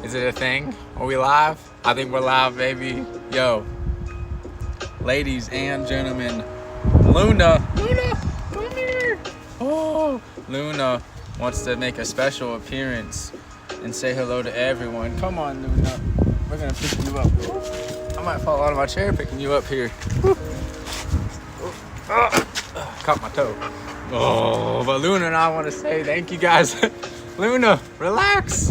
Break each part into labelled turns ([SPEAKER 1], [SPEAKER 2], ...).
[SPEAKER 1] Is it a thing? Are we live? I think we're live, baby. Yo, ladies and gentlemen, Luna, come here. Oh, Luna wants to make a special appearance and say hello to everyone. Come on, Luna. We're gonna pick you up. I might fall out of my chair picking you up here. Caught my toe. Oh, but Luna and I want to say thank you guys. Luna, relax.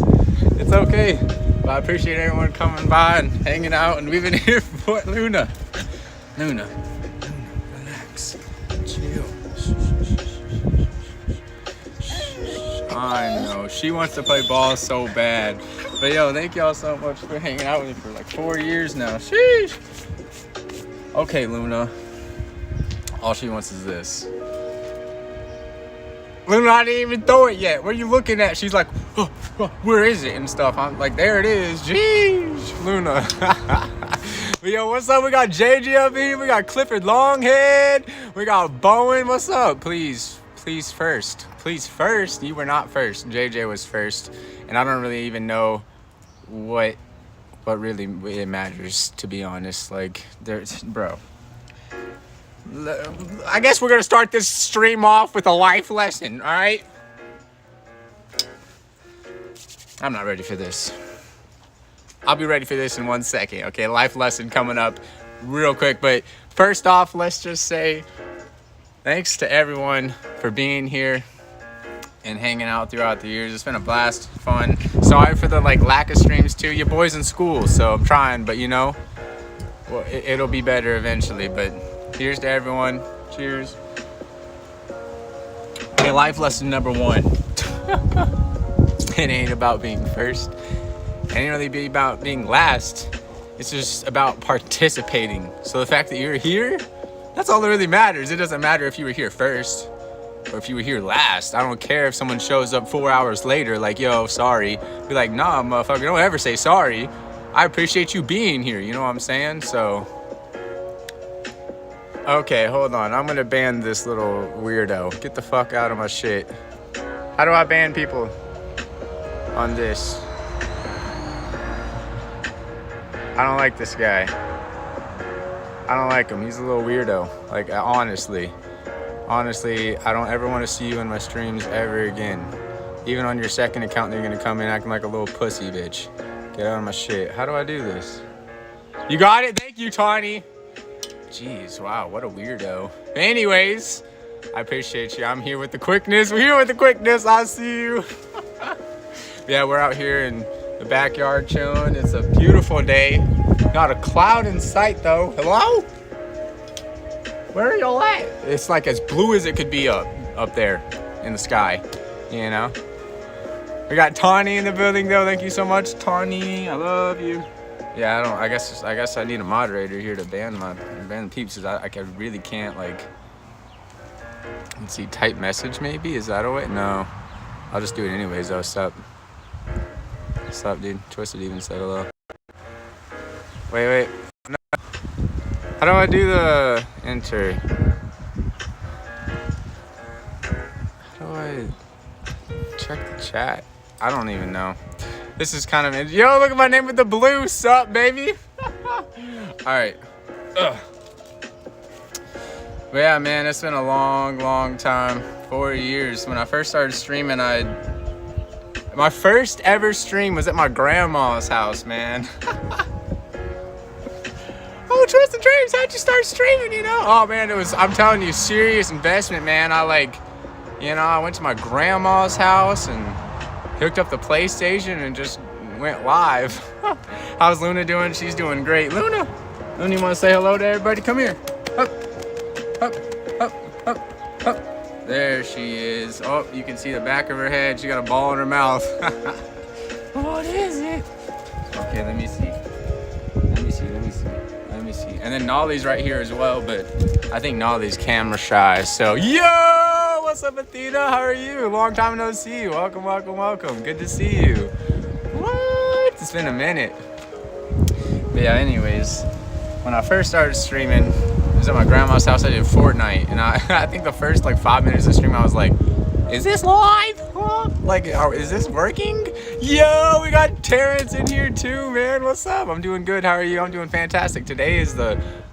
[SPEAKER 1] It's okay. But I appreciate everyone coming by and hanging out, and we've been here for Luna. Luna, relax. Chill. I know. She wants to play ball so bad. But yo, thank y'all so much for hanging out with me for like 4 years now. Sheesh. Okay, Luna. All she wants is this. Luna, I didn't even throw it yet. What are you looking at? She's like, oh, where is it and stuff. I'm like, there it is. Jeez, Luna. But yo, what's up? We got JJ up here. We got Clifford Longhead. We got Bowen. What's up? Please first. Please first. You were not first. JJ was first. And I don't really even know what really it matters, to be honest. Like, there's, bro. I guess we're gonna start this stream off with a life lesson, all right? I'm not ready for this. I'll be ready for this in 1 second, okay? Life lesson coming up real quick. But first off, let's just say thanks to everyone for being here and hanging out throughout the years. It's been a blast, fun. Sorry for the lack of streams too. Your boy's in school, so I'm trying, but you know, well, it'll be better eventually. But here's to everyone. Cheers. Okay, life lesson number 1. It ain't about being first. It ain't really be about being last. It's just about participating. So the fact that you're here, that's all that really matters. It doesn't matter if you were here first or if you were here last. I don't care if someone shows up 4 hours later like, yo, sorry. Be like, nah, motherfucker, don't ever say sorry. I appreciate you being here. You know what I'm saying? So, okay, hold on. I'm gonna ban this little weirdo. Get the fuck out of my shit. How do I ban people on this? I don't like this guy. I don't like him. He's a little weirdo. Like, honestly, I don't ever want to see you in my streams ever again. Even on your second account, you're gonna come in acting like a little pussy bitch. Get out of my shit. How do I do this? You got it? Thank you, Tawny. Jeez, wow, what a weirdo. Anyways, I appreciate you. I'm here with the quickness. We're here with the quickness. I see you. Yeah, we're out here in the backyard chilling. It's a beautiful day. Not a cloud in sight, though. Hello? Where are y'all at? It's like as blue as it could be up there in the sky, you know? We got Tawny in the building, though. Thank you so much, Tawny. I love you. Yeah, I guess I need a moderator here to ban the peeps, because I really can't, like, let's see, type message maybe? Is that a way? No. I'll just do it anyways, though. Sup, dude? Twisted even said hello. Wait. No. How do I do the enter? How do I check the chat? I don't even know. This is kind of... Yo, look at my name with the blue. Sup, baby? Alright. But yeah, man, it's been a long time. 4 years. When I first started streaming, my first ever stream was at my grandma's house, man. Oh, o-TwistedDreams, how'd you start streaming, you know? Oh, man, I'm telling you, serious investment, man. I went to my grandma's house and hooked up the PlayStation and just went live. How's Luna doing? She's doing great. Luna, you want to say hello to everybody? Come here. Up. There she is. Oh, you can see the back of her head. She got a ball in her mouth. What is it? Okay, let me see. And then Nolly's right here as well, but I think Nolly's camera shy. So, yo! What's up, Athena? How are you? Long time no see you. Welcome. Good to see you. What? It's been a minute. But yeah, anyways, when I first started streaming, it was at my grandma's house. I did Fortnite, and I think the first 5 minutes of the stream, I was like, is this live? y'all? Like, is this working? Yo, we got Terrence in here too, man. What's up? I'm doing good. How are you? I'm doing fantastic. Today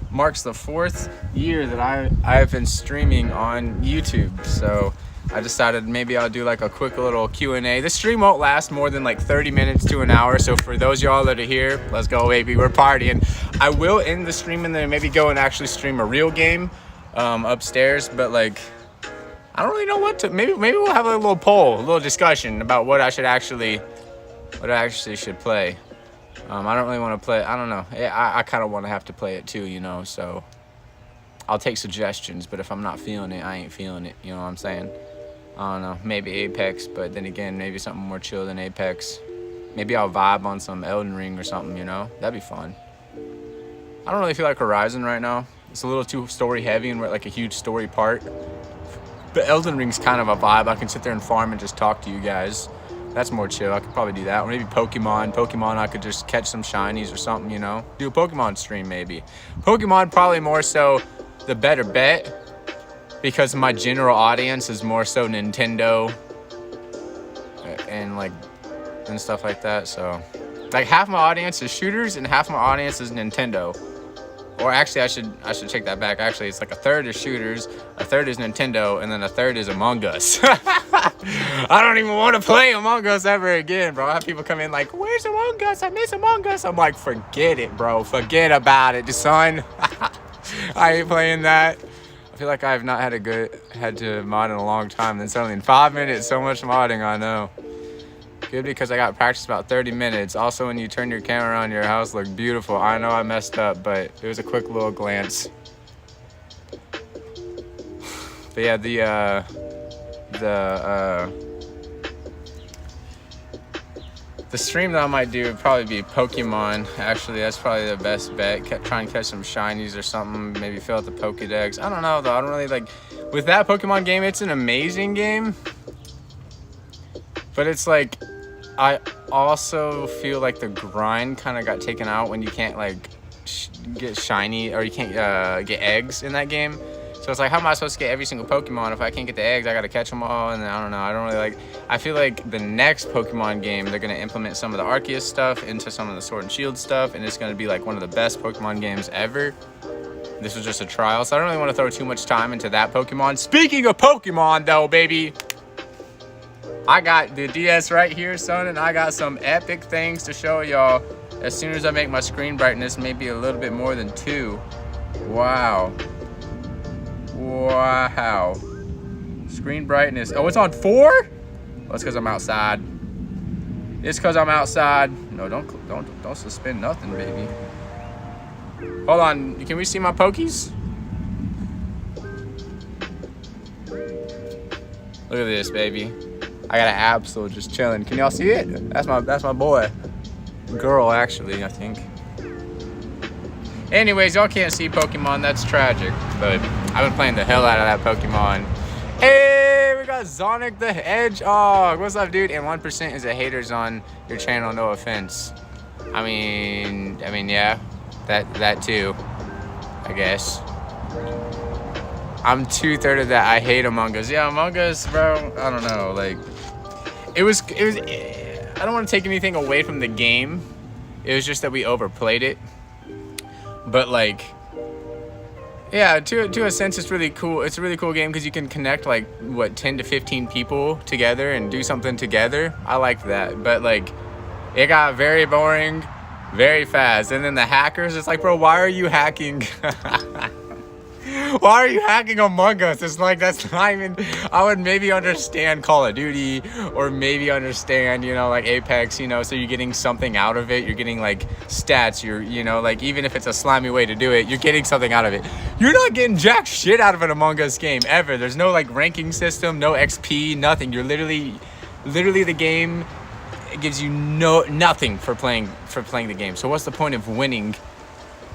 [SPEAKER 1] marks the 4th year that I've been streaming on YouTube. So I decided maybe I'll do like a quick little Q&A. This stream won't last more than like 30 minutes to an hour. So for those y'all that are here, let's go, baby. We're partying. I will end the stream and then maybe go and actually stream a real game upstairs. But like, I don't really know what to. Maybe we'll have a little poll, a little discussion about what I actually should play. I don't really want to play. I don't know. I kind of want to have to play it too, you know. So I'll take suggestions. But if I'm not feeling it, I ain't feeling it. You know what I'm saying? I don't know. Maybe Apex, but then again, maybe something more chill than Apex. Maybe I'll vibe on some Elden Ring or something. You know, that'd be fun. I don't really feel like Horizon right now. It's a little too story heavy and we're at like a huge story part. But Elden Ring's kind of a vibe. I can sit there and farm and just talk to you guys. That's more chill. I could probably do that. Or maybe Pokemon, I could just catch some shinies or something, you know? Do a Pokemon stream, maybe. Pokemon, probably more so the better bet. Because my general audience is more so Nintendo. And stuff like that. So, like, half my audience is shooters and half my audience is Nintendo. Or actually, I should take that back. Actually, it's like a third is shooters, a third is Nintendo, and then a third is Among Us. I don't even want to play Among Us ever again, bro. I have people come in like, where's Among Us? I miss Among Us. I'm like, forget it, bro. Forget about it, son. I ain't playing that. I feel like I have not had to mod in a long time. Then suddenly in 5 minutes, so much modding, I know. Good because I got practice about 30 minutes. Also, when you turn your camera on, your house looked beautiful. I know I messed up, but it was a quick little glance. But yeah, the stream that I might do would probably be Pokemon. Actually, that's probably the best bet. Try and catch some shinies or something. Maybe fill out the Pokédex. I don't know though. I don't really like. With that Pokemon game, it's an amazing game. But it's like, I also feel like the grind kind of got taken out when you can't like get shiny or you can't get eggs in that game. So it's like, how am I supposed to get every single Pokemon if I can't get the eggs? I gotta catch them all, and I don't know. I don't really like. I feel like the next Pokemon game, they're gonna implement some of the Arceus stuff into some of the Sword and Shield stuff, and it's gonna be like one of the best Pokemon games ever. This was just a trial, so I don't really want to throw too much time into that Pokemon. Speaking of Pokemon, though, baby. I got the DS right here, son, and I got some epic things to show y'all as soon as I make my screen brightness maybe a little bit more than 2. Wow. Wow. Screen brightness. Oh, it's on 4? Well, it's because I'm outside. It's because I'm outside. No, don't suspend nothing, baby. Hold on. Can we see my Pokies? Look at this, baby. I got an Absol just chilling. Can y'all see it? That's my boy. Girl, actually, I think. Anyways, y'all can't see Pokemon. That's tragic. But I've been playing the hell out of that Pokemon. Hey, we got Sonic the Hedgehog. What's up, dude? And 1% is a haters on your channel. No offense. I mean, yeah. That too, I guess. I'm 2/3 of that. I hate Among Us. Yeah, Among Us, bro. I don't know. Like, it was. I don't want to take anything away from the game. It was just that we overplayed it. But like, yeah, to a sense, it's really cool. It's a really cool game because you can connect like 10 to 15 people together and do something together. I like that. But like, it got very boring, very fast. And then the hackers, it's like, bro, why are you hacking? Why are you hacking Among Us? It's like, that's not even. I would maybe understand Call of Duty or maybe understand, you know, like Apex, you know, so you're getting something out of it. You're getting like stats. You know, like even if it's a slimy way to do it, you're getting something out of it. You're not getting jack shit out of an Among Us game ever. There's no like ranking system, no XP, nothing. You're literally the game. It gives you nothing for playing the game. So what's the point of winning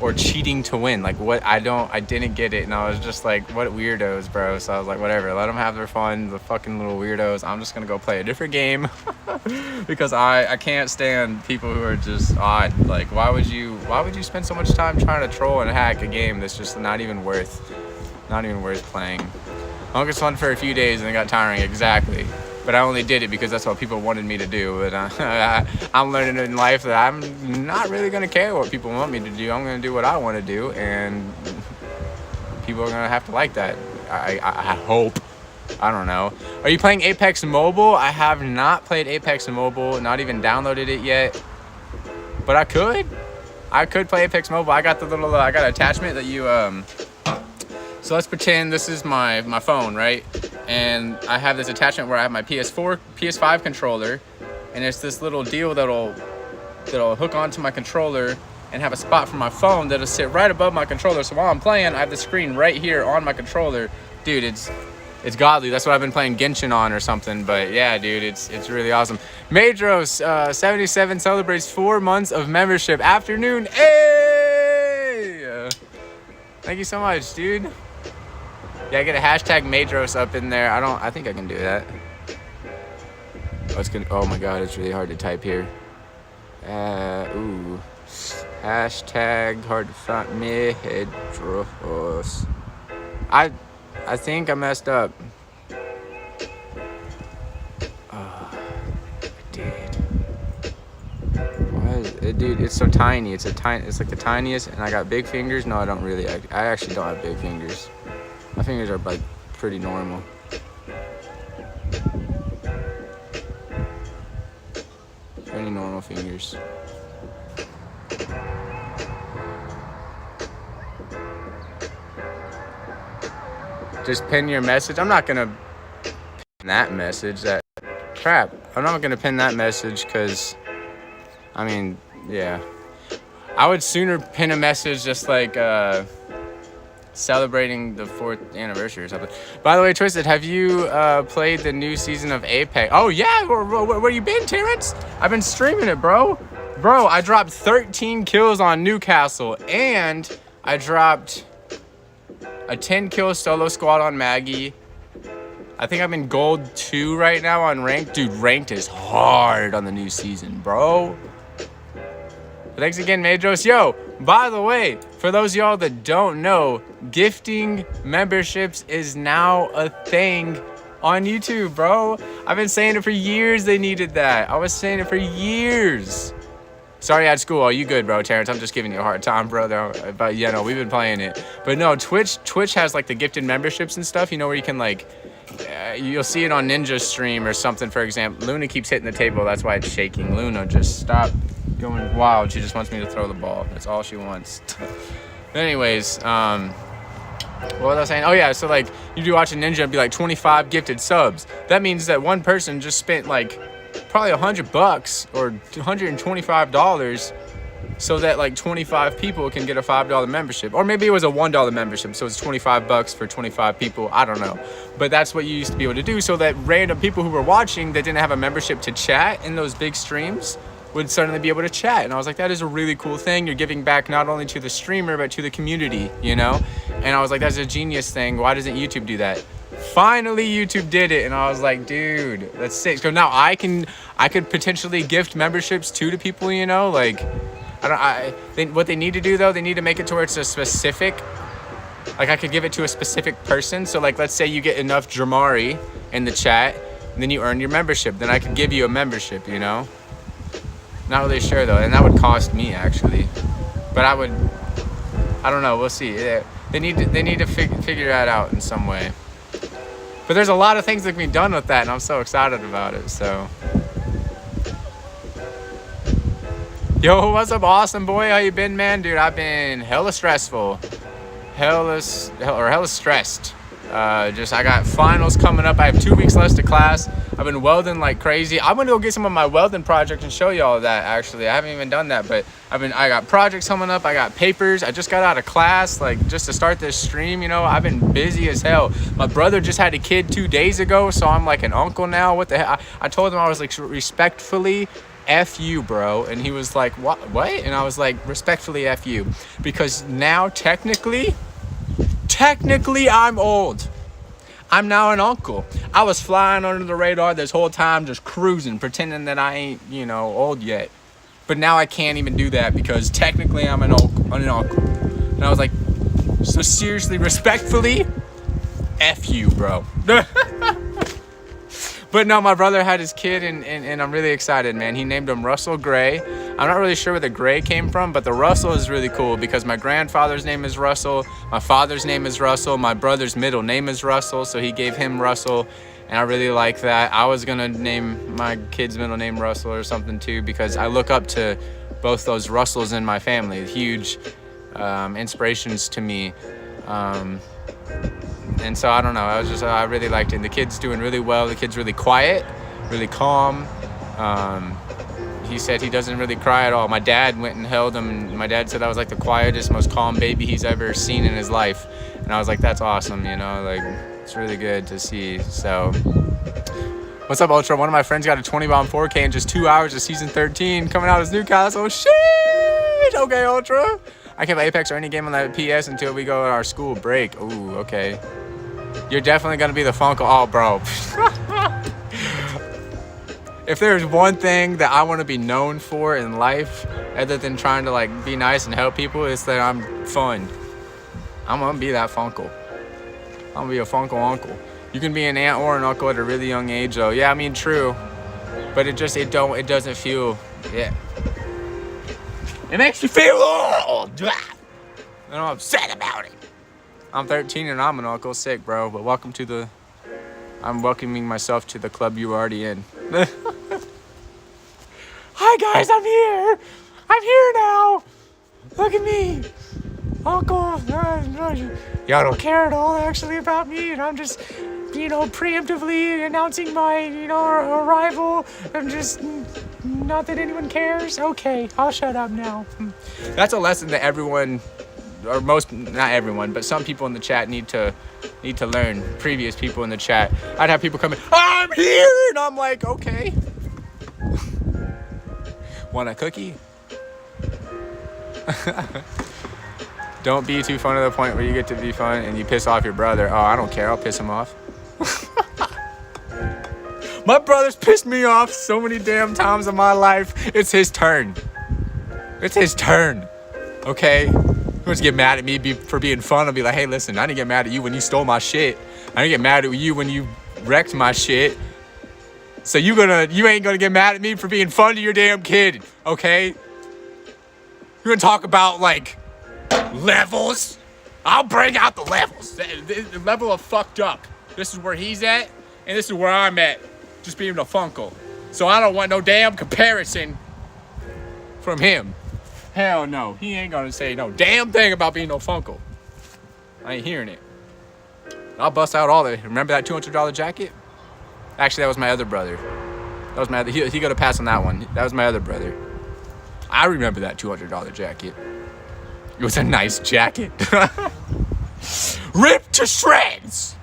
[SPEAKER 1] or cheating to win? Like, what? I didn't get it, and I was just like, what weirdos, bro. So I was like, whatever, let them have their fun, the fucking little weirdos. I'm just gonna go play a different game because I can't stand people who are just odd. Like, why would you spend so much time trying to troll and hack a game that's just not even worth playing? Among Us fun for a few days and it got tiring. Exactly. but I only did it because that's what people wanted me to do. But I'm learning in life that I'm not really gonna care what people want me to do. I'm gonna do what I want to do, and people are gonna have to like that. I hope. I don't know. Are you playing Apex Mobile? I have not played Apex Mobile, not even downloaded it yet. But I could play Apex Mobile. I got the little, I got an attachment that you, so let's pretend this is my phone, right? And I have this attachment where I have my PS5 controller, and it's this little deal that'll hook onto my controller and have a spot for my phone that'll sit right above my controller. So while I'm playing, I have the screen right here on my controller. Dude, it's godly. That's what I've been playing Genshin on or something. But yeah, dude, it's really awesome. Madros 77 celebrates 4 months of membership. Afternoon, hey! Thank you so much, dude. Yeah, I get a hashtag Madros up in there. I think I can do that. Oh my god, it's really hard to type here. Ooh. Hashtag hard to find Madros. I think I messed up. I did. Why is it, dude? It's so tiny. It's like the tiniest, and I got big fingers. No, I don't really. I actually don't have big fingers. My fingers are like pretty normal. Pretty normal fingers. Just pin your message. I'm not gonna pin that message. I'm not gonna pin that message because, I mean, yeah. I would sooner pin a message just like celebrating the 4th anniversary or something. By the way, Twisted, have you played the new season of Apex? Oh yeah, where you been, Terrence? I've been streaming it, bro. Bro, I dropped 13 kills on Newcastle, and I dropped a 10-kill solo squad on Maggie. I think I'm in gold 2 right now on ranked. Dude, ranked is hard on the new season, bro. But thanks again, Madros. Yo, by the way, for those of y'all that don't know, gifting memberships is now a thing on YouTube, bro. I've been saying it for years they needed that. I was saying it for years. Sorry, at school. Oh, you good, bro, Terrence? I'm just giving you a hard time, bro. But yeah, no, we've been playing it. But no, Twitch has like the gifted memberships and stuff. You know, where you can like, you'll see it on Ninja's stream or something. For example, Luna keeps hitting the table. That's why it's shaking. Luna, just stop going wild. She just wants me to throw the ball. That's all she wants. But anyways, what was I saying? Oh yeah, so like you do watch a Ninja and be like 25 gifted subs. That means that one person just spent like probably $100 or $125 so that like 25 people can get a $5 membership, or maybe it was a $1 membership, so it's $25 for 25 people. I don't know, but that's what you used to be able to do, so that random people who were watching that didn't have a membership to chat in those big streams would suddenly be able to chat. And I was like, that is a really cool thing. You're giving back not only to the streamer but to the community, you know? And I was like, that's a genius thing. Why doesn't YouTube do that? Finally, YouTube did it, and I was like, dude, that's sick. So now I could potentially gift memberships to people, you know, like what they need to do though, they need to make it to where it's a specific, like I could give it to a specific person. So like, let's say you get enough Dramari in the chat, and then you earn your membership. Then I could give you a membership, you know. Not really sure though, and that would cost me actually, but I don't know. We'll see. Yeah, they need to figure that out in some way. But there's a lot of things that can be done with that, and I'm so excited about it, so. Yo, what's up, awesome boy? How you been, man? Dude, I've been hella stressful. Hella stressed. I got finals coming up. I have 2 weeks left of class. I've been welding like crazy. I'm gonna go get some of my welding project and show y'all that actually. I haven't even done that, but I got projects coming up. I got papers. I just got out of class, like just to start this stream, you know. I've been busy as hell. My brother just had a kid 2 days ago, so I'm like an uncle now. What the hell? I told him I was like, respectfully, F you, bro. And he was like, what? And I was like, respectfully, F you. Because now technically I'm old. I'm now an uncle. I was flying under the radar this whole time, just cruising, pretending that I ain't, you know, old yet. But now I can't even do that because technically I'm an uncle. And I was like, so seriously, respectfully, F you, bro. But no, my brother had his kid, and I'm really excited, man. He named him Russell Gray. I'm not really sure where the Gray came from, but the Russell is really cool because my grandfather's name is Russell, my father's name is Russell, my brother's middle name is Russell, so he gave him Russell, and I really like that. I was gonna name my kid's middle name Russell or something too, because I look up to both those Russells in my family, huge inspirations to me. And so I don't know, I really liked it. And the kid's doing really well. The kid's really quiet, really calm. He said he doesn't really cry at all. My dad went and held him, and my dad said I was like the quietest, most calm baby he's ever seen in his life. And I was like, that's awesome, you know, like it's really good to see. So what's up, Ultra? One of my friends got a 20-bomb 4K in just 2 hours of season 13 coming out as Newcastle. Shit! Okay, Ultra. I can't play Apex or any game on the PS until we go on our school break. Ooh, okay. You're definitely gonna be the Funko. Oh, bro. If there's one thing that I want to be known for in life, other than trying to like be nice and help people, it's that I'm fun. I'm gonna be that Funko. I'm gonna be a Funko uncle. You can be an aunt or an uncle at a really young age, though. Yeah, I mean, true. But it doesn't feel. Yeah. It makes you feel old. And I'm upset about it. I'm 13 and I'm an uncle. Sick, bro. But I'm welcoming myself to the club you were already in. Hi guys, I'm here. I'm here now. Look at me. Uncle. Y'all don't care at all actually about me, and I'm just, preemptively announcing my, arrival. I'm just, not that anyone cares. Okay, I'll shut up now. That's a lesson that everyone, or most, not everyone, but some people in the chat need to learn. Previous people in the chat, I'd have people come in, I'm here, and I'm like, okay. Want a cookie? Don't be too fun to the point where you get to be fun and you piss off your brother. Oh, I don't care. I'll piss him off. My brother's pissed me off so many damn times in my life. It's his turn. It's his turn. Okay? He wants to get mad at me for being fun. I'll be like, hey, listen, I didn't get mad at you when you stole my shit. I didn't get mad at you when you wrecked my shit. So you ain't gonna get mad at me for being fun to your damn kid, okay? You're gonna talk about, like, levels? I'll bring out the levels. The level of fucked up. This is where he's at, and this is where I'm at. Just being a Funko. So I don't want no damn comparison from him. Hell no. He ain't gonna say no damn thing about being no Funko. I ain't hearing it. I'll bust out all the... Remember that $200 jacket? Actually, that was my other brother. That was my other... He got a pass on that one. That was my other brother. I remember that $200 jacket. It was a nice jacket. Ripped to shreds!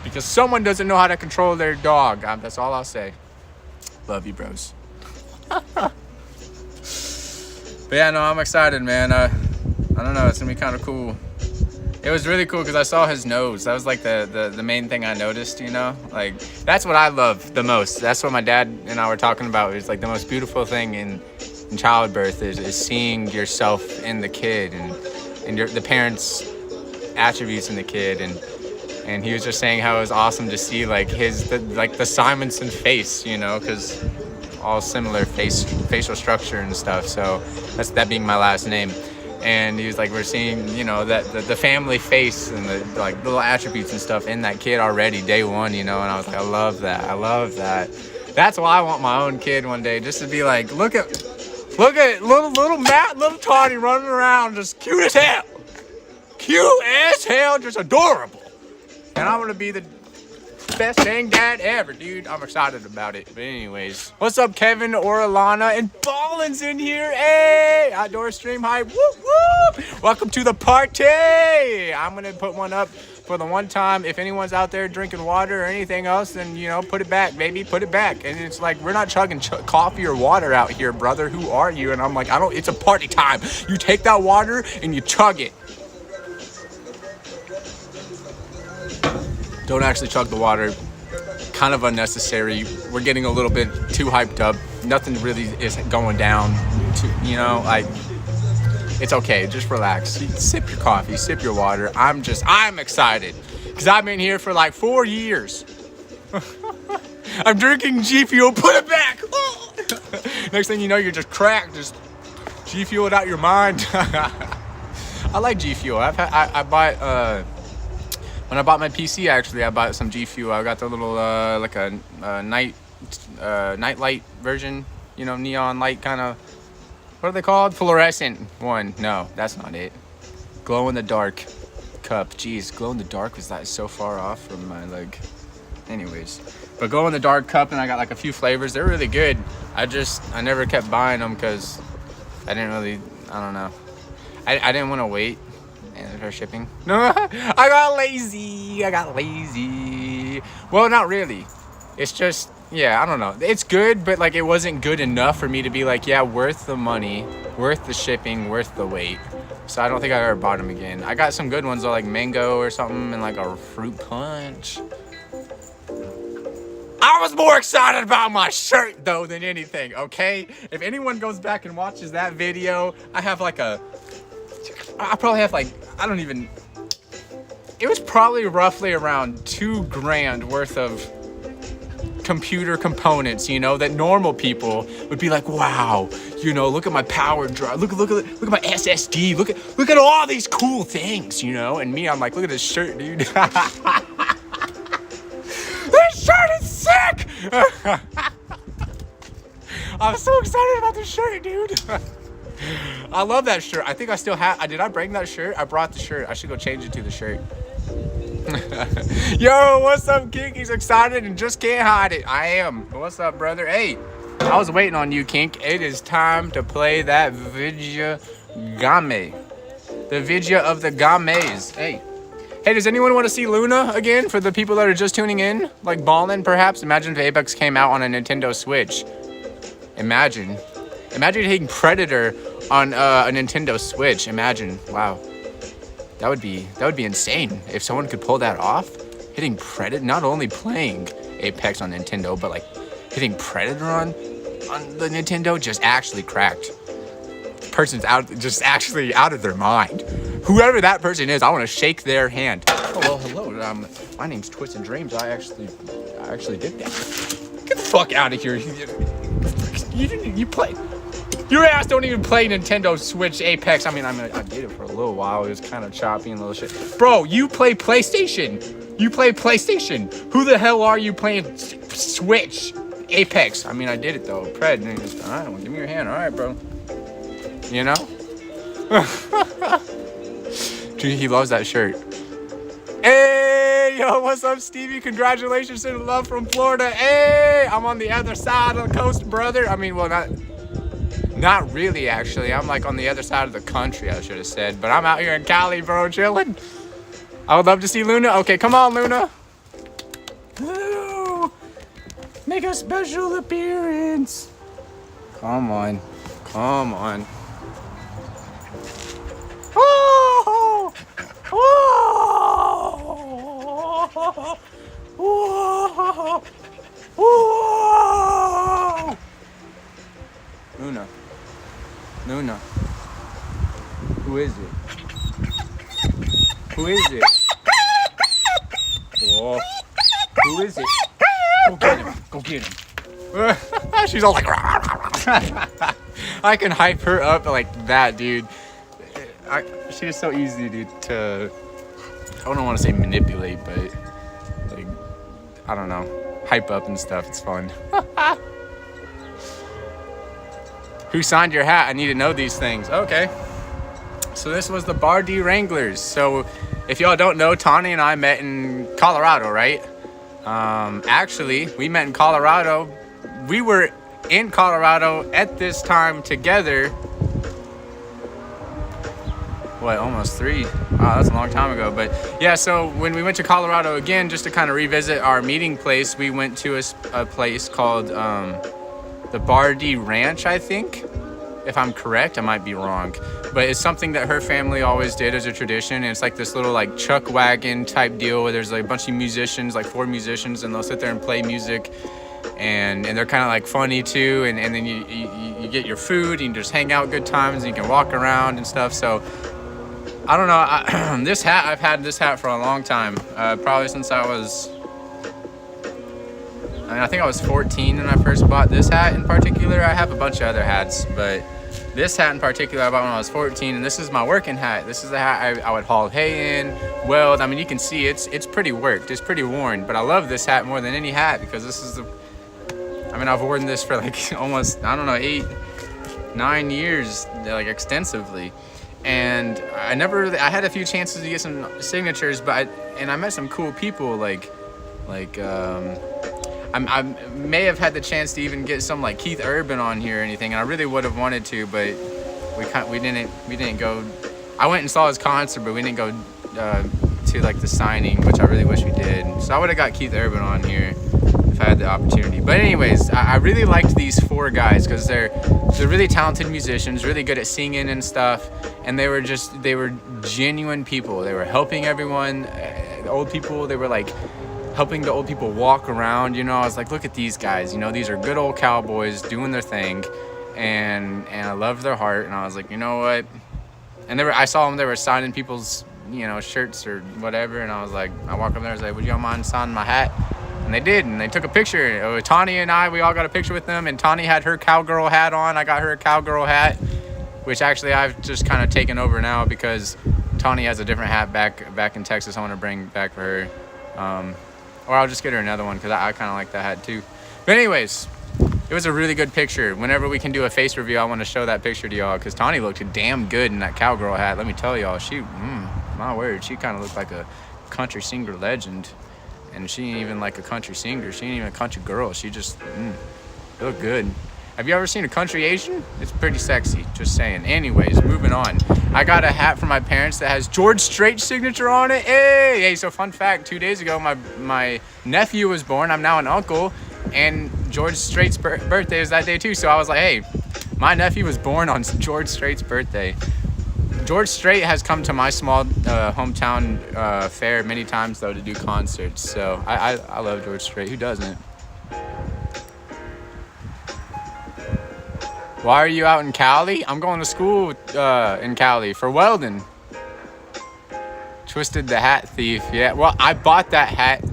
[SPEAKER 1] Because someone doesn't know how to control their dog. That's all I'll say. Love you, bros. But yeah, no, I'm excited, man. I don't know. It's gonna be kind of cool. It was really cool because I saw his nose. That was like the main thing I noticed, Like, that's what I love the most. That's what my dad and I were talking about. It's like the most beautiful thing in childbirth is seeing yourself in the kid and the parents' attributes in the kid. And he was just saying how it was awesome to see like the Simonson face, because all similar facial structure and stuff. So that's that being my last name. And he was like, we're seeing, that the family face and the like little attributes and stuff in that kid already day one, and I was like, I love that. That's why I want my own kid one day, just to be like, look at little Matt, little Tawny running around, just cute as hell, just adorable. And I'm gonna be the best dang dad ever, dude. I'm excited about it. But anyways, what's up, Kevin, Orlana, and Ballin's in here. Hey, outdoor stream hype. Whoop whoop. Welcome to the party. I'm gonna put one up for the one time. If anyone's out there drinking water or anything else, then put it back, baby. Put it back. And it's like, we're not chugging coffee or water out here, brother. Who are you? And I'm like, it's a party time. You take that water and you chug it. Don't actually chug the water. Kind of unnecessary. We're getting a little bit too hyped up. Nothing really is going down. It's okay. Just relax. Sip your coffee. Sip your water. I'm excited because I've been here for like 4 years. I'm drinking G Fuel. Put it back. Next thing you know, you're just cracked. Just G Fueled out your mind. I like G Fuel. I bought when I bought my PC. Actually, I bought some G Fuel. I got the little like a night light version. You know, neon light kind of. What are they called? Fluorescent one. No, that's not it. Glow in the dark cup. Jeez, glow in the dark was that so far off from my like. Anyways, but glow in the dark cup, and I got like a few flavors. They're really good. I never kept buying them because I didn't really. I don't know. I didn't want to wait for shipping. No, I got lazy. Well, not really. It's just, yeah, I don't know. It's good, but like it wasn't good enough for me to be like, yeah, worth the money, worth the shipping, worth the wait. So I don't think I ever bought them again. I got some good ones though, like mango or something and like a fruit punch. I was more excited about my shirt though than anything, okay? If anyone goes back and watches that video, I probably have like, it was probably roughly around $2,000 worth of computer components, you know, that normal people would be like, wow, you know, look at my power drive, look at my SSD, look at all these cool things, you know, and me, I'm like, look at this shirt, dude. This shirt is sick. I'm so excited about this shirt, dude. I love that shirt. I think I still have. Did I bring that shirt? I brought the shirt. I should go change it to the shirt. Yo, what's up, Kink? He's excited and just can't hide it. I am. What's up, brother? Hey, I was waiting on you, Kink. It is time to play that Vidya Game. The Vidya of the Games. Hey, does anyone want to see Luna again? For the people that are just tuning in, like ballin', perhaps. Imagine if Apex came out on a Nintendo Switch. Imagine hitting Predator on a Nintendo Switch. Imagine, wow. That would be insane if someone could pull that off. Hitting Predator, not only playing Apex on Nintendo, but like hitting Predator on the Nintendo, just actually cracked. The person's just actually out of their mind. Whoever that person is, I want to shake their hand. Oh well, hello. My name's o-TwistedDreams. I actually did that. Get the fuck out of here. You play. Your ass don't even play Nintendo Switch Apex. I did it for a little while. It was kind of choppy and little shit. Bro, you play PlayStation. Who the hell are you playing Switch Apex? I did it though. Pred. And just, all right, well, give me your hand. All right, bro. You know? Dude, he loves that shirt. Hey, yo, what's up, Stevie? Congratulations to the love from Florida. Hey, I'm on the other side of the coast, brother. Not really, actually. I'm like on the other side of the country, I should have said. But I'm out here in Cali, bro, chilling. I would love to see Luna. Okay, come on, Luna. Ooh, make a special appearance. Come on. Oh! Oh! Oh! Luna. Who is it? Whoa. Who is it? Go get him. She's all like, I can hype her up like that, dude. She's so easy to, I don't want to say manipulate, but like, I don't know, hype up and stuff. It's fun. Who signed your hat? I need to know these things. Okay. So this was the Bar D Wranglers. So if y'all don't know, Tawny and I met in Colorado, right? Actually, we met in Colorado. We were in Colorado at this time together. What, almost 3? Wow, that's a long time ago. But yeah, so when we went to Colorado again, just to kind of revisit our meeting place, we went to a place called the Bar D Ranch, I think. If I'm correct, I might be wrong. But it's something that her family always did as a tradition. And it's like this little like chuck wagon type deal where there's like a bunch of musicians, like 4 musicians, and they'll sit there and play music. And they're kind of like funny too. And then you get your food, and you just hang out, good times, and you can walk around and stuff. So I don't know, I've had this hat for a long time. Probably since I was I mean, I think I was 14 when I first bought this hat in particular. I have a bunch of other hats, but this hat in particular I bought when I was 14, and this is my working hat. This is the hat I would haul hay in, weld. I mean, you can see it's pretty worked, it's pretty worn, but I love this hat more than any hat because this is the, I mean, I've worn this for like almost, I don't know, 8, 9 years, like extensively. And I never really, I had a few chances to get some signatures, but I met some cool people I may have had the chance to even get some like Keith Urban on here or anything, and I really would have wanted to, but we didn't go. I went and saw his concert, but we didn't go to like the signing, which I really wish we did. So I would have got Keith Urban on here if I had the opportunity. But anyways, I really liked these 4 guys because they're really talented musicians, really good at singing and stuff, and they were genuine people. They were helping everyone, the old people. They were like helping the old people walk around, you know. I was like, look at these guys, you know, these are good old cowboys doing their thing, and I loved their heart, and I was like, you know what? And I saw them, they were signing people's, you know, shirts or whatever, and I was like, I walked up there, I was like, would y'all mind signing my hat? And they did, and they took a picture. Tawny and I, we all got a picture with them, and Tawny had her cowgirl hat on. I got her a cowgirl hat, which actually I've just kind of taken over now because Tawny has a different hat back in Texas I want to bring back for her. Or I'll just get her another one because I kind of like that hat too. But anyways, it was a really good picture. Whenever we can do a face review, I want to show that picture to y'all because Tawny looked damn good in that cowgirl hat. Let me tell y'all, my word, she kind of looked like a country singer legend. And she ain't even like a country singer. She ain't even a country girl. She just looked good. Have you ever seen a country Asian? It's pretty sexy, just saying. Anyways, moving on. I got a hat from my parents that has George Strait's signature on it. Hey, so fun fact, 2 days ago, my nephew was born. I'm now an uncle, and George Strait's birthday is that day too. So I was like, hey, my nephew was born on George Strait's birthday. George Strait has come to my small hometown fair many times, though, to do concerts. So I love George Strait. Who doesn't? Why are you out in Cali? I'm going to school in Cali for welding. Twisted the hat thief. Yeah, well, I bought that hat.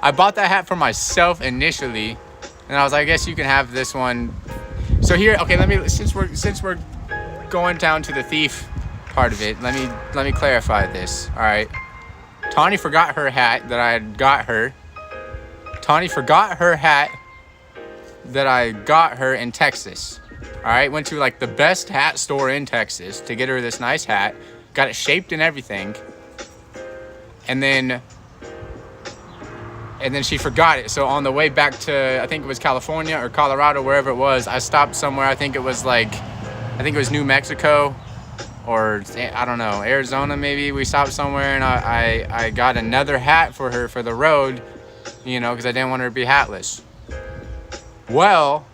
[SPEAKER 1] I bought that hat for myself initially, and I was like, I guess you can have this one. So here, okay, since we're going down to the thief part of it, let me clarify this. All right, Tawny forgot her hat that I had got her. Tawny forgot her hat that I got her in Texas. All right, went to like the best hat store in Texas to get her this nice hat, got it shaped and everything, and then she forgot it. So on the way back to, I think it was California or Colorado, wherever it was, I stopped somewhere. I think it was New Mexico, or I don't know, Arizona maybe. We stopped somewhere, and I got another hat for her for the road, you know, because I didn't want her to be hatless. Well,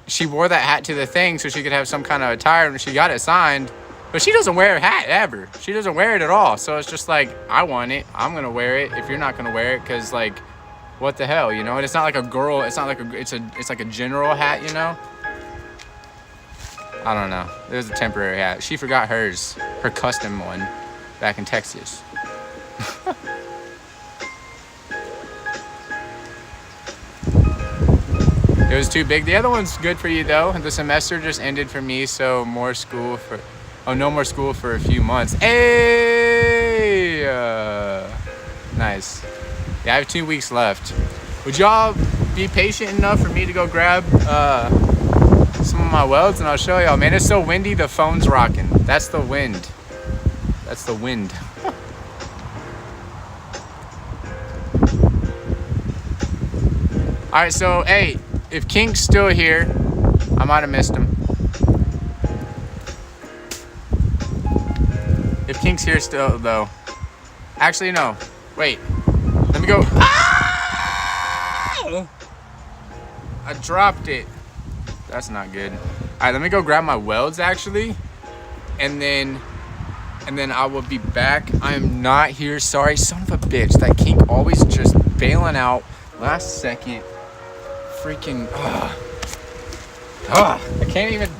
[SPEAKER 1] she wore that hat to the thing so she could have some kind of attire when she got it signed, but she doesn't wear a hat ever. She doesn't wear it at all. So it's just like, I want it, I'm gonna wear it if you're not gonna wear it, because like, what the hell, you know? And it's not like a girl, it's not like it's like a general hat, you know? I don't know. It was a temporary hat. She forgot hers, her custom one, back in Texas. It was too big. The other one's good for you though. The semester just ended for me, so no more school for a few months. Hey, nice. Yeah, I have 2 weeks left. Would y'all be patient enough for me to go grab some of my welds, and I'll show y'all. Man, it's so windy, the phone's rocking. That's the wind. That's the wind. All right, so hey, if Kink's still here, I might have missed him. If Kink's here still, though. Actually, no. Wait. Let me go. Ah! I dropped it. That's not good. All right, let me go grab my welds, actually. And then I will be back. I am not here. Sorry, son of a bitch. That Kink always just bailing out last second. Freaking, I can't even,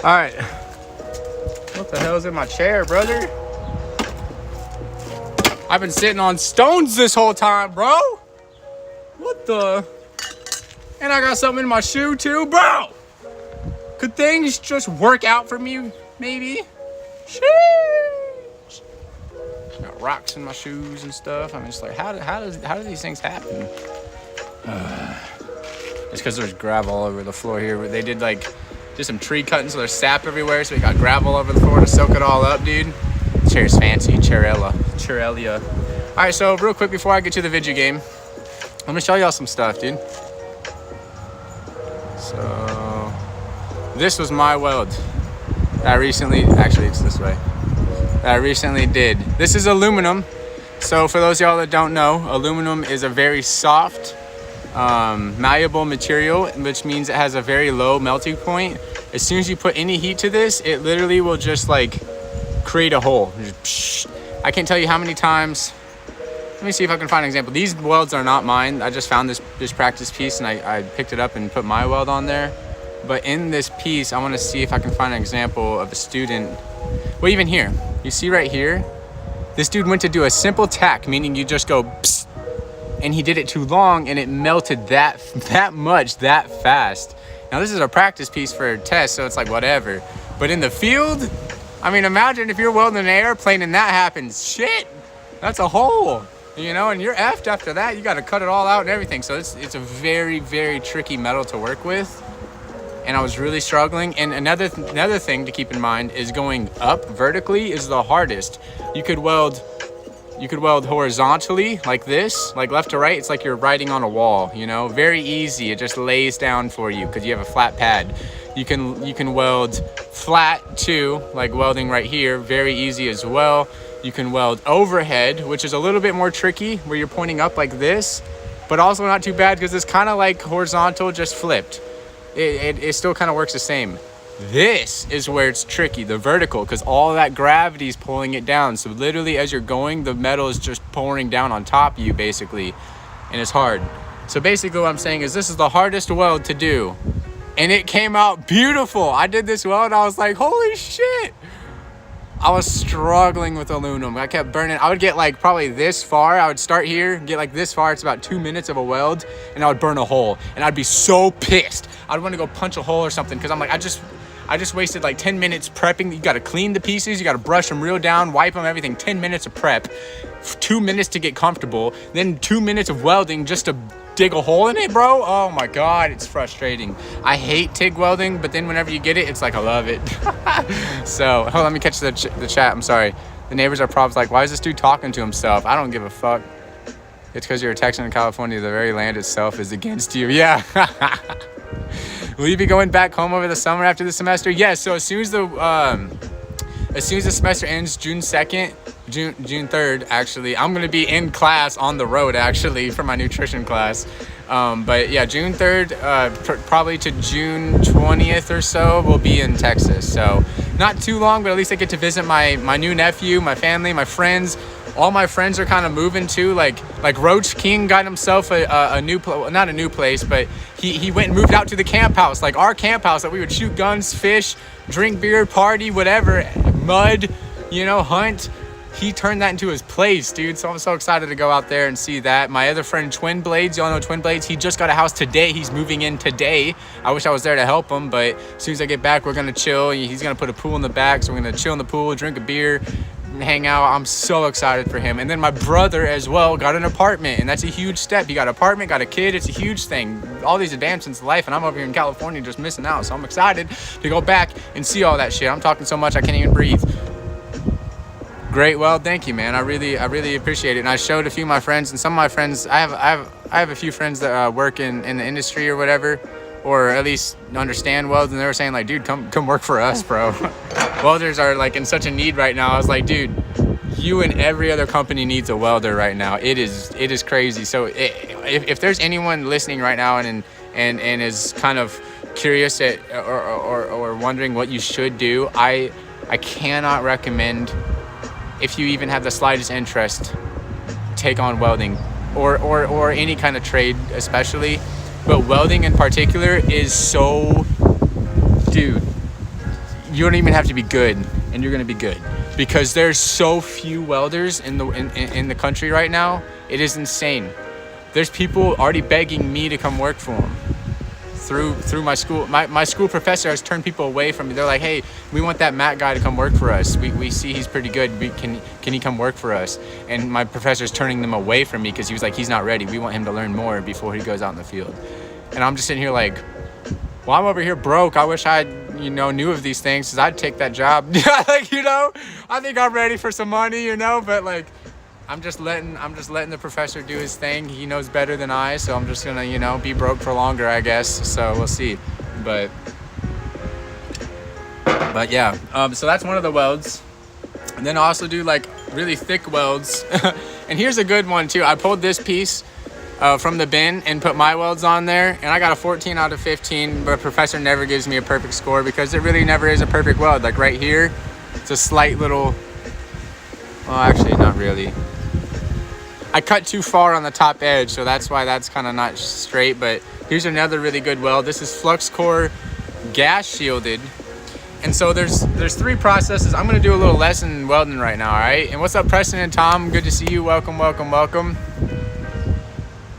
[SPEAKER 1] All right. What the hell's in my chair, brother? I've been sitting on stones this whole time, bro. What the? And I got something in my shoe too, bro. Could things just work out for me, maybe? Sheesh. Got rocks in my shoes and stuff. I'm just like, how do these things happen? It's because there's gravel all over the floor here. They did some tree cutting, so there's sap everywhere. So we got gravel all over the floor to soak it all up, dude. Chair's fancy, Chairella. All right, so real quick before I get to the video game, let me show y'all some stuff, dude. So this was my weld that I recently, actually it's this way, that I recently did. This is aluminum. So for those of y'all that don't know, aluminum is a very soft, malleable material, which means it has a very low melting point. As soon as you put any heat to this, it literally will just like create a hole. I can't tell you how many times. Let me see if I can find an example. These welds are not mine. I just found this practice piece and I picked it up and put my weld on there. But in this piece, I want to see if I can find an example of a student. Well, even here, you see right here, this dude went to do a simple tack, meaning you just go psst, and he did it too long and it melted that much that fast. Now this is a practice piece for a test, so it's like whatever. But in the field, I mean, imagine if you're welding an airplane and that happens. Shit, that's a hole, you know, and you're effed after that. You got to cut it all out and everything. So it's a very, very tricky metal to work with. And I was really struggling. And another thing to keep in mind is going up vertically is the hardest. You could weld horizontally like this, like left to right. It's like you're writing on a wall, you know, very easy. It just lays down for you because you have a flat pad. You can weld flat too, like welding right here, very easy as well. You can weld overhead, which is a little bit more tricky, where you're pointing up like this, but also not too bad because it's kind of like horizontal, just flipped. It still kind of works the same. This is where it's tricky, the vertical, because all that gravity is pulling it down. So literally as you're going, the metal is just pouring down on top of you basically, and it's hard. So basically what I'm saying is this is the hardest weld to do. And it came out beautiful. I did this weld, I was like, holy shit. I was struggling with aluminum. I kept burning. I would get like probably this far. I would start here, get like this far. It's about 2 minutes of a weld, and I would burn a hole. And I'd be so pissed. I'd want to go punch a hole or something because I'm like, I just wasted like 10 minutes prepping. You got to clean the pieces. You got to brush them real down, wipe them, everything. 10 minutes of prep, 2 minutes to get comfortable, then 2 minutes of welding just to dig a hole in it, bro. Oh my God, it's frustrating. I hate TIG welding, but then whenever you get it, it's like I love it. So, hold on, let me catch the chat. I'm sorry. The neighbors are probably like, why is this dude talking to himself? I don't give a fuck. It's because you're a Texan in California. The very land itself is against you. Yeah. Will you be going back home over the summer after the semester? Yes. So as soon as the semester ends, June 2nd, June 3rd, actually, I'm going to be in class on the road, actually, for my nutrition class. But yeah, June 3rd, probably to June 20th or so, we'll be in Texas. So not too long, but at least I get to visit my new nephew, my family, my friends. All my friends are kind of moving too. Like Roach King got himself a new, not a new place, but he went and moved out to the camp house, like our camp house that we would shoot guns, fish, drink beer, party, whatever, mud, you know, hunt. He turned that into his place, dude. So I'm so excited to go out there and see that. My other friend, Twin Blades, y'all know Twin Blades. He just got a house today. He's moving in today. I wish I was there to help him, but as soon as I get back, we're gonna chill. He's gonna put a pool in the back, so we're gonna chill in the pool, drink a beer, hang out. I'm so excited for him. And then my brother as well got an apartment, and that's a huge step. He got an apartment, got a kid. It's a huge thing. All these advancements in life, and I'm over here in California just missing out. So I'm excited to go back and see all that shit. I'm talking so much I can't even breathe. Great, well, thank you, man. I really appreciate it. And I showed a few of my friends, and some of my friends, I have a few friends that work in the industry or whatever, or at least understand welds, and they were saying like, dude, come work for us, bro. Welders are like in such a need right now. I was like, dude, you and every other company needs a welder right now. It is crazy. So if there's anyone listening right now and is kind of curious at, or wondering what you should do, I cannot recommend, if you even have the slightest interest, take on welding or any kind of trade especially, but welding in particular is so, dude, you don't even have to be good, and you're gonna be good, because there's so few welders in the country right now. It is insane. There's people already begging me to come work for them through my school. My school professor has turned people away from me. They're like, hey, we want that Matt guy to come work for us. We see he's pretty good. Can he come work for us? And my professor's turning them away from me because he was like, he's not ready. We want him to learn more before he goes out in the field. And I'm just sitting here like, well, I'm over here broke. I wish I knew of these things, because I'd take that job. Like, I think I'm ready for some money, but like, I'm just letting the professor do his thing. He knows better than I, so I'm just gonna, be broke for longer, I guess. So we'll see. But yeah, so that's one of the welds. And then I also do like really thick welds. And here's a good one too. I pulled this piece from the bin and put my welds on there, and I got a 14 out of 15, but professor never gives me a perfect score because it really never is a perfect weld. Like right here, it's a slight little, well, actually not really. I cut too far on the top edge, so that's why that's kind of not straight. But here's another really good weld. This is flux core gas shielded. And so there's 3 processes. I'm gonna do a little lesson in welding right now, all right? And what's up, Preston and Tom? Good to see you. Welcome, welcome, welcome.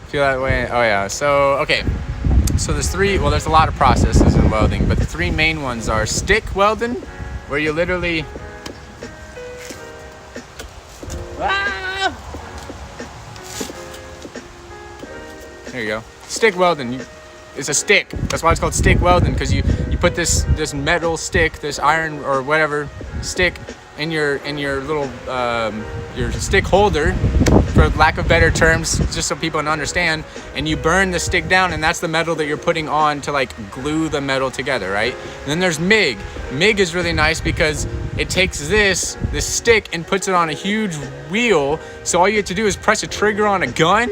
[SPEAKER 1] Feel that way? Oh yeah. So okay. So there's a lot of processes in welding, but the 3 main ones are stick welding, where you literally there you go. Stick welding. It's a stick. That's why it's called stick welding, because you put this metal stick, this iron or whatever stick in your little your stick holder, for lack of better terms, just so people can understand, and you burn the stick down, and that's the metal that you're putting on to like glue the metal together, right? And then there's MIG. MIG is really nice because it takes this stick and puts it on a huge wheel, so all you have to do is press a trigger on a gun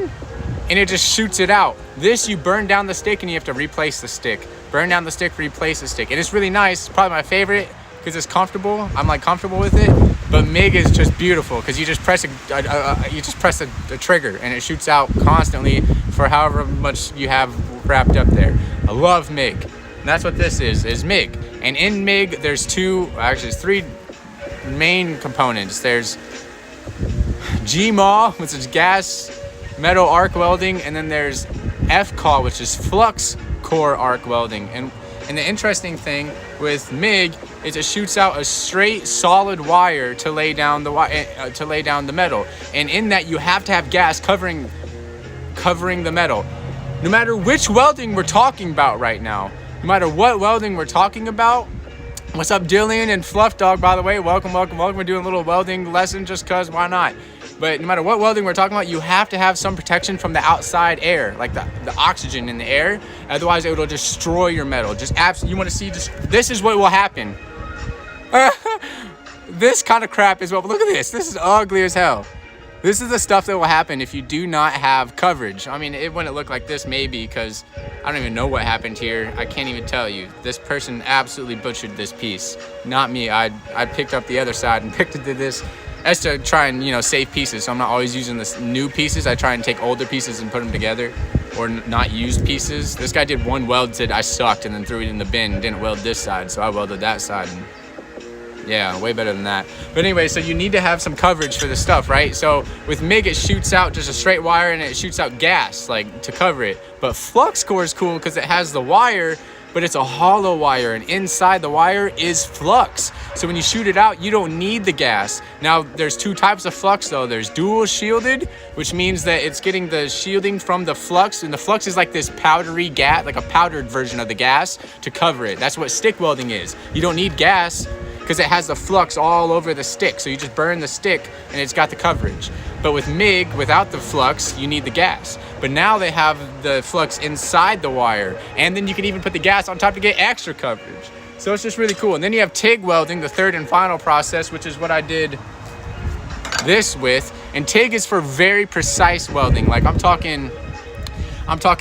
[SPEAKER 1] and it just shoots it out. This, you burn down the stick and you have to replace the stick. Burn down the stick, replace the stick. And it's really nice. It's probably my favorite because it's comfortable. I'm like comfortable with it. But MIG is just beautiful because you just press a trigger and it shoots out constantly for however much you have wrapped up there. I love MIG. And that's what this is MIG. And in MIG, there's 3 main components. There's GMAW, which is gas metal arc welding, and then there's FCAW, which is flux core arc welding. And the interesting thing with MIG is it shoots out a straight solid wire to lay down the metal, and in that you have to have gas covering the metal. No matter which welding we're talking about right now, no matter what welding we're talking about. What's up, Dillian and Fluff Dog, by the way? Welcome, welcome, welcome. We're doing a little welding lesson just because, why not? But no matter what welding we're talking about, you have to have some protection from the outside air, like the oxygen in the air. Otherwise, it will destroy your metal. You want to see, this is what will happen. This kind of crap is what, look at this. This is ugly as hell. This is the stuff that will happen if you do not have coverage. I mean, it wouldn't look like this maybe because I don't even know what happened here. I can't even tell you. This person absolutely butchered this piece. Not me. I picked up the other side and picked it to this. That's to try and, save pieces. So I'm not always using this new pieces. I try and take older pieces and put them together, or not used pieces. This guy did one weld, said I sucked, and then threw it in the bin and didn't weld this side. So I welded that side. And yeah, way better than that. But anyway, so you need to have some coverage for this stuff, right? So with MIG, it shoots out just a straight wire and it shoots out gas, like, to cover it. But flux core is cool because it has the wire, but it's a hollow wire, and inside the wire is flux. So when you shoot it out, you don't need the gas. Now, there's 2 types of flux though. There's dual shielded, which means that it's getting the shielding from the flux, and the flux is like this powdery gas, like a powdered version of the gas to cover it. That's what stick welding is. You don't need gas because it has the flux all over the stick. So you just burn the stick and it's got the coverage. But with MIG, without the flux, you need the gas. But now they have the flux inside the wire, and then you can even put the gas on top to get extra coverage. So it's just really cool. And then you have TIG welding, the 3rd and final process, which is what I did this with. And TIG is for very precise welding. Like I'm talking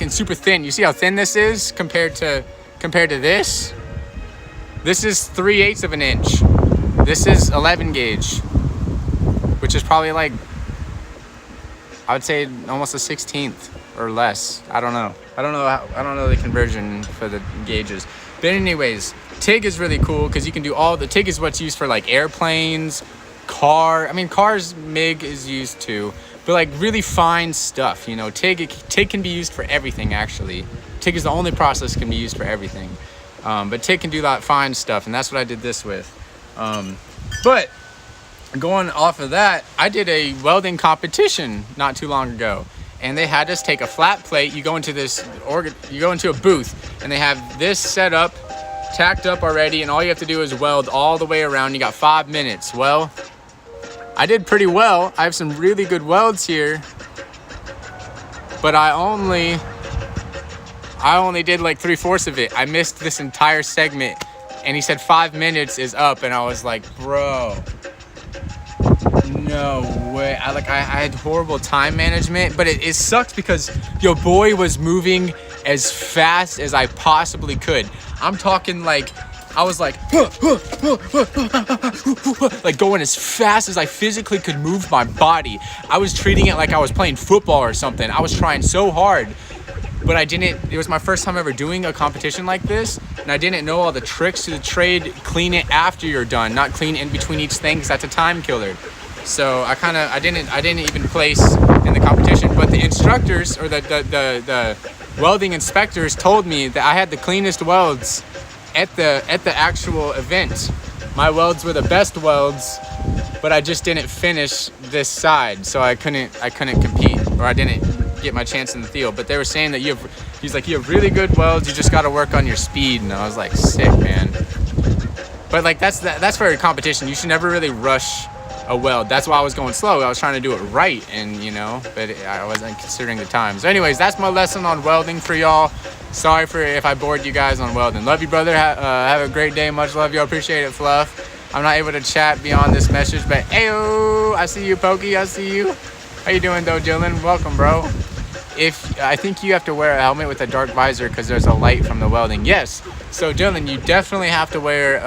[SPEAKER 1] super thin. You see how thin this is compared to this? This is 3/8 of an inch. This is 11 gauge, which is probably like, I would say almost a 16th or less. I don't know. I don't know the conversion for the gauges. But anyways, TIG is really cool because you can do TIG is what's used for like airplanes, cars MIG is used too, but like really fine stuff, you know. TIG can be used for everything actually. TIG is the only process that can be used for everything. But TIG can do that fine stuff, and that's what I did this with. But going off of that, I did a welding competition not too long ago, and they had us take a flat plate. You go into a booth, and they have this set up, tacked up already, and all you have to do is weld all the way around. You got 5 minutes. Well, I did pretty well. I have some really good welds here, but I only did like 3/4 of it. I missed this entire segment, and he said 5 minutes is up, and I was like, bro, no way. I had horrible time management, but it sucks because your boy was moving as fast as I possibly could. I'm talking like, I was like, like going as fast as I physically could move my body. I was treating it like I was playing football or something. I was trying so hard, but I didn't. It was my first time ever doing a competition like this, and I didn't know all the tricks to the trade. Clean it after you're done, not clean in between each thing, because that's a time killer. So I didn't even place in the competition, but the instructors or the welding inspectors told me that I had the cleanest welds at the actual event. My welds were the best welds, but I just didn't finish this side, so I couldn't compete, or I didn't get my chance in the field. But they were saying that you have really good welds, you just got to work on your speed. And I was like, sick, man. But like that's for a competition. You should never really rush a weld. That's why I was going slow. I was trying to do it right, and you know, but I wasn't considering the time. So anyways, that's my lesson on welding for y'all. Sorry for if I bored you guys on welding. Love you, brother. Have a great day. Much love, y'all. Appreciate it, Fluff. I'm not able to chat beyond this message, but ayo, I see you, Pokey. I see you. How you doing, though, Dylan? Welcome, bro. I think you have to wear a helmet with a dark visor because there's a light from the welding. Yes. So Dylan, you definitely have to wear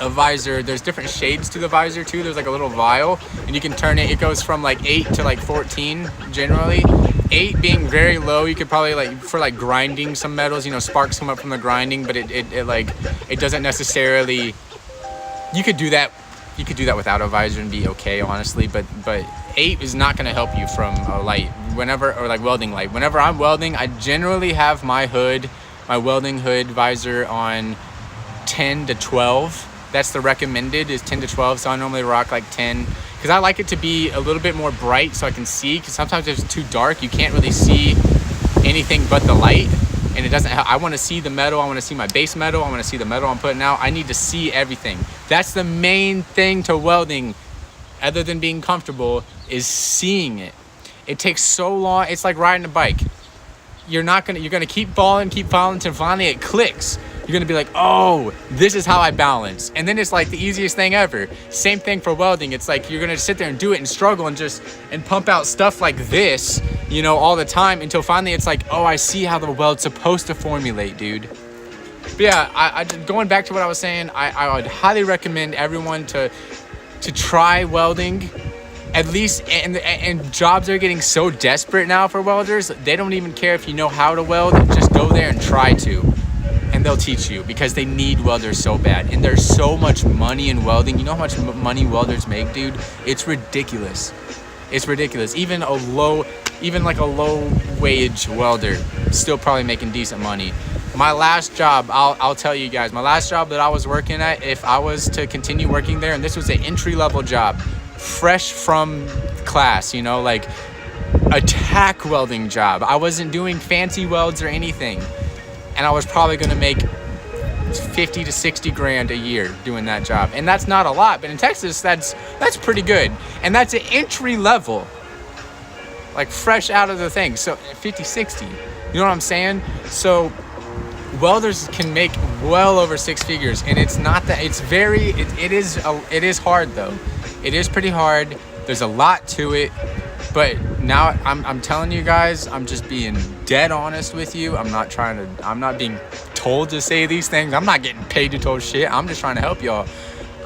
[SPEAKER 1] a visor. There's different shades to the visor too. There's like a little vial, and you can turn it. It goes from like 8 to like 14 generally. 8 being very low. You could probably like for like grinding some metals, you know, sparks come up from the grinding, but it doesn't necessarily. You could do that without a visor and be okay, honestly, but 8 is not going to help you from a light or like welding light. Whenever I'm welding, I generally have my welding hood visor on 10 to 12. That's the recommended, is 10 to 12. So I normally rock like 10 because I like it to be a little bit more bright so I can see, because sometimes if it's too dark, you can't really see anything but the light. And it doesn't I want to see the metal. I want to see my base metal. I want to see the metal I'm putting out. I need to see everything. That's the main thing to welding, other than being comfortable, is seeing it. It takes so long. It's like riding a bike. You're gonna keep falling until finally it clicks. You're gonna be like, oh, this is how I balance. And then it's like the easiest thing ever. Same thing for welding. It's like you're gonna sit there and do it and struggle and pump out stuff like this, you know, all the time, until finally it's like, oh, I see how the weld's supposed to formulate, dude. But yeah, going back to what I was saying, I would highly recommend everyone to try welding. At least, and jobs are getting so desperate now for welders, they don't even care if you know how to weld. Just go there and try to, and they'll teach you, because they need welders so bad. And there's so much money in welding. You know how much money welders make, dude? It's ridiculous. It's ridiculous. Even like a low wage welder still probably making decent money. My last job, I'll tell you guys, my last job that I was working at, if I was to continue working there, and this was an entry-level job, fresh from class, you know, like a tack welding job. I wasn't doing fancy welds or anything, and I was probably going to make 50 to 60 grand a year doing that job. And that's not a lot, but in Texas, that's pretty good. And that's an entry level, like fresh out of the thing. So 50, 60, you know what I'm saying? So welders can make well over 6 figures, and it's not that. It is hard though. It is pretty hard. There's a lot to it, but now I'm telling you guys, I'm just being dead honest with you. I'm not being told to say these things. I'm not getting paid to tell shit. I'm just trying to help y'all.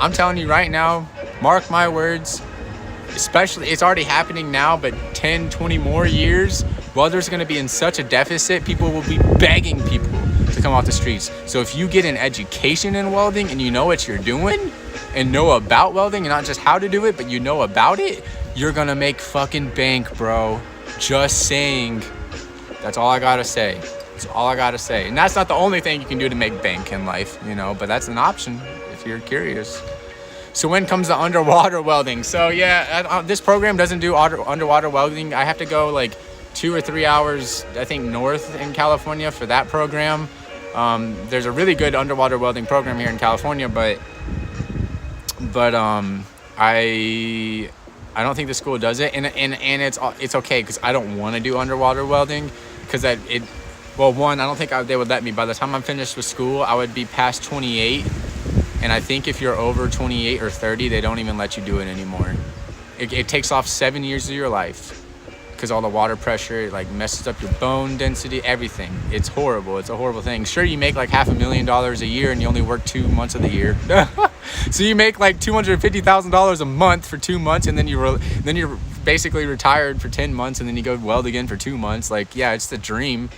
[SPEAKER 1] I'm telling you right now, mark my words, especially, it's already happening now, but 10, 20 more years, Welders are going to be in such a deficit. People will be begging people to come off the streets. So if you get an education in welding and you know what you're doing and know about welding and not just how to do it, but you know about it, you're going to make fucking bank, bro. Just saying. That's all I got to say. That's all I got to say. And that's not the only thing you can do to make bank in life, you know, but that's an option if you're curious. So when comes the underwater welding? So yeah, this program doesn't do underwater welding. I have to go like 2 or 3 hours, I think, north in California for that program. There's a really good underwater welding program here in California, but I don't think the school does it, and it's okay because I don't want to do underwater welding because well, one, I don't think they would let me. By the time I'm finished with school, I would be past 28. And I think if you're over 28 or 30, they don't even let you do it anymore. It takes off 7 years of your life because all the water pressure, it like messes up your bone density, everything. It's horrible. It's a horrible thing. Sure, you make like $500,000 a year and you only work 2 months of the year. So you make like $250,000 a month for 2 months, and then you're basically retired for 10 months, and then you go weld again for 2 months. Like, yeah, it's the dream.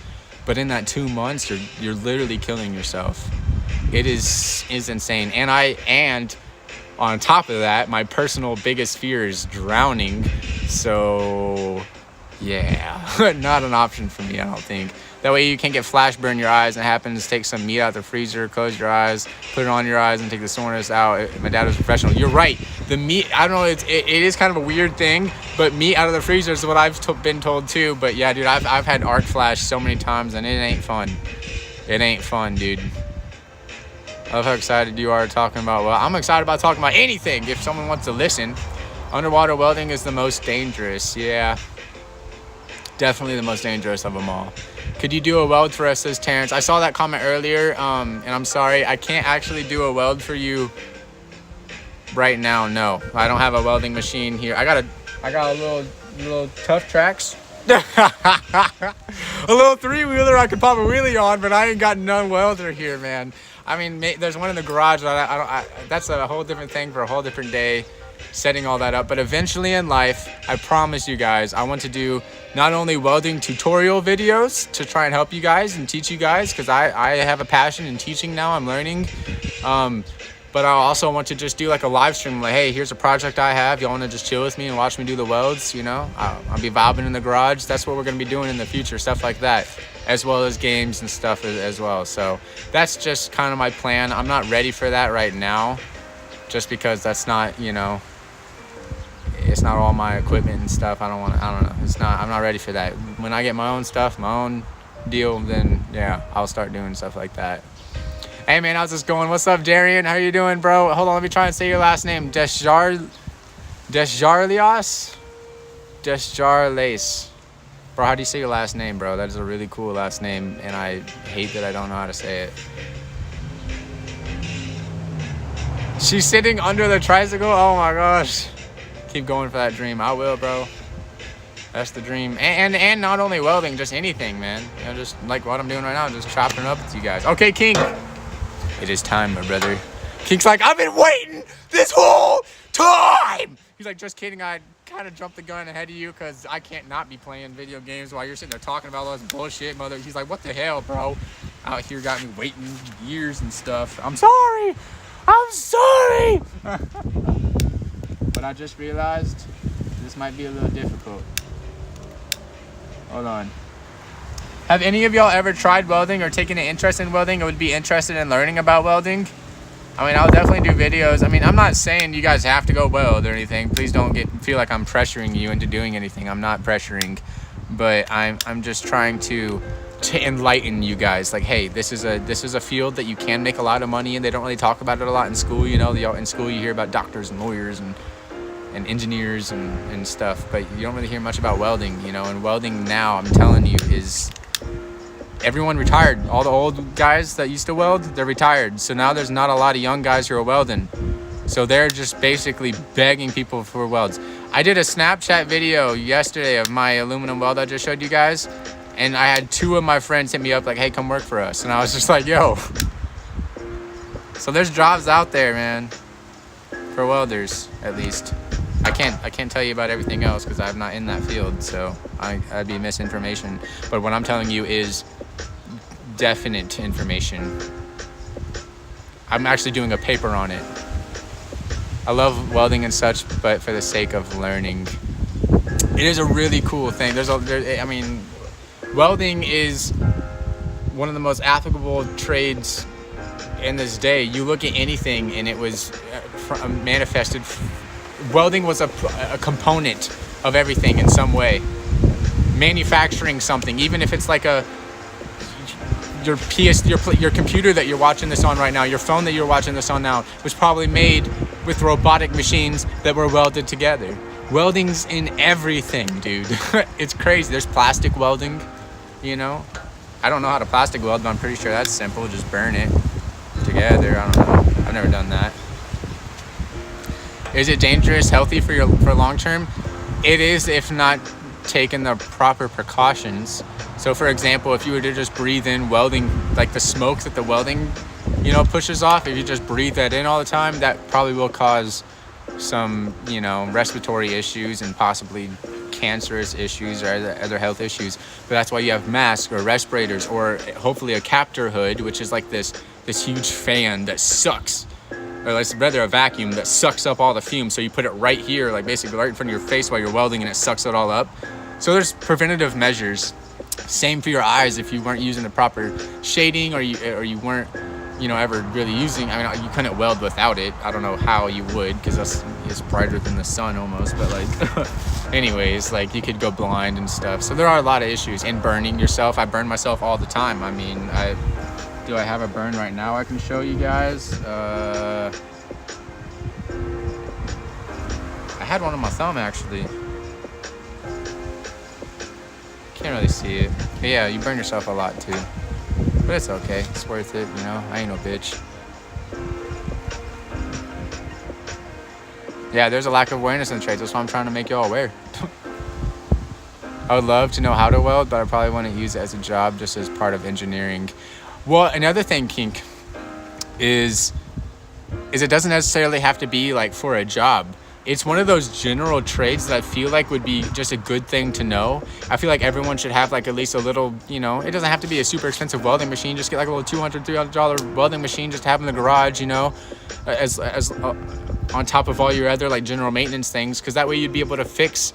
[SPEAKER 1] But in that 2 months, you're literally killing yourself. It is insane. And on top of that, my personal biggest fear is drowning. So yeah, not an option for me, I don't think. That way you can't get flash burn your eyes and happens. Take some meat out the freezer, close your eyes, put it on your eyes, and take the soreness out. My dad was a professional. You're right. The meat, I don't know, it is kind of a weird thing, but meat out of the freezer is what I've been told too. But yeah, dude, I've had arc flash so many times, and it ain't fun. It ain't fun, dude. I love how excited you are talking about, well, I'm excited about talking about anything if someone wants to listen. Underwater welding is the most dangerous. Yeah, definitely the most dangerous of them all. Could you do a weld for us, says Terrence? I saw that comment earlier, and I'm sorry, I can't actually do a weld for you right now. No, I don't have a welding machine here. I got a little Tough Tracks. A little 3-wheeler I could pop a wheelie on, but I ain't got none welder here, man. I mean, there's one in the garage. That's a whole different thing for a whole different day, setting all that up. But eventually in life, I promise you guys, I want to do not only welding tutorial videos to try and help you guys and teach you guys, because I have a passion in teaching now. I'm learning. But I also want to just do like a live stream, like, hey, here's a project I have. Y'all want to just chill with me and watch me do the welds, you know? I'll be vibing in the garage. That's what we're going to be doing in the future, stuff like that, as well as games and stuff as well. So that's just kind of my plan. I'm not ready for that right now, just because that's not, you know, it's not all my equipment and stuff. I don't know. I'm not ready for that. When I get my own stuff, my own deal, then yeah, I'll start doing stuff like that. Hey man, how's this going? What's up, Darian? How you doing, bro? Hold on, let me try and say your last name. Desjarlias? Desjarlace. Bro, how do you say your last name, bro? That is a really cool last name, and I hate that I don't know how to say it. She's sitting under the tricycle? Oh my gosh. Keep going for that dream. I will, bro. That's the dream. And not only welding, just anything, man. You know, just like what I'm doing right now, just chopping it up with you guys. Okay, King. It is time, my brother. King's like, I've been waiting this whole time. He's like, just kidding. I kind of jumped the gun ahead of you because I can't not be playing video games while you're sitting there talking about all this bullshit, mother. He's like, what the hell, bro? Out here got me waiting years and stuff. I'm sorry. But I just realized this might be a little difficult. Hold on. Have any of y'all ever tried welding or taken an interest in welding or would be interested in learning about welding? I mean, I'll definitely do videos. I mean, I'm not saying you guys have to go weld or anything. Please don't feel like I'm pressuring you into doing anything. I'm not pressuring, but I'm just trying to enlighten you guys. Like, hey, this is a field that you can make a lot of money in. They don't really talk about it a lot in school. You know, in school you hear about doctors and lawyers and engineers and stuff, but you don't really hear much about welding, you know. And welding now, I'm telling you, is everyone retired. All the old guys that used to weld, they're retired. So now there's not a lot of young guys who are welding. So they're just basically begging people for welds. I did a Snapchat video yesterday of my aluminum weld I just showed you guys, and I had 2 of my friends hit me up like, hey, come work for us. And I was just like, yo. So there's jobs out there, man, for welders, at least. I can't tell you about everything else because I'm not in that field, so I'd be misinformation. But what I'm telling you is definite information. I'm actually doing a paper on it. I love welding and such, but for the sake of learning, it is a really cool thing. I mean, welding is one of the most applicable trades in this day. You look at anything and it was manifested. Welding was a component of everything in some way. Manufacturing something, even if it's like your computer that you're watching this on right now, your phone that you're watching this on now, was probably made with robotic machines that were welded together. Welding's in everything, dude. It's crazy. There's plastic welding, you know. I don't know how to plastic weld, but I'm pretty sure that's simple. Just burn it together. I don't know. I've never done that. Is it dangerous, healthy for long term? It is, if not taken the proper precautions. So for example, if you were to just breathe in welding, like the smoke that the welding, you know, pushes off, if you just breathe that in all the time, that probably will cause some, you know, respiratory issues and possibly cancerous issues or other health issues. But that's why you have masks or respirators, or hopefully a captor hood, which is like this huge fan that sucks, or like rather a vacuum that sucks up all the fumes. So you put it right here, like basically right in front of your face while you're welding, and it sucks it all up. So there's preventative measures. Same for your eyes. If you weren't using the proper shading, or you weren't, you know, ever really using, I mean, you couldn't weld without it. I don't know how you would, because it's brighter than the sun almost, but like anyways, like you could go blind and stuff. So there are a lot of issues. And burning yourself, I burn myself all the time. I mean, do I have a burn right now I can show you guys? I had one on my thumb actually. Can't really see it. But yeah, you burn yourself a lot too. But it's okay. It's worth it, you know? I ain't no bitch. Yeah, there's a lack of awareness in the trades. That's why I'm trying to make y'all aware. I would love to know how to weld, but I probably wouldn't use it as a job, just as part of engineering. Well, another thing, Kink, is it doesn't necessarily have to be like for a job. It's one of those general trades that I feel like would be just a good thing to know. I feel like everyone should have like at least a little, you know, it doesn't have to be a super expensive welding machine. Just get like a little $200, $300 welding machine, just have in the garage, you know, as on top of all your other like general maintenance things. Because that way you'd be able to fix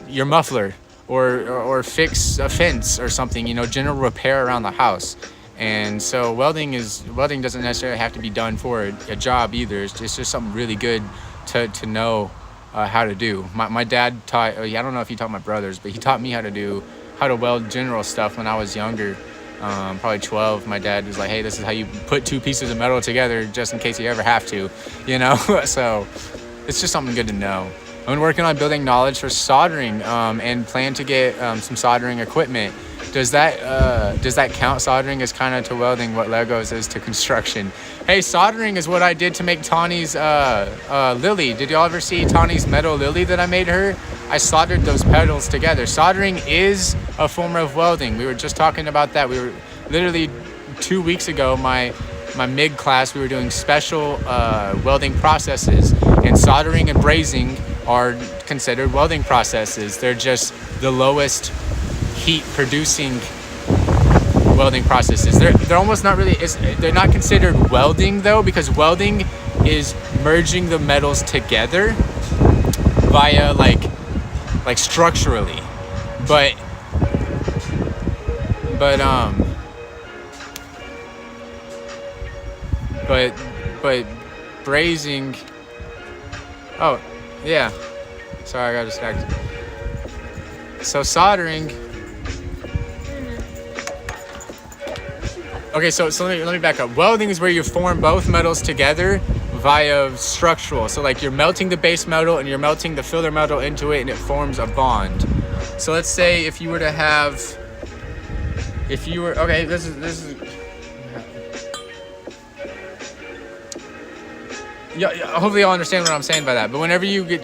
[SPEAKER 1] your muffler or fix a fence or something, you know, general repair around the house. And so welding doesn't necessarily have to be done for a job either. It's just something really good to know how to do. My dad taught, I don't know if he taught my brothers, but he taught me how to weld general stuff when I was younger, probably 12. My dad was like, hey, this is how you put two pieces of metal together just in case you ever have to, you know. So it's just something good to know. I've been working on building knowledge for soldering and plan to get some soldering equipment. Does that count? Soldering is kind of to welding what Legos is to construction. Hey, soldering is what I did to make Tawny's lily. Did y'all ever see Tawny's metal lily that I made her? I soldered those petals together. Soldering is a form of welding. We were just talking about that. We were literally 2 weeks ago, my MIG class, we were doing special welding processes, and soldering and brazing are considered welding processes. They're just the lowest heat producing welding processes. They're almost not really, they're not considered welding though, because welding is merging the metals together via like structurally, but brazing, oh yeah, sorry, I got distracted. So soldering, okay, so let me back up. Welding is where you form both metals together via structural. So like you're melting the base metal and you're melting the filler metal into it, and it forms a bond. So let's say if you were, okay, this is yeah, hopefully y'all understand what I'm saying by that. But whenever you do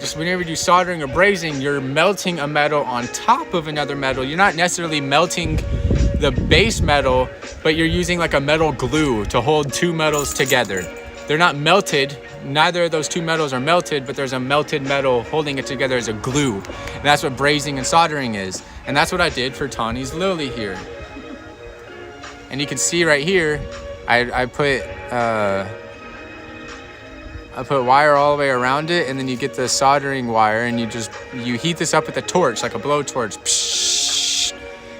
[SPEAKER 1] soldering or brazing, you're melting a metal on top of another metal. You're not necessarily melting the base metal, but you're using like a metal glue to hold two metals together. they're not melted. Neither of those two metals are melted, but there's a melted metal holding it together as a glue. And that's what brazing and soldering is. And that's what I did for Tawny's lily here. And you can see right here, I put wire all the way around it, and then you get the soldering wire, and you heat this up with a torch, like a blowtorch. Psh,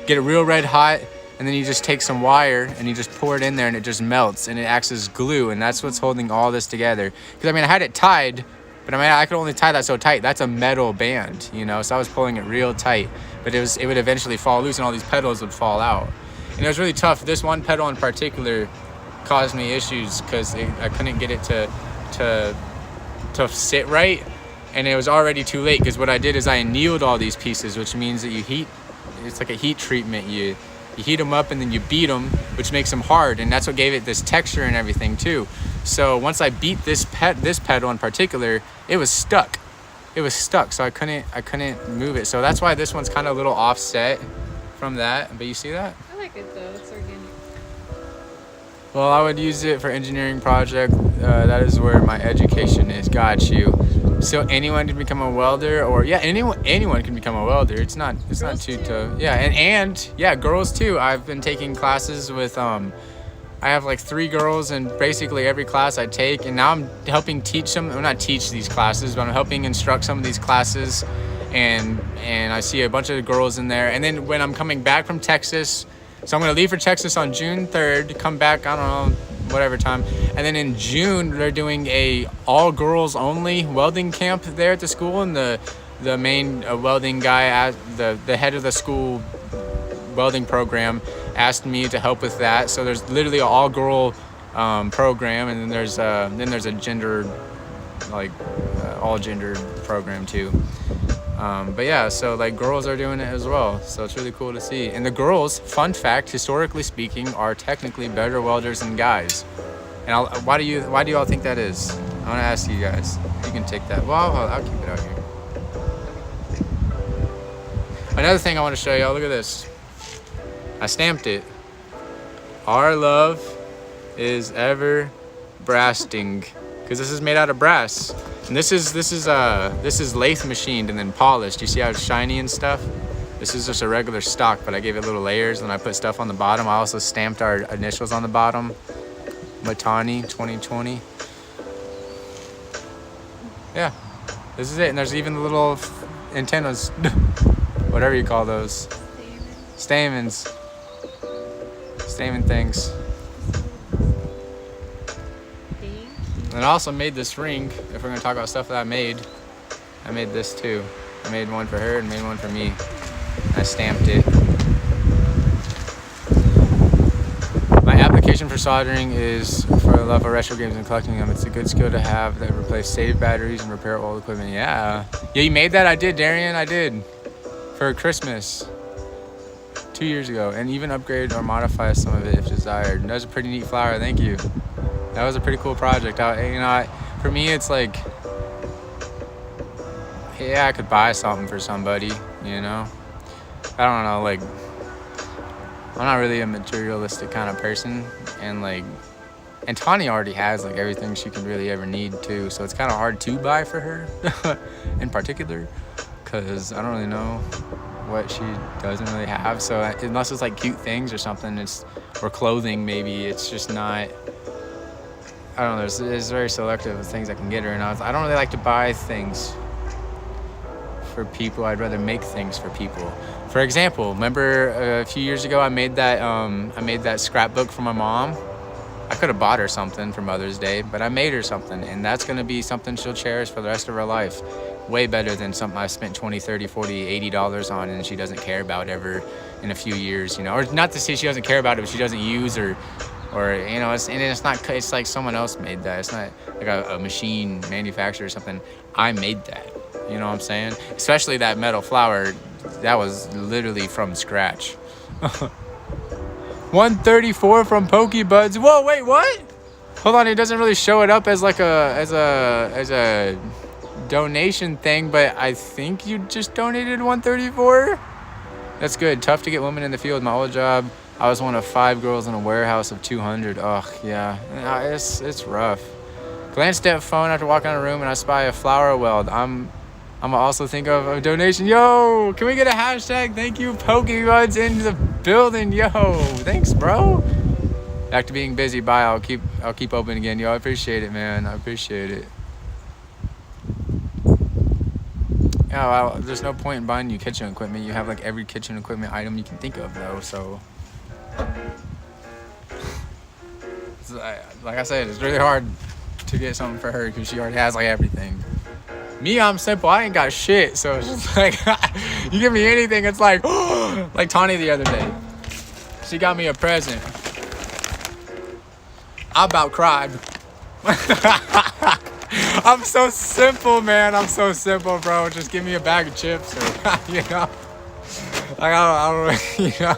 [SPEAKER 1] get it real red hot, and then you just take some wire and you just pour it in there, and it just melts, and it acts as glue, and that's what's holding all this together. Because I mean, I had it tied, but I mean, I could only tie that so tight. That's a metal band, you know, so I was pulling it real tight, but it would eventually fall loose, and all these petals would fall out. And it was really tough. This one petal in particular caused me issues because I couldn't get it to sit right, and it was already too late, because what I did is I annealed all these pieces, which means that it's like a heat treatment. You heat them up and then you beat them, which makes them hard, and that's what gave it this texture and everything too. So once I beat this petal in particular, it was stuck, so I couldn't move it. So that's why this one's kind of a little offset from that, but you see that?
[SPEAKER 2] I like it though, it's organic.
[SPEAKER 1] Well, I would use it for engineering project. That is where my education is. Got you. So anyone can become a welder, or yeah, anyone can become a welder. It's not too tough. Yeah, and yeah, girls too. I've been taking classes with I have like 3 girls in basically every class I take, and now I'm helping teach them. Well, not teach these classes, but I'm helping instruct some of these classes, and I see a bunch of girls in there. And then when I'm coming back from Texas. So I'm going to leave for Texas on June 3rd, come back, I don't know, whatever time. And then in June, they're doing a all girls only welding camp there at the school. And the main welding guy, the head of the school welding program, asked me to help with that. So there's literally an all girl program. And then there's a gender, like all gender program too. But yeah, so like girls are doing it as well, so it's really cool to see. And the girls, fun fact, historically speaking, are technically better welders than guys. And why do you all think that is? I want to ask you guys. You can take that. Well, I'll keep it out here. Another thing I want to show y'all. Look at this. I stamped it. Our love is ever brasting, because this is made out of brass. And this is lathe machined and then polished. You see how it's shiny and stuff? This is just a regular stock, but I gave it little layers, and I put stuff on the bottom. I also stamped our initials on the bottom. Matani 2020. Yeah, this is it. And there's even the little antennas, whatever you call those. Stamens. Stamen things. And I also made this ring. If we're gonna talk about stuff that I made this too. I made one for her and made one for me. I stamped it. My application for soldering is for the love of retro games and collecting them. It's a good skill to have that replace saved batteries and repair old equipment. Yeah, you made that? I did, Darian. I did for Christmas 2 years ago, and even upgrade or modify some of it if desired. And that was a pretty neat flower. Thank you. That was a pretty cool project. For me, it's like, yeah, I could buy something for somebody, you know? I don't know, like, I'm not really a materialistic kind of person, and Tawny already has, like, everything she could really ever need, too, so it's kind of hard to buy for her, in particular, because I don't really know what she doesn't really have, so unless it's, like, cute things or something, or clothing, maybe, it's just not... I don't know, it's very selective of things I can get her, and I don't really like to buy things for people. I'd rather make things for people. For example, remember a few years ago I made that scrapbook for my mom? I could have bought her something for Mother's Day, but I made her something, and that's going to be something she'll cherish for the rest of her life. Way better than something I spent $20, $30, $40, $80 on and she doesn't care about ever in a few years, you know? Or not to say she doesn't care about it, but she doesn't use or you know, it's like someone else made that. It's not like a machine manufacturer or something. I made that, you know what I'm saying? Especially that metal flower, that was literally from scratch. 134 from Pokebuds. Whoa, wait, what? Hold on, it doesn't really show it up as like as a donation thing, but I think you just donated 134. That's good. Tough to get women in the field. My old job, I was one of 5 girls in a warehouse of 200. Oh, yeah. It's rough. Glanced at phone after walking out of the room and I spy a flower weld. I'm gonna also think of a donation. Yo, can we get a hashtag? Thank you, Pokemon's in the building. Yo, thanks, bro. Back to being busy. Bye. I'll keep open again. Yo, I appreciate it, man. I appreciate it. Yeah, well, there's no point in buying new kitchen equipment. You have like every kitchen equipment item you can think of, though. So, like I said, it's really hard to get something for her because she already has like everything. Me, I'm simple. I ain't got shit. So it's just like, you give me anything, it's like, like Tawny the other day. She got me a present. I about cried. I'm so simple, man. I'm so simple, bro. Just give me a bag of chips or, you know. Like, I don't, you know.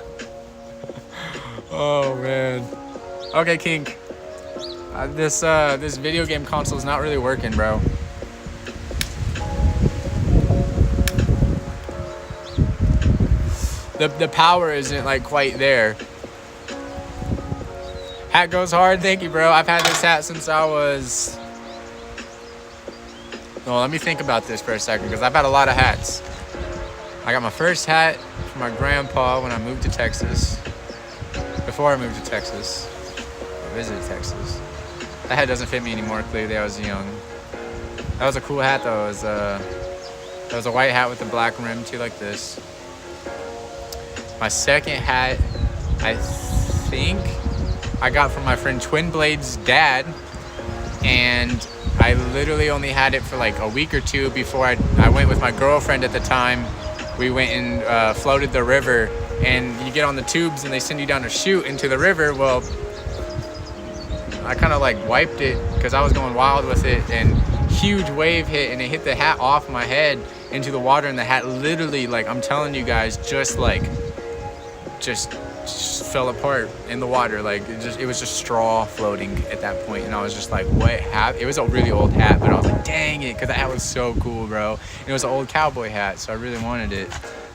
[SPEAKER 1] Oh, man. Okay, Kink. This video game console is not really working, bro. The power isn't like quite there. Hat goes hard. Thank you, bro. I've had this hat since I was... Well, let me think about this for a second because I've had a lot of hats. I got my first hat from my grandpa when I moved to Texas. Before I moved to Texas. I visited Texas. That hat doesn't fit me anymore. Clearly, I was young. That was a cool hat, though. It was a white hat with a black rim, too, like this. My second hat, I think I got from my friend Twin Blade's dad, and I literally only had it for like a week or two before I went with my girlfriend at the time. We went and floated the river, and you get on the tubes and they send you down a chute into the river. Well, I kind of like wiped it because I was going wild with it, and huge wave hit and it hit the hat off my head into the water, and the hat literally, like I'm telling you guys, just fell apart in the water. Like it was just straw floating at that point, and I was just like, what happened? It was a really old hat, but I was like, dang it, because that hat was so cool, bro. And it was an old cowboy hat, so I really wanted it.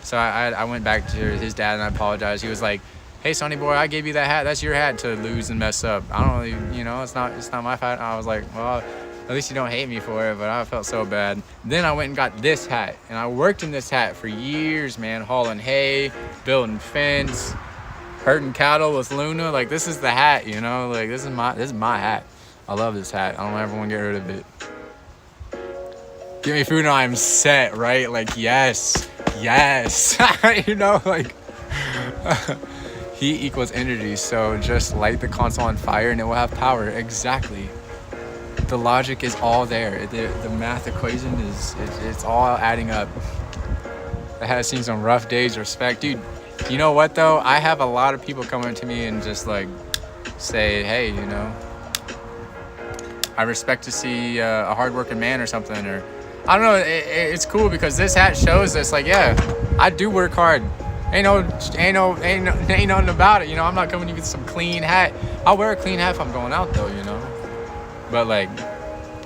[SPEAKER 1] So I went back to his dad and I apologized. He was like, hey, Sonny boy, I gave you that hat. That's your hat to lose and mess up. I don't really, you know, it's not my hat. I was like, well, at least you don't hate me for it, but I felt so bad. Then I went and got this hat, and I worked in this hat for years, man, hauling hay, building fence, herding cattle with Luna. Like, this is the hat, you know, like this is my hat. I love this hat. I don't ever want to get rid of it. Give me food and I'm set, right? Like, yes, you know, like heat equals energy. So just light the console on fire and it will have power. Exactly. The logic is all there. The math equation it's all adding up. I have seen some rough days. Respect, dude. You know what though? I have a lot of people coming to me and just like say, hey, you know, I respect to see a hardworking man or something, or I don't know. It's cool because this hat shows us, like, yeah, I do work hard. Ain't nothing about it. You know, I'm not coming to get some clean hat. I'll wear a clean hat if I'm going out though, you know. But like,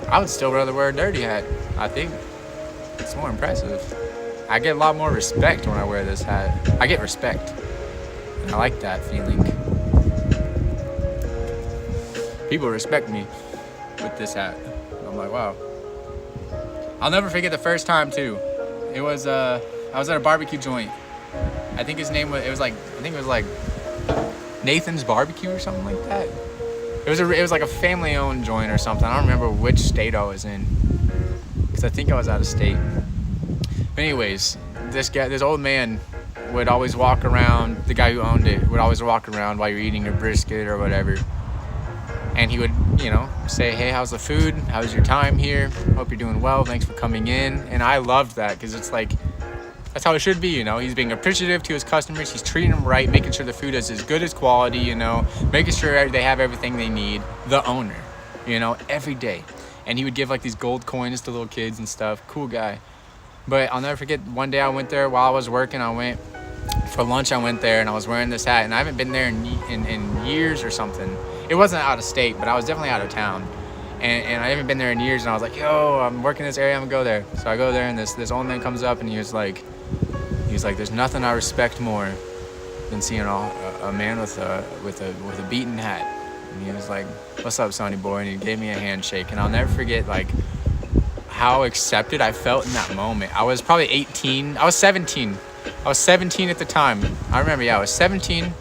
[SPEAKER 1] I would still rather wear a dirty hat. I think it's more impressive. I get a lot more respect when I wear this hat. I get respect. And I like that feeling. People respect me with this hat. I'm like, wow. I'll never forget the first time too. It was I was at a barbecue joint. I think his name was Nathan's Barbecue or something like that. It was like a family owned joint or something. I don't remember which state I was in, because I think I was out of state. But anyways, this old man would always walk around. The guy who owned it would always walk around while you're eating your brisket or whatever, and he would, you know, say, hey, how's the food? How's your time here? Hope you're doing well. Thanks for coming in. And I loved that because it's like, that's how it should be, you know. He's being appreciative to his customers. He's treating them right, making sure the food is as good as quality, you know, making sure they have everything they need. The owner, you know, every day. And he would give like these gold coins to little kids and stuff. Cool guy. But I'll never forget, one day I went there while I was working. For lunch, I went there and I was wearing this hat. And I haven't been there in years or something. It wasn't out of state, but I was definitely out of town. And I haven't been there in years. And I was like, yo, I'm working this area, I'm gonna go there. So I go there and this old man comes up and he was like, there's nothing I respect more than seeing a man with a beaten hat. and he was like, "What's up, Sonny boy?" And he gave me a handshake, and I'll never forget like how accepted I felt in that moment. I was probably 18. I was 17. I was 17 at the time. I remember, yeah, I was 17,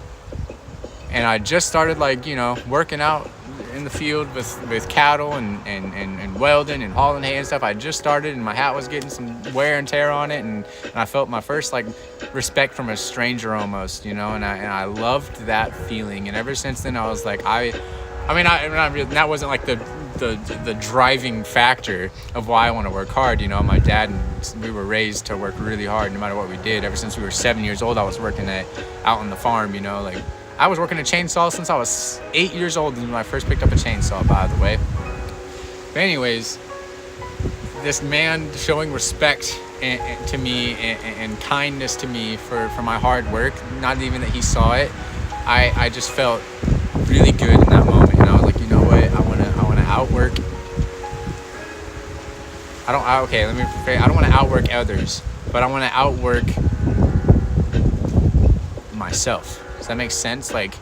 [SPEAKER 1] and I just started like, you know, working out in the field with cattle and welding and hauling hay and stuff. I just started, and my hat was getting some wear and tear on it, and I felt my first like respect from a stranger almost, you know, and I loved that feeling. And ever since then I was like, that wasn't like the driving factor of why I want to work hard. You know, my dad and we were raised to work really hard no matter what we did. Ever since we were 7 years old, I was working out on the farm, you know, like I was working a chainsaw since I was 8 years old when I first picked up a chainsaw, by the way. But anyways, this man showing respect to me and kindness to me for my hard work, not even that he saw it, I just felt really good in that moment. And I was like, you know what, I want to outwork. I don't want to outwork others, but I want to outwork myself. Does that make sense? Like,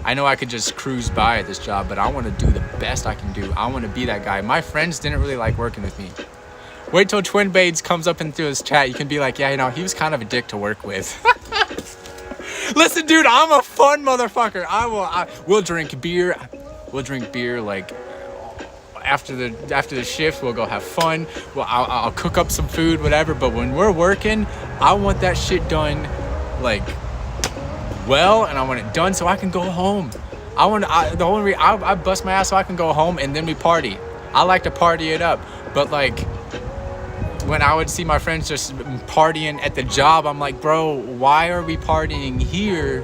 [SPEAKER 1] I know I could just cruise by at this job, but I want to do the best I can do. I want to be that guy. My friends didn't really like working with me. Wait till Twin Blades comes up into his chat. You can be like, yeah, you know, he was kind of a dick to work with. Listen, dude, I'm a fun motherfucker. We'll drink beer. We'll drink beer like after the shift. We'll go have fun. Well, I'll cook up some food, whatever. But when we're working, I want that shit done like well, and I want it done so I can go home. I bust my ass so I can go home, and then we party. I like to party it up, but like when I would see my friends just partying at the job, I'm like, bro, why are we partying here?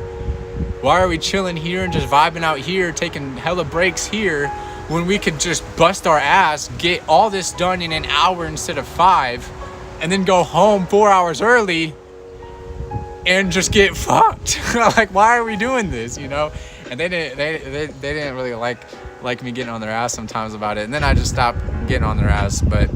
[SPEAKER 1] Why are we chilling here and just vibing out here, taking hella breaks here, when we could just bust our ass, get all this done in an hour instead of 5, and then go home 4 hours early and just get fucked? Like, why are we doing this, you know? And they didn't really like me getting on their ass sometimes about it, and then I just stopped getting on their ass. But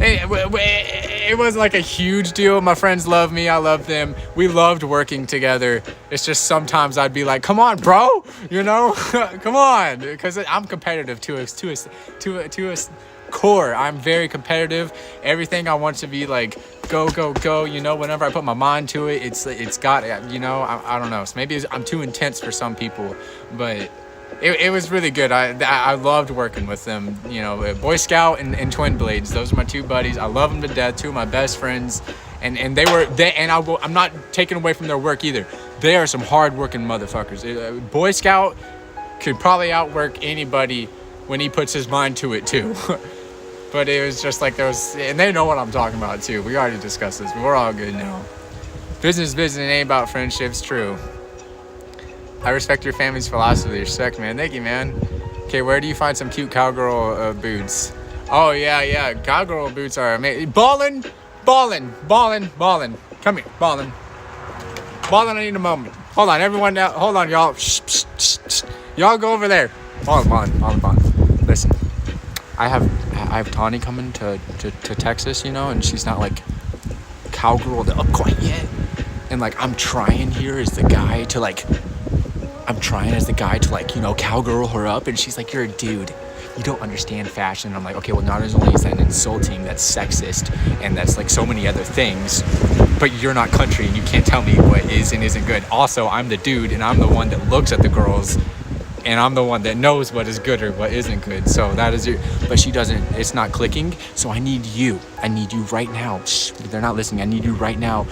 [SPEAKER 1] it was like a huge deal. My friends love me, I love them, we loved working together. It's just sometimes I'd be like, come on, bro, you know, come on, because I'm competitive to a core. I'm very competitive. Everything I want to be like go, you know. Whenever I put my mind to it, it's got, you know, I don't know, so maybe I'm too intense for some people, but it was really good. I loved working with them, you know. Boy Scout and Twin Blades, those are my two buddies. I love them to death, two of my best friends, and I'm not taking away from their work either. They are some hard-working motherfuckers. Boy Scout could probably outwork anybody when he puts his mind to it too. But it was just like and they know what I'm talking about too. We already discussed this, but we're all good now. Business ain't about friendships, true. I respect your family's philosophy. Respect, man. Thank you, man. Okay, where do you find some cute cowgirl boots? Oh, yeah. Cowgirl boots are amazing. Ballin'. Come here, ballin'. Ballin', I need a moment. Hold on, everyone now. Hold on, y'all. Shh. Y'all go over there. Ballin'. Listen, I have Tawny coming to Texas, you know, and she's not like cowgirl up quite yet. And like, I'm trying as the guy to like, you know, cowgirl her up, and she's like, you're a dude, you don't understand fashion. And I'm like, okay, well, not only is that insulting, that's sexist, and that's like so many other things, but you're not country and you can't tell me what is and isn't good. Also, I'm the dude, and I'm the one that looks at the girls, and I'm the one that knows what is good or what isn't good. So that is but she doesn't, it's not clicking. So I need you right now. Shh, they're not listening. I need you right now.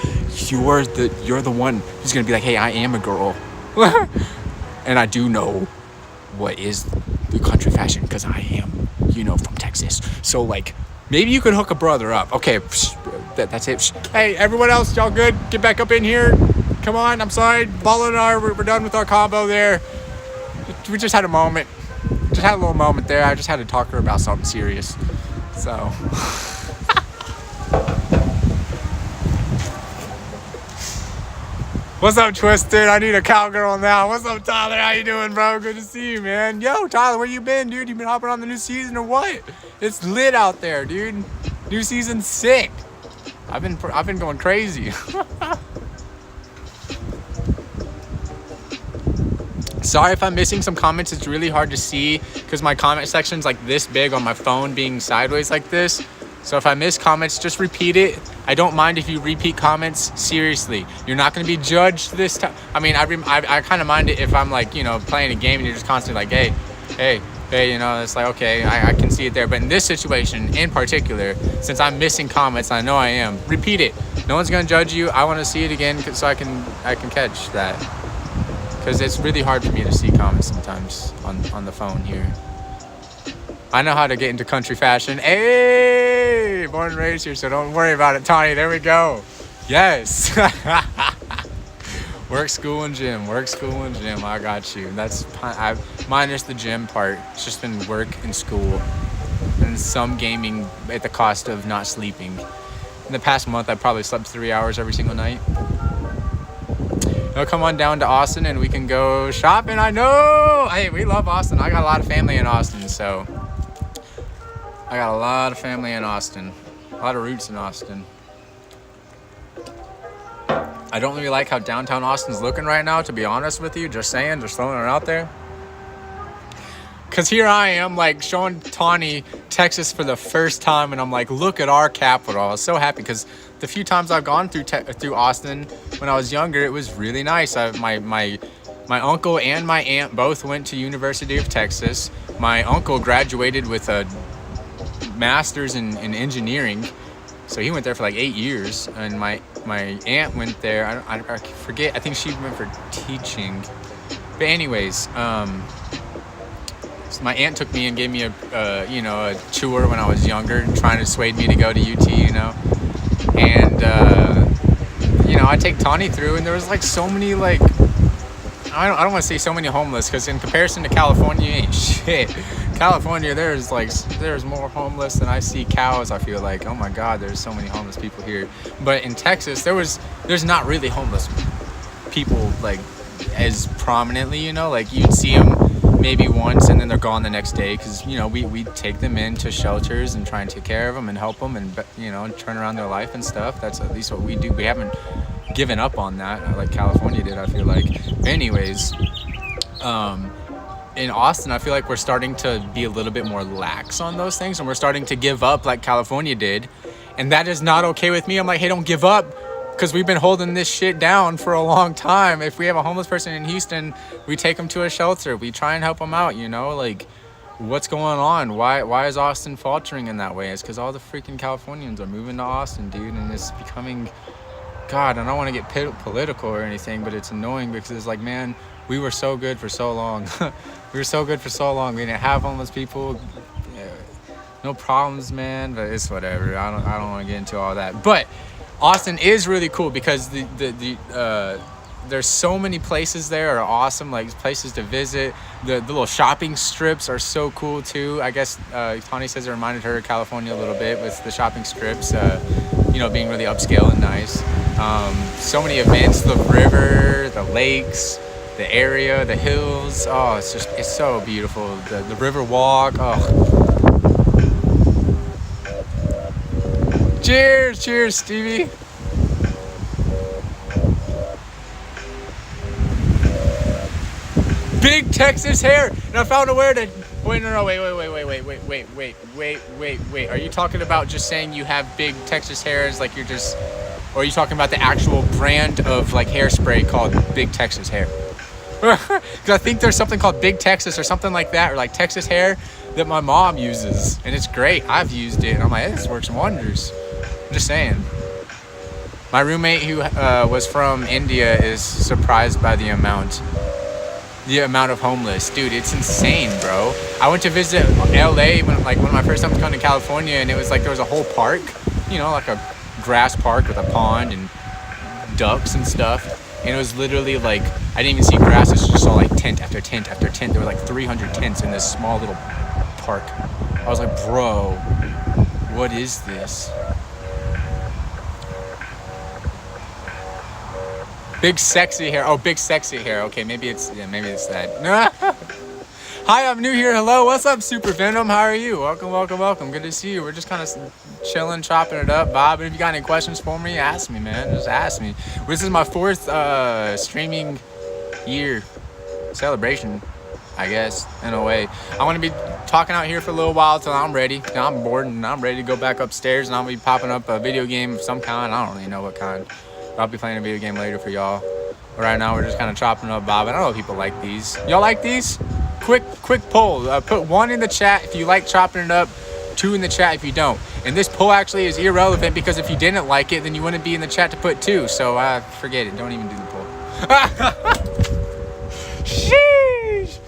[SPEAKER 1] You're the one who's gonna be like, hey, I am a girl. And I do know what is the country fashion, because I am, you know, from Texas. So like, maybe you could hook a brother up. Okay, that's it. Hey, everyone else, y'all good? Get back up in here. Come on, I'm sorry. Ballin' and I, we're done with our combo there. We just had a moment. Just had a little moment there. I just had to talk to her about something serious. So. What's up, Twisted? I need a cowgirl now. What's up, Tyler? How you doing, bro? Good to see you, man. Yo, Tyler, where you been, dude? You been hopping on the new season or what? It's lit out there, dude. New season's sick. I've been going crazy. Sorry if I'm missing some comments. It's really hard to see because my comment section's like this big on my phone being sideways like this. So if I miss comments, just repeat it. I don't mind if you repeat comments. Seriously, you're not going to be judged this time. I mean, I kind of mind it if I'm like, you know, playing a game and you're just constantly like, hey, you know, it's like, okay, I can see it there. But in this situation in particular, since I'm missing comments, I know I am, repeat it. No one's going to judge you. I want to see it again so I can catch that. Because it's really hard for me to see comments sometimes on the phone here. I know how to get into country fashion. Hey, born and raised here, so don't worry about it, Tawny. There we go. Yes. Work, school, and gym. Work, school, and gym. I got you. That's minus the gym part. It's just been work and school, and some gaming at the cost of not sleeping. In the past month, I probably slept 3 hours every single night. Come on down to Austin and we can go shopping. I know. Hey, we love Austin. I got a lot of family in Austin, so I got a lot of family in Austin, a lot of roots in Austin. I don't really like how downtown Austin's looking right now, to be honest with you. Just saying, just throwing it out there. Because here I am, like, showing Tawny Texas for the first time, and I'm like, look at our capital. I was so happy because the few times I've gone through Austin when I was younger, it was really nice. My uncle and my aunt both went to University of Texas. My uncle graduated with a master's in engineering, so he went there for like 8 years. And my aunt went there. I forget. I think she went for teaching. But anyways, so my aunt took me and gave me a tour when I was younger, trying to dissuade me to go to UT, you know. And I take Tawny through, and there was like so many, like, I don't want to say so many homeless, because in comparison to California, ain't shit. California, there's more homeless than I see cows. I feel like, oh my God, there's so many homeless people here. But in Texas, there's not really homeless people like as prominently, you know, like you'd see them maybe once and then they're gone the next day, because we take them into shelters and try and take care of them and help them and turn around their life and stuff. That's at least what we do. We haven't given up on that like California did, I feel like. Anyways, in Austin, I feel like we're starting to be a little bit more lax on those things, and we're starting to give up like California did, and that is not okay with me. I'm like, hey, don't give up, because we've been holding this shit down for a long time. If we have a homeless person in Houston, we take them to a shelter. We try and help them out, like, what's going on? Why is Austin faltering in that way? It's because all the freaking Californians are moving to Austin, dude, and it's becoming, God, I don't want to get political or anything, but it's annoying because it's like, man, we were so good for so long. We were so good for so long. We didn't have homeless people. No problems, man, but it's whatever. I don't want to get into all that. But Austin is really cool because there's so many places there are awesome, like places to visit. The little shopping strips are so cool too. I guess Tawny says it reminded her of California a little bit with the shopping strips, being really upscale and nice. So many events, the river, the lakes, the area, the hills. Oh, it's so beautiful. The river walk. Oh. Cheers, Stevie. Big Texas hair, and I found a way to. Wait, no, wait. Are you talking about just saying you have big Texas hairs, like you're just, or are you talking about the actual brand of like hairspray called Big Texas Hair? Because I think there's something called Big Texas or something like that, or like Texas Hair that my mom uses, and it's great. I've used it, and I'm like, hey, this works wonders. I'm just saying. My roommate who was from India is surprised by the amount of homeless. Dude, it's insane, bro. I went to visit LA when one of my first times coming to California, and it was like there was a whole park, like a grass park with a pond and ducks and stuff. And it was literally like, I didn't even see grass, I just saw like tent after tent after tent. There were like 300 tents in this small little park. I was like, bro, what is this? Big sexy hair. Oh, big sexy hair. Okay, maybe it's that. Hi, I'm new here. Hello, what's up, Super Venom? How are you? Welcome. Good to see you. We're just kind of chilling, chopping it up, Bob. If you got any questions for me, ask me, man. Just ask me. This is my 4th streaming year. celebration, I guess, in a way. I'm gonna be talking out here for a little while till I'm ready. Now I'm bored and I'm ready to go back upstairs, and I'll be popping up a video game of some kind. I don't really know what kind, but I'll be playing a video game later for y'all. But right now we're just kind of chopping up Bob. I don't know if people like these. Y'all like these? Quick poll. Put 1 in the chat if you like chopping it up, 2 in the chat if you don't. And this poll actually is irrelevant, because if you didn't like it, then you wouldn't be in the chat to put 2. So forget it. Don't even do the poll. Sheesh.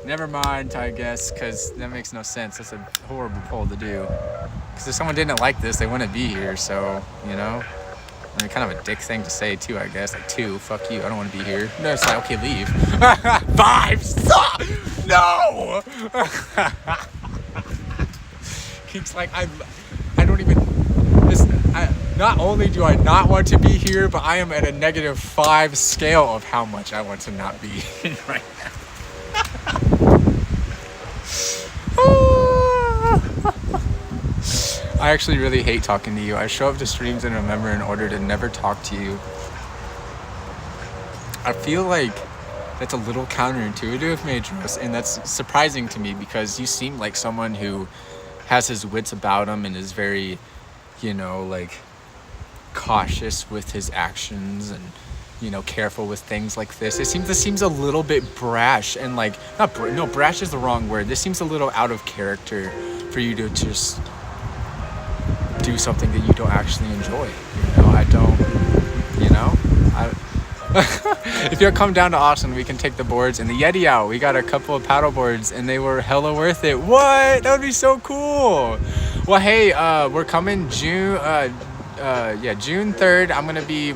[SPEAKER 1] Never mind, I guess, because that makes no sense. That's a horrible poll to do. Because if someone didn't like this, they wouldn't be here. So, you know, I mean, kind of a dick thing to say too, I guess. Like, 2, fuck you, I don't want to be here. No, it's like, okay, leave. 5, stop! No! Keeps like, I don't even, not only do I not want to be here, but I am at a -5 scale of how much I want to not be right now. I actually really hate talking to you. I show up to streams and remember in order to never talk to you. I feel like that's a little counterintuitive, Madros, and that's surprising to me, because you seem like someone who has his wits about him and is very, you know, like, cautious with his actions and, you know, careful with things like this. This seems a little bit brash, and like, brash is the wrong word. This seems a little out of character for you to just do something that you don't actually enjoy. You know, I don't, you know, if you'll come down to Austin, we can take the boards and the Yeti out. We got a couple of paddle boards and they were hella worth it. What? That would be so cool. Well, hey, we're coming June 3rd.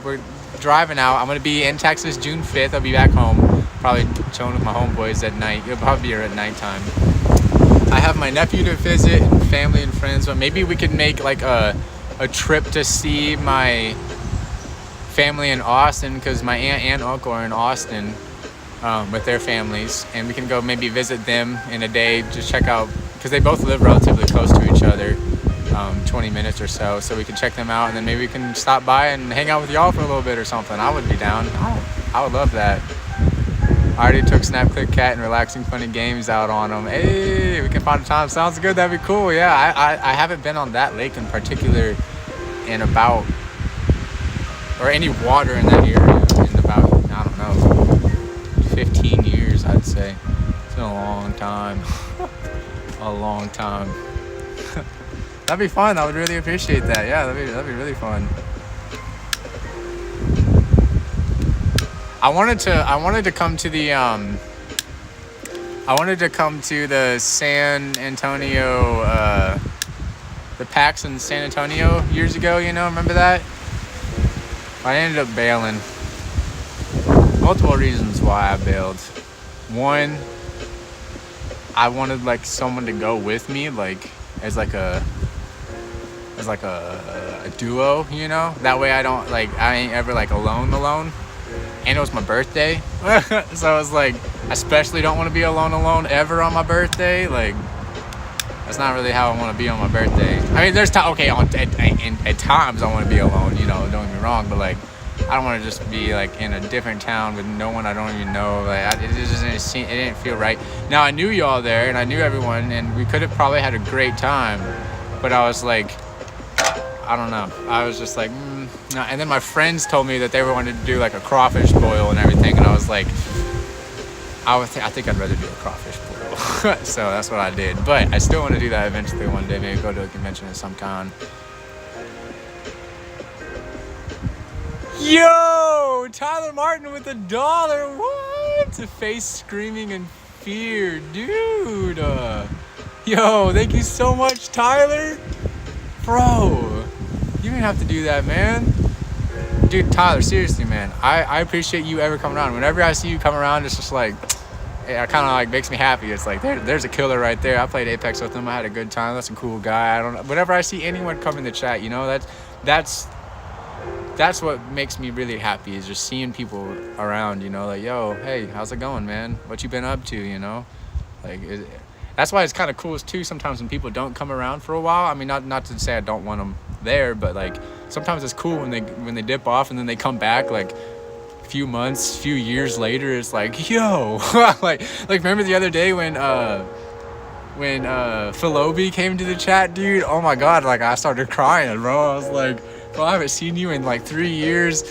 [SPEAKER 1] We're driving out. I'm gonna be in Texas June 5th. I'll be back home, probably chilling with my homeboys at night. It'll probably be here at nighttime. I have my nephew to visit and family and friends, but maybe we could make like a trip to see my family in Austin, because my aunt and uncle are in Austin with their families, and we can go maybe visit them in a day, just check out, because they both live relatively close to each other, 20 minutes or so we can check them out, and then maybe we can stop by and hang out with y'all for a little bit or something. I would be down. I would love that. I already took Snap Click Cat and Relaxing Funny Games out on them. Hey, we can find a time. Sounds good. That'd be cool. Yeah, I haven't been on that lake in particular in about, or any water in that area in about, I don't know, 15 years, I'd say. It's been a long time. A long time. That'd be fun. I would really appreciate that. Yeah, that'd be really fun. I wanted to come to the San Antonio, the PAX in San Antonio years ago, you know, remember that? I ended up bailing. Multiple reasons why I bailed. One, I wanted like someone to go with me, like as like a duo, you know? That way I ain't ever like alone. And it was my birthday. So I was like, I especially don't want to be alone ever on my birthday. Like, that's not really how I want to be on my birthday. I mean, there's at times I want to be alone, you know, don't get me wrong, but like, I don't want to just be like in a different town with no one I don't even know. Like, it didn't feel right. Now I knew y'all there and I knew everyone, and we could have probably had a great time, but I was like, I don't know. I was just like, no. And then my friends told me that they were wanting to do like a crawfish boil and everything, and I was like, I think I'd rather do a crawfish boil. So that's what I did. But I still want to do that eventually one day. Maybe go to a convention of some kind. Yo, Tyler Martin with $1. What? To face screaming in fear, dude. Yo, thank you so much, Tyler. Bro, you didn't have to do that, man. Dude, Tyler, seriously, man. I appreciate you ever coming around. Whenever I see you come around, it's just like, it kind of like makes me happy. It's like, there's a killer right there. I played Apex with him. I had a good time. That's a cool guy. I don't know. Whenever I see anyone come in the chat, you know, that's what makes me really happy, is just seeing people around, you know, like, yo, hey, how's it going, man? What you been up to, you know? Like, that's why it's kind of cool too sometimes when people don't come around for a while. I mean, not to say I don't want them there, but like sometimes it's cool when they dip off and then they come back like few months, few years later, it's like, yo, like remember the other day when Philobi came to the chat, dude? Oh my god, like I started crying, bro. I was like, bro, I haven't seen you in like 3 years.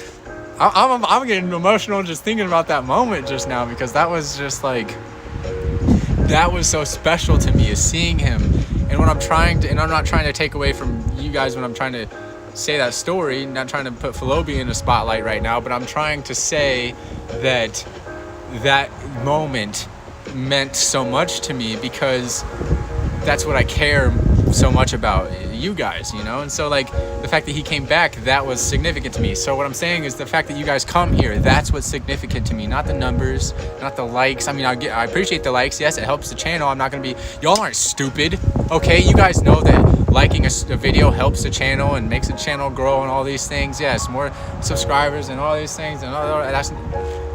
[SPEAKER 1] I'm getting emotional just thinking about that moment just now, because that was just like, that was so special to me, is seeing him. And when I'm trying to, and I'm not trying to take away from you guys when I'm trying to say that story, not trying to put Philobi in the spotlight right now, but I'm trying to say that that moment meant so much to me, because that's what I care so much about, you guys, you know? And so like the fact that he came back, that was significant to me. So what I'm saying is the fact that you guys come here, that's what's significant to me, not the numbers, not the likes. I mean, I appreciate the likes. Yes, it helps the channel. I'm not gonna be, y'all aren't stupid, okay? You guys know that liking a video helps the channel and makes the channel grow and all these things. Yes, more subscribers and all these things, and all that's,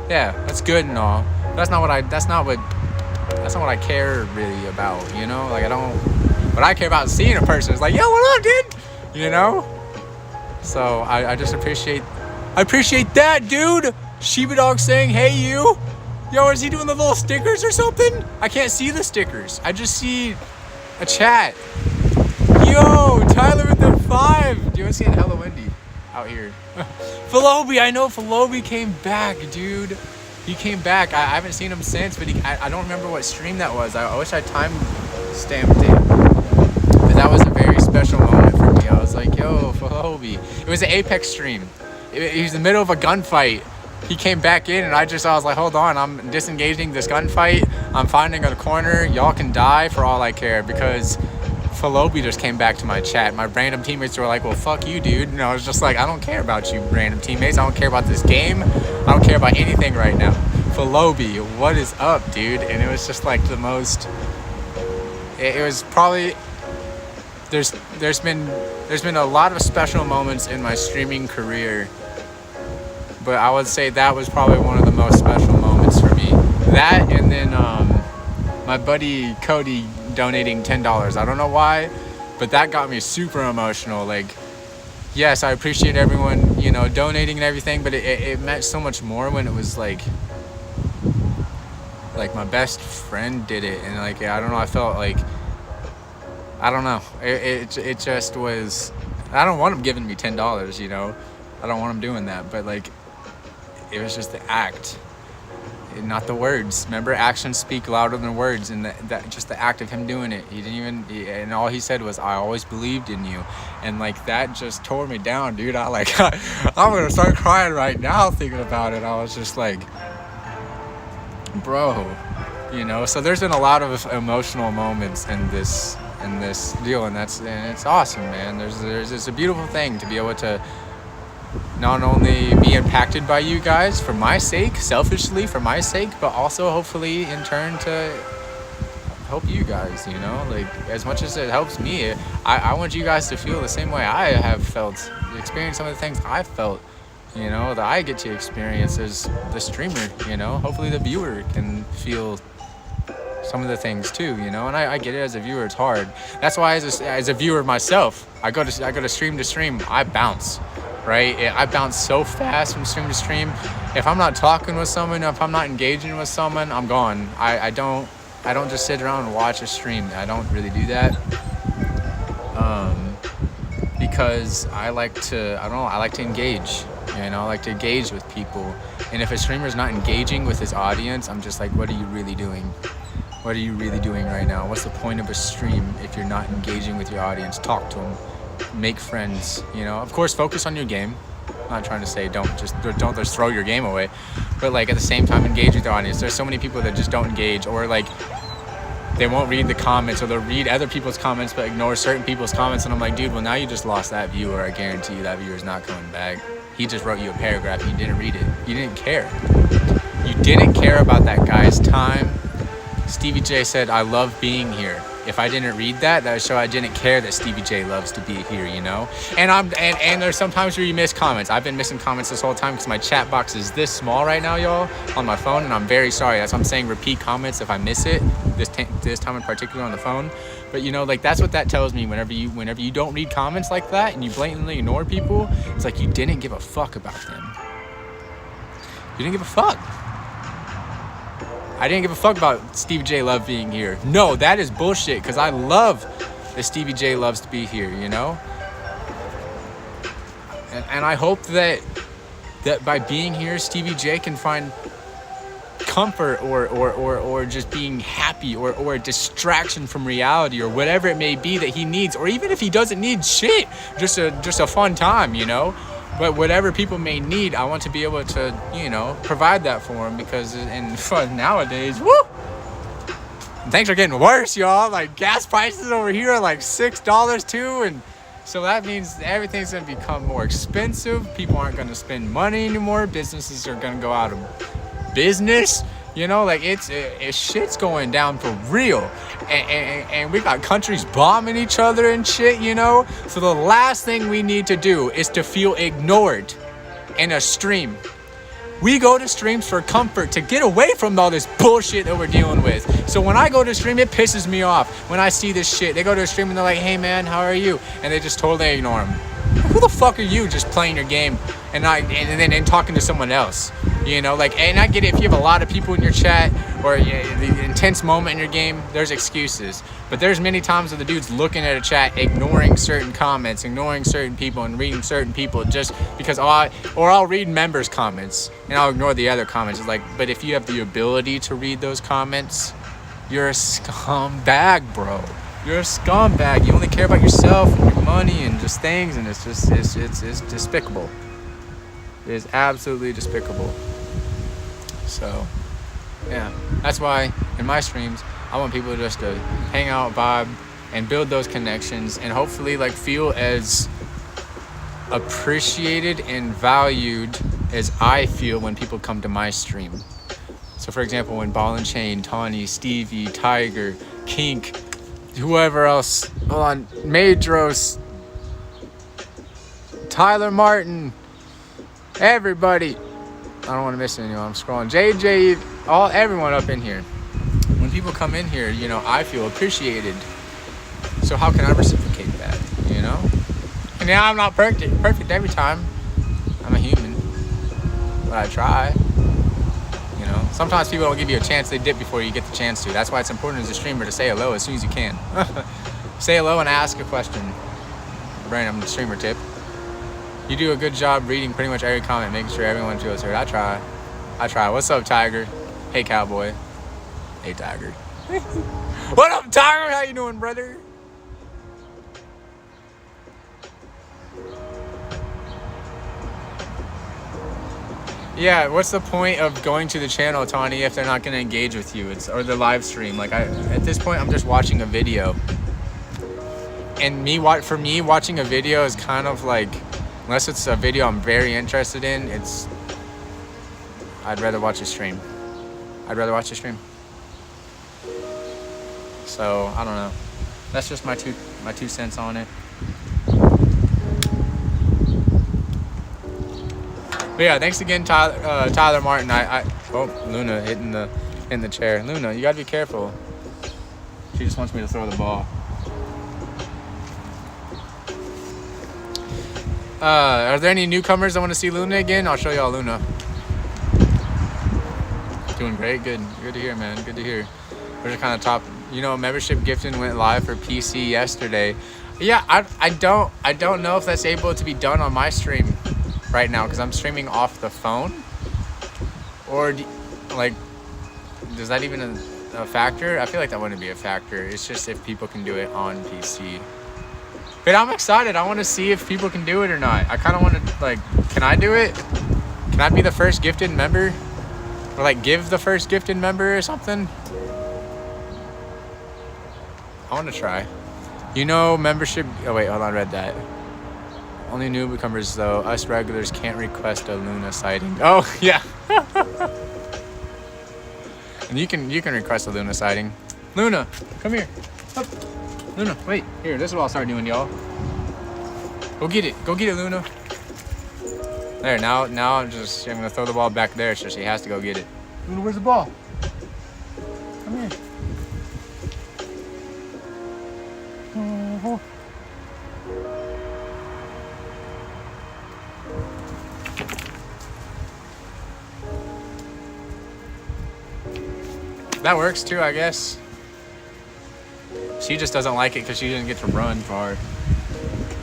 [SPEAKER 1] yeah, that's good and all. That's not what I care really about, you know? Like, I don't, what I care about is seeing a person. It's like, yo, what up, dude? You know? So I just appreciate that, dude. Shiba Dog saying, hey, you. Yo, is he doing the little stickers or something? I can't see the stickers. I just see a chat. Yo, Tyler with the 5. Do you want to see Hello Wendy out here? Philobi, I know Philobi came back, dude. He came back. I haven't seen him since, but I don't remember what stream that was. I wish I time stamped it. But that was a very special moment for me. I was like, yo, Philobi. It was an Apex stream. He was in the middle of a gunfight. He came back in, and I was like, hold on, I'm disengaging this gunfight. I'm finding a corner. Y'all can die for all I care, because Philobi just came back to my chat. My random teammates were like, well, fuck you, dude. And I was just like, I don't care about you random teammates. I don't care about this game. I don't care about anything right now. Philobi, what is up, dude? And it was just like the most, it was probably, there's been a lot of special moments in my streaming career, but I would say that was probably one of the most special moments for me. That, and then my buddy Cody donating $10. I don't know why, but that got me super emotional. Like, yes, I appreciate everyone, you know, donating and everything, but it meant so much more when it was like my best friend did it. And like, I don't know, I felt like, I don't know, it just was, I don't want him giving me $10, you know, I don't want him doing that, but like, it was just the act, not the words. Remember, actions speak louder than words, and that just the act of him doing it. He didn't even, and all he said was, I always believed in you. And like, that just tore me down, dude. I'm gonna start crying right now thinking about it. I was just like, bro, you know. So there's been a lot of emotional moments in this deal, and it's awesome, man. It's a beautiful thing to be able to not only be impacted by you guys for my sake, selfishly for my sake, but also hopefully in turn to help you guys, you know, like as much as it helps me, I want you guys to feel the same way I have felt, experience some of the things I felt, you know, that I get to experience as the streamer, you know. Hopefully the viewer can feel some of the things too, you know. And I get it, as a viewer it's hard. That's why as a viewer myself, I go to stream to stream, I bounce. Right? I bounce so fast from stream to stream. If I'm not talking with someone, if I'm not engaging with someone, I'm gone. I don't just sit around and watch a stream. I don't really do that. Because I like to engage. You know, I like to engage with people. And if a streamer's not engaging with his audience, I'm just like, what are you really doing? What are you really doing right now? What's the point of a stream if you're not engaging with your audience? Talk to them. Make friends, you know. Of course, focus on your game. I'm not trying to say don't just throw your game away, but like at the same time, engage with your audience. There's so many people that just don't engage, or like they won't read the comments, or they'll read other people's comments but ignore certain people's comments. And I'm like, dude, well, now you just lost that viewer. I guarantee you that viewer's not coming back. He just wrote you a paragraph, you didn't read it, you didn't care. You didn't care about that guy's time. Stevie J said, I love being here. If I didn't read that would show I didn't care that Stevie J loves to be here, you know? And there's sometimes where you miss comments. I've been missing comments this whole time because my chat box is this small right now, y'all, on my phone, and I'm very sorry. That's why I'm saying repeat comments if I miss it, this time in particular on the phone. But you know, like that's what that tells me. Whenever you don't read comments like that and you blatantly ignore people, it's like you didn't give a fuck about them. You didn't give a fuck. I didn't give a fuck about Stevie J Love being here. No, that is bullshit, because I love that Stevie J loves to be here, you know? And I hope that by being here, Stevie J can find comfort or just being happy or a distraction from reality or whatever it may be that he needs, or even if he doesn't need shit, just a fun time, you know? But whatever people may need, I want to be able to, you know, provide that for them, because nowadays, woo! Things are getting worse, y'all. Like, gas prices over here are like $6 too, and so that means everything's gonna become more expensive. People aren't gonna spend money anymore. Businesses are gonna go out of business. You know, like it's shit's going down for real, and we got countries bombing each other and shit. You know, so the last thing we need to do is to feel ignored in a stream. We go to streams for comfort, to get away from all this bullshit that we're dealing with. So when I go to stream, it pisses me off when I see this shit. They go to a stream and they're like, hey man, how are you? And they just totally ignore them. Who the fuck are you just playing your game and then talking to someone else? You know, like, and I get it, if you have a lot of people in your chat or the intense moment in your game, there's excuses. But there's many times where the dude's looking at a chat, ignoring certain comments, ignoring certain people, and reading certain people just because I'll read members' comments and I'll ignore the other comments. It's like, but if you have the ability to read those comments, you're a scumbag, bro. You're a scumbag. You only care about yourself and your money and just things, and it's despicable. It is absolutely despicable. So, yeah, that's why in my streams, I want people just to hang out, vibe, and build those connections, and hopefully like feel as appreciated and valued as I feel when people come to my stream. So for example, when Ball and Chain, Tawny, Stevie, Tiger, Kink, whoever else, hold on, Madros, Tyler Martin, everybody, I don't want to miss anyone, I'm scrolling, JJ, everyone up in here. When people come in here, you know, I feel appreciated. So how can I reciprocate that, you know? And yeah, I'm not perfect every time. I'm a human, but I try. You know, sometimes people don't give you a chance, they dip before you get the chance to. That's why it's important as a streamer to say hello as soon as you can. Say hello and ask a question. Random streamer tip. You do a good job reading pretty much every comment, making sure everyone feels heard. I try. What's up, Tiger? Hey, Cowboy. Hey, Tiger. What up, Tiger? How you doing, brother? Yeah, what's the point of going to the channel, Tawny, if they're not going to engage with you? Or the live stream. Like, at this point, I'm just watching a video. And for me, watching a video is kind of like, unless it's a video I'm very interested in, I'd rather watch a stream. So, I don't know. That's just my two cents on it. But yeah, thanks again, Tyler Martin. Luna hitting the chair. Luna, you gotta be careful. She just wants me to throw the ball. Are there any newcomers that want to see Luna again? I'll show y'all Luna. Doing great, good to hear, man. Good to hear. We're just kind of top. You know, membership gifting went live for PC yesterday. Yeah, I don't know if that's able to be done on my stream right now because I'm streaming off the phone. Or does that even a factor? I feel like that wouldn't be a factor. It's just if people can do it on PC. But I'm excited. I want to see if people can do it or not. I kind of want to, can I do it? Can I be the first gifted member? Or give the first gifted member or something? I want to try. You know, membership. Oh wait, hold on, I read that. Only newcomers though. Us regulars can't request a Luna sighting. Oh yeah. And you can request a Luna sighting. Luna, come here. Up. Luna, wait. Here, this is what I'll start doing, y'all. Go get it, Luna. There. Now I'm gonna throw the ball back there, so she has to go get it. Luna, where's the ball? Come here. That works too, I guess. She just doesn't like it because she didn't get to run far.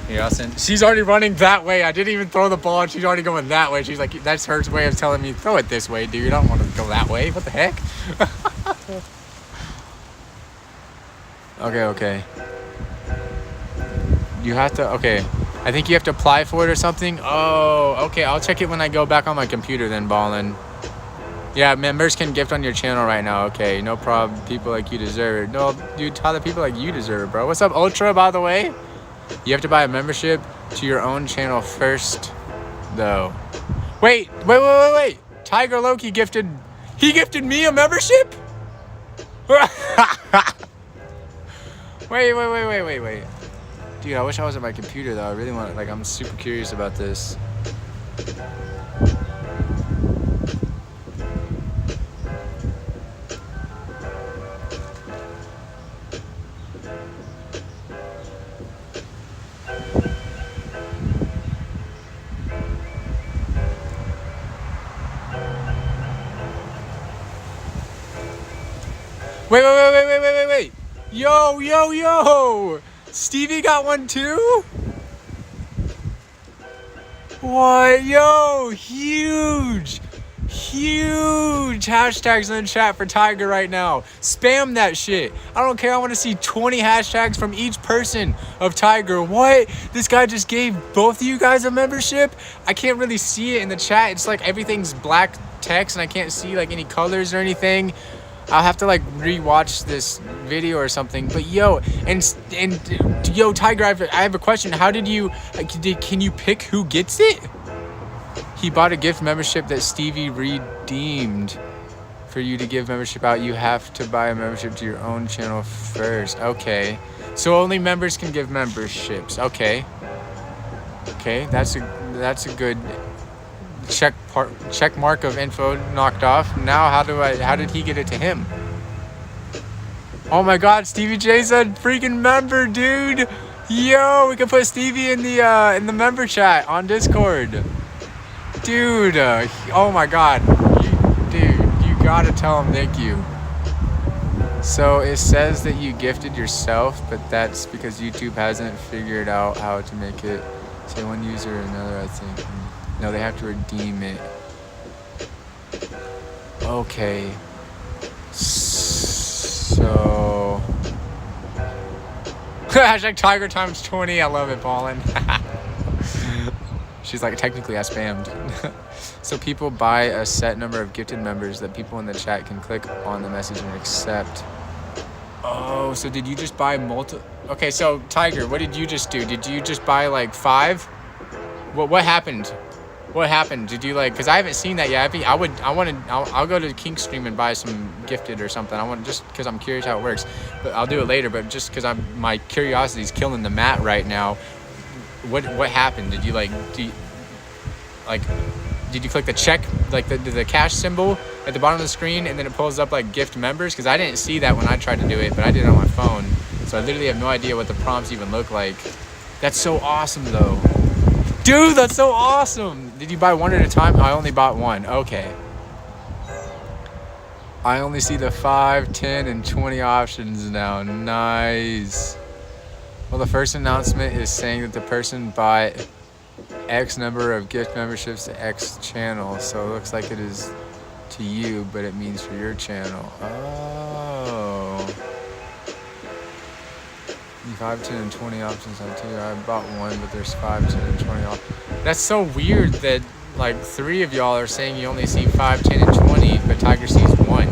[SPEAKER 1] Here, I'll send. She's already running that way. I didn't even throw the ball and she's already going that way. She's like, that's her way of telling me, throw it this way, dude. I don't want to go that way. What the heck? Okay. You have to, okay. I think you have to apply for it or something. Oh, okay. I'll check it when I go back on my computer then, Ballin. Yeah, members can gift on your channel right now. Okay, no problem. People like you deserve it. No, dude, tell the people like you deserve it, bro. What's up, Ultra, by the way? You have to buy a membership to your own channel first, though. Wait. Tiger Loki gifted me a membership? Wait. Dude, I wish I was at my computer, though. I really want, like, I'm super curious about this. Wait. Yo. Stevie got one too? What? Yo, huge hashtags in the chat for Tiger right now. Spam that shit. I don't care. I want to see 20 hashtags from each person of Tiger. What? This guy just gave both of you guys a membership? I can't really see it in the chat. It's like everything's black text and I can't see like any colors or anything. I'll have to like rewatch this video or something. But yo, and Tiger, I have a question. How did you? Can you pick who gets it? He bought a gift membership that Stevie redeemed. For you to give membership out, you have to buy a membership to your own channel first. Okay, so only members can give memberships. Okay, that's a good check mark of info knocked off. Now how did he get it to him? Oh my god, Stevie J's a freaking member, dude. Yo, we can put Stevie in the member chat on Discord. Dude, oh my god. You gotta tell him thank you. So it says that you gifted yourself, but that's because YouTube hasn't figured out how to make it say one user or another, I think. No, they have to redeem it. Okay. So... Hashtag Tiger times 20. I love it, Ballin. She's like, technically I spammed. So people buy a set number of gifted members that people in the chat can click on the message and accept. Oh, so did you just buy Okay, so Tiger, what did you just do? Did you just buy like 5? What happened? What happened? Did you like? Because I haven't seen that yet. I'll go to Kink Stream and buy some gifted or something. I want, just because I'm curious how it works. But I'll do it later. But just because my curiosity is killing the mat right now. What happened? Did you did you click the check, like the cash symbol at the bottom of the screen, and then it pulls up like gift members? Because I didn't see that when I tried to do it, but I did it on my phone. So I literally have no idea what the prompts even look like. That's so awesome though. Dude, that's so awesome. Did you buy one at a time? I only bought one. Okay. I only see the 5, 10, and 20 options now. Nice. Well, the first announcement is saying that the person bought X number of gift memberships to X channel. So it looks like it is to you, but it means for your channel. Oh. 5, 10, and 20 options on tier. I bought one, but there's 5, 10, and 20 options. That's so weird that like 3 of y'all are saying you only see 5, 10, and 20, but Tiger sees 1.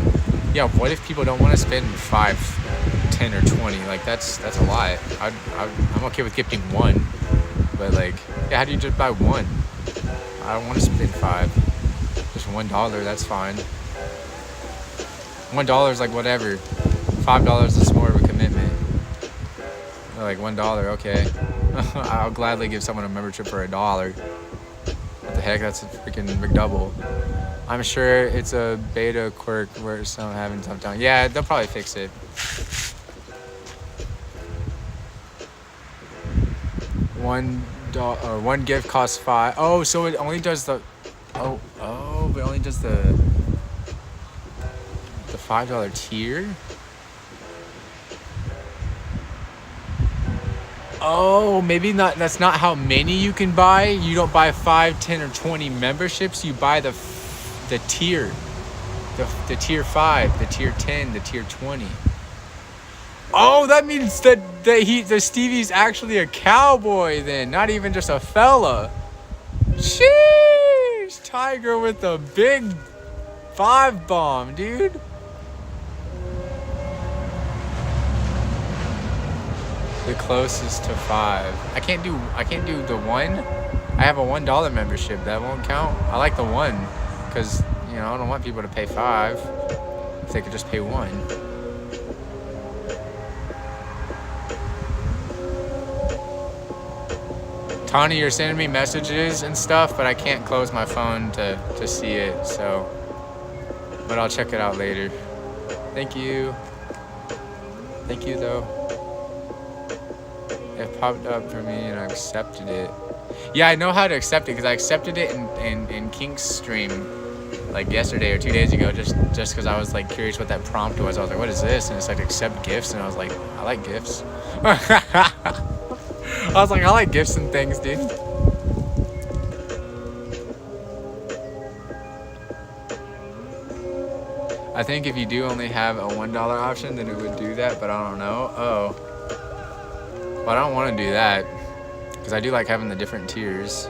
[SPEAKER 1] Yeah, what if people don't want to spend 5, 10, or 20? Like that's a lot. I'm okay with gifting 1, but like, yeah, how do you just buy 1? I don't want to spend 5. Just $1, that's fine. $1 is like whatever. $5 is more of a commitment. Like $1, okay. I'll gladly give someone a membership for $1. What the heck? That's a freaking McDouble. I'm sure it's a beta quirk where some having tough time. Yeah, they'll probably fix it. $1 or 1 gift costs 5. Oh, so it only does the. Oh, but it only does the $5 tier? Oh, maybe not. That's not how many you can buy. You don't buy 5, 10, or 20 memberships. You buy the tier. The tier 5, the tier 10, the tier 20. Oh, that means that the Stevie's actually a cowboy then, not even just a fella. Sheesh! Tiger with the big 5 bomb, dude. The closest to 5. I can't do the 1. I have a $1 membership. That won't count. I like the 1 because, you know, I don't want people to pay 5 if they could just pay 1. Tawny, you're sending me messages and stuff, but I can't close my phone to see it, so. But I'll check it out later. Thank you. Thank you, though. It popped up for me and I accepted it. Yeah, I know how to accept it because I accepted it in Kink's stream like yesterday or 2 days ago, just because I was like curious what that prompt was. I was like, what is this? And it's like accept gifts, and I was like, I like gifts. I was like, I like gifts and things, dude. I think if you do only have a $1 option, then it would do that, but I don't know. Oh. But I don't want to do that because I do like having the different tiers.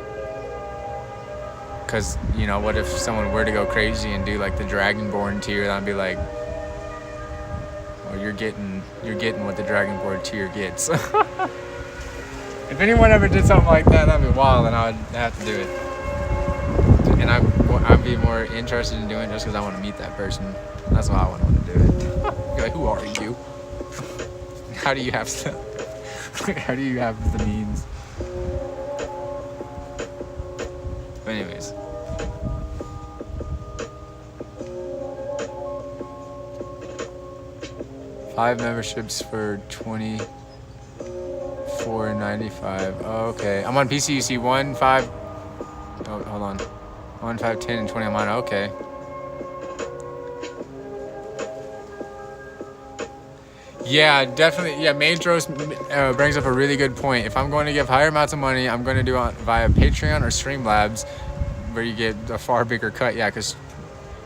[SPEAKER 1] Because, you know, what if someone were to go crazy and do like the Dragonborn tier, then I'd be like, well, you're getting what the Dragonborn tier gets. If anyone ever did something like that, that'd be wild, and I would have to do it. And I'd be more interested in doing it just because I want to meet that person. That's why I want to do it. You're like, who are you? How do you have stuff? How do you have the means? But anyways. $5 memberships for $24.95. Oh, okay. I'm on PC. You see 1, 5. Oh, hold on. 1, 5, 10, and 20 on mine. Okay. Yeah, definitely. Yeah, Maedros brings up a really good point. If I'm going to give higher amounts of money, I'm going to do it via Patreon or Streamlabs, where you get a far bigger cut. Yeah, because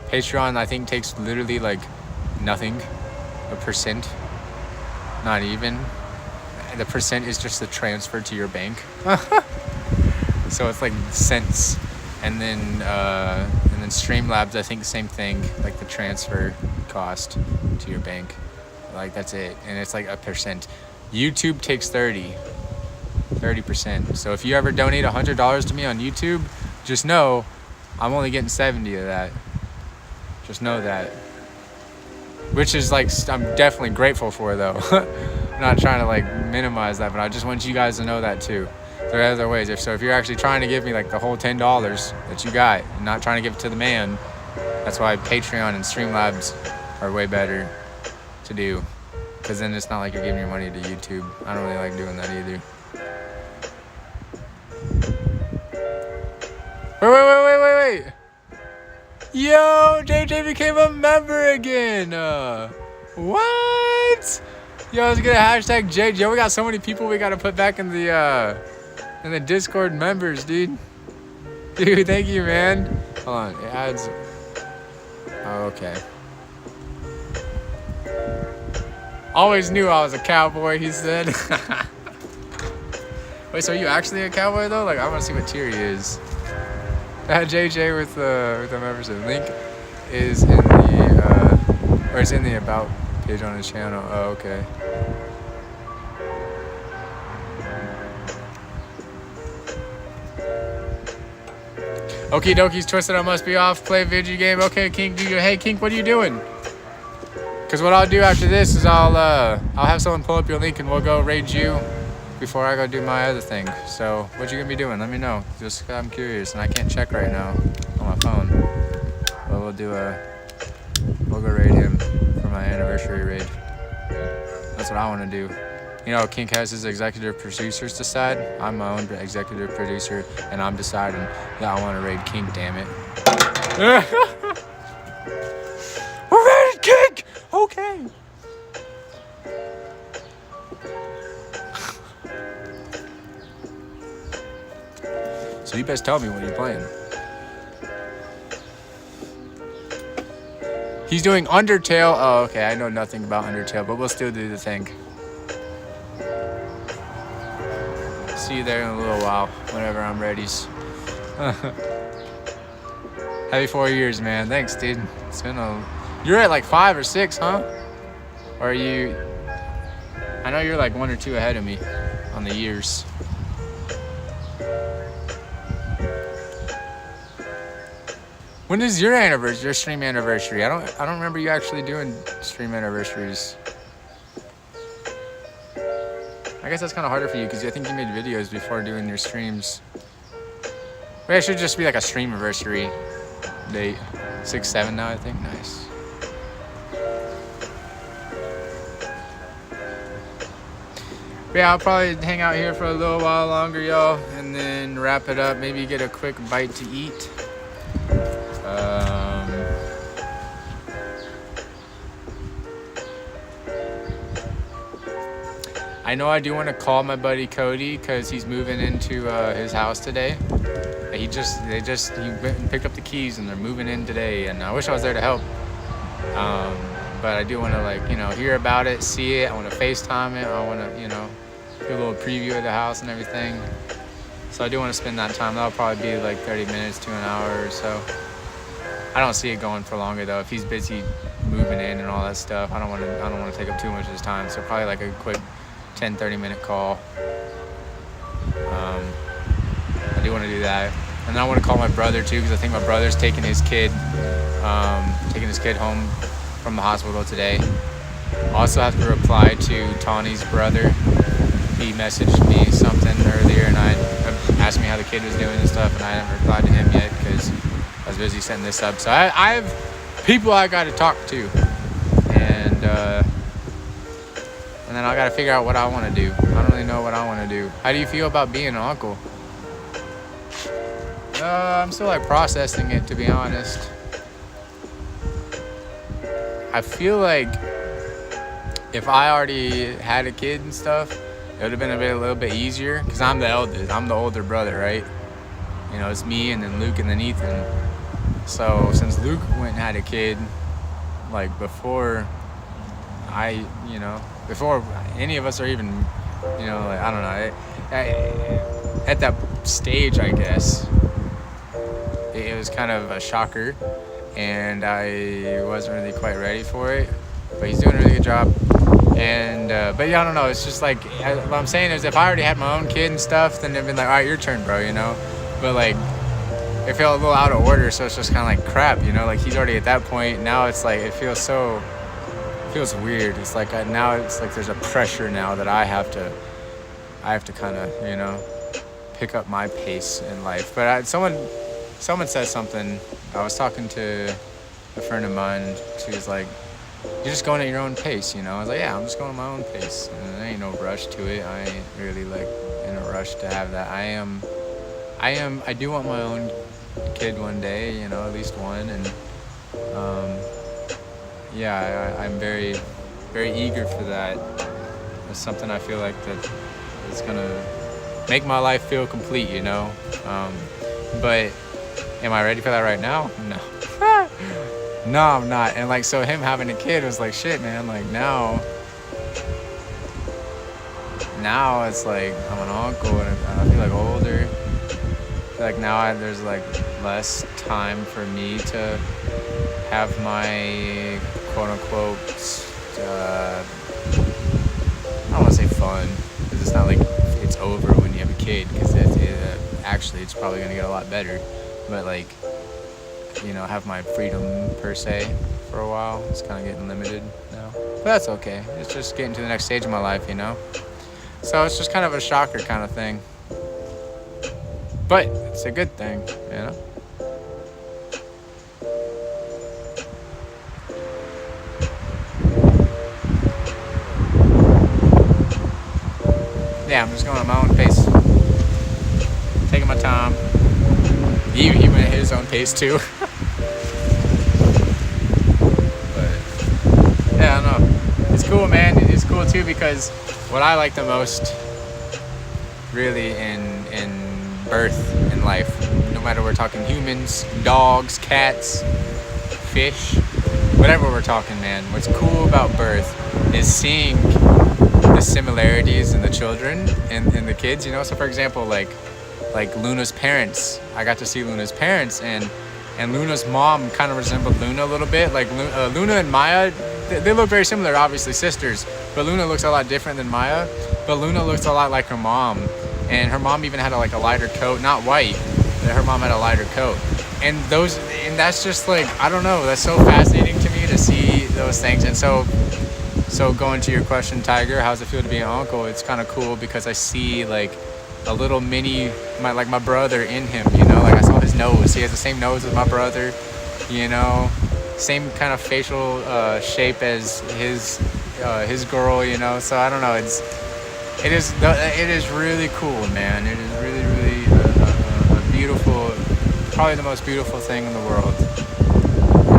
[SPEAKER 1] Patreon, I think, takes literally like nothing, a %, not even. The % is just the transfer to your bank. So it's like cents. And then Streamlabs, I think the same thing, like the transfer cost to your bank. Like that's it, and it's like a %. YouTube takes 30%. So if you ever donate $100 to me on YouTube, just know I'm only getting 70 of that. Just know that. Which is like, I'm definitely grateful for though. I'm not trying to like minimize that, but I just want you guys to know that too. There are other ways. If you're actually trying to give me like the whole $10 that you got, and not trying to give it to the man, that's why Patreon and Streamlabs are way better to do, because then it's not like you're giving your money to YouTube. I don't really like doing that either. Wait. Yo, JJ became a member again. What? Yo, let's get a hashtag JJ. Yo, we got so many people we got to put back in the Discord members, dude. Dude, thank you, man. Hold on, it adds. Oh, okay. Always knew I was a cowboy, he said. Wait, so are you actually a cowboy though? Like, I want to see what tier he is. JJ with the membership link is in the or it's in the about page on his channel. Oh, okay. Okie dokies, Twisted, I must be off. Play a video game. Okay, Kink, hey Kink, what are you doing? Because what I'll do after this is I'll have someone pull up your link and we'll go raid you before I go do my other thing. So what you gonna be doing? Let me know. Just I'm curious and I can't check right now on my phone. But we'll go raid him for my anniversary raid. That's what I want to do. You know, Kink has his executive producers decide. I'm my own executive producer, and I'm deciding that I want to raid Kink. Damn it! We're raiding Kink. So you best tell me what you're playing. He's doing Undertale. Oh, okay. I know nothing about Undertale, but we'll still do the thing. See you there in a little while, whenever I'm ready. Happy 4 years, man. Thanks, dude. It's been You're at like 5 or 6, huh? Or are you... I know you're like 1 or 2 ahead of me on the years. When is your anniversary, your stream anniversary? I don't remember you actually doing stream anniversaries. I guess that's kind of harder for you because I think you made videos before doing your streams. Maybe it should just be like a stream anniversary date. 6, 7 now, I think. Nice. But yeah, I'll probably hang out here for a little while longer, y'all, and then wrap it up. Maybe get a quick bite to eat. I know I do want to call my buddy Cody because he's moving into his house today. He went and picked up the keys and they're moving in today, and I wish I was there to help. But I do want to, like, you know, hear about it, see it. I want to FaceTime it. I want to, you know, do a little preview of the house and everything. So I do want to spend that time. That'll probably be like 30 minutes to an hour or so. I don't see it going for longer though. If he's busy moving in and all that stuff, I don't want to take up too much of his time. So probably like a quick 10-30 minute call. I do want to do that, and then I want to call my brother too because I think my brother's taking his kid home from the hospital today. Also have to reply to Tawny's brother. He messaged me something earlier and I asked me how the kid was doing and stuff, and I haven't replied to him yet because I was busy setting this up. So I have people I got to talk to, and then I got to figure out what I want to do. I don't really know what I want to do. How do you feel about being an uncle? I'm still like processing it, to be honest. I feel like if I already had a kid and stuff, it would have been a little bit easier because I'm the eldest. I'm the older brother, right? You know, it's me and then Luke and then Ethan. So since Luke went and had a kid, like before before any of us are even, you know, like, I don't know, at that stage, I guess, it was kind of a shocker, and I wasn't really quite ready for it, but he's doing a really good job. And but yeah, I don't know, it's just like, what I'm saying is if I already had my own kid and stuff, then it'd been like, all right, your turn, bro, you know. But like, it felt a little out of order, so it's just kind of like crap, you know, like he's already at that point. Now it's like, it feels weird. It's like now it's like there's a pressure now that I have to kind of, you know, pick up my pace in life. But someone said something. I was talking to a friend of mine. She was like, you're just going at your own pace, you know. I was like, yeah, I'm just going at my own pace, and there ain't no rush to it. I ain't really like in a rush to have that. I do want my own kid one day, you know, at least one, and yeah, I'm very, very eager for that. It's something I feel like that is gonna make my life feel complete, you know. But am I ready for that right now? No. No, I'm not. And like, so him having a kid was like, shit, man. Like now it's like I'm an uncle and I feel like older. Like now there's like less time for me to have my quote unquote I don't want to say fun, because it's not like it's over when you have a kid, because actually it's probably gonna get a lot better, but like, you know, have my freedom per se for a while. It's kind of getting limited now, but that's okay. It's just getting to the next stage of my life, you know. So it's just kind of a shocker kind of thing, but it's a good thing, you know. Yeah, I'm just going at my own pace, taking my time. He went at his own pace too. But yeah, I don't know. It's cool, man. It's cool too, because what I like the most, really, in birth in life. No matter we're talking humans, dogs, cats, fish, whatever we're talking, man. What's cool about birth is seeing the similarities in the children and the kids, you know. So for example, like Luna's parents, I got to see Luna's parents, and Luna's mom kind of resembled Luna a little bit. Like Luna and Maya, they look very similar, obviously sisters, but Luna looks a lot different than Maya. But Luna looks a lot like her mom, and her mom even had a lighter coat, not white. Her mom had a lighter coat, and that's just like, I don't know, that's so fascinating to me to see those things. And so going to your question, Tiger, how's it feel to be an uncle? It's kind of cool because I see like a little mini, my brother in him, you know. Like I saw his nose. He has the same nose as my brother, you know, same kind of facial shape as his girl, you know. So I don't know. It is really cool, man. It is really a beautiful, probably the most beautiful thing in the world,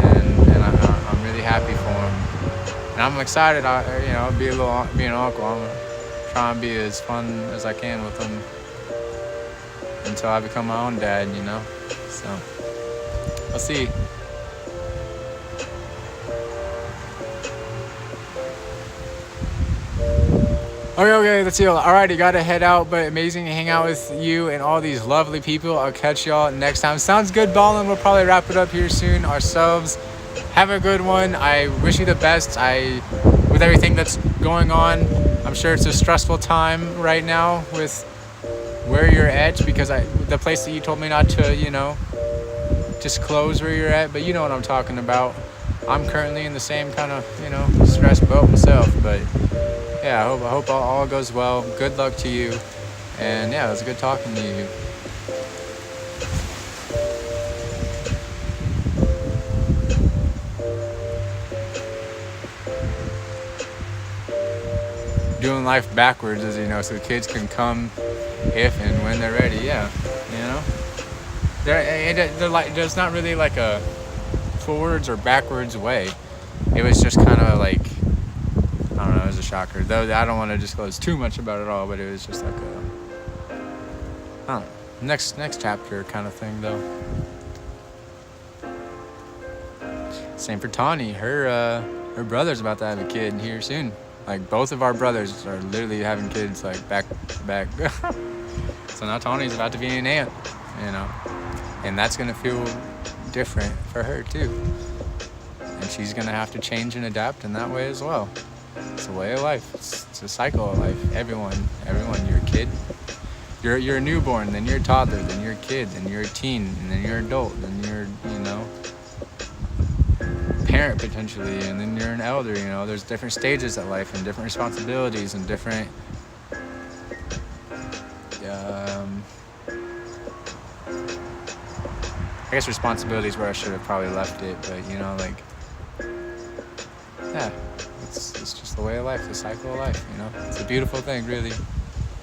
[SPEAKER 1] and I'm really happy for him, and I'm excited. Being an uncle, I'm gonna try and be as fun as I can with him until I become my own dad, you know. So we'll see. Okay, that's it. Alrighty, gotta head out, but amazing to hang out with you and all these lovely people. I'll catch y'all next time. Sounds good, ballin'. We'll probably wrap it up here soon ourselves. Have a good one. I wish you the best. With everything that's going on, I'm sure it's a stressful time right now with where you're at, because the place that you told me not to, you know, disclose where you're at, but you know what I'm talking about. I'm currently in the same kind of, you know, stress boat myself, but yeah, I hope all goes well. Good luck to you. And yeah, it was good talking to you. Doing life backwards, as you know, so the kids can come if and when they're ready. Yeah, you know. There's not really like a forwards or backwards way. It was just kind of like, I don't know, it was a shocker. Though I don't want to disclose too much about it all, but it was just like I don't know, next chapter kind of thing, though. Same for Tawny. Her brother's about to have a kid here soon. Like both of our brothers are literally having kids like back to back. So now Tawny's about to be an aunt, you know, and that's gonna feel different for her too. And she's gonna have to change and adapt in that way as well. It's a way of life. It's a cycle of life. Everyone, you're a kid. You're a newborn, then you're a toddler, then you're a kid, then you're a teen, and then you're an adult, then you're, you know, parent potentially, and then you're an elder, you know. There's different stages of life and different responsibilities and different I guess responsibilities where I should have probably left it, but you know, like, yeah, it's just the way of life, the cycle of life, you know. It's a beautiful thing, really.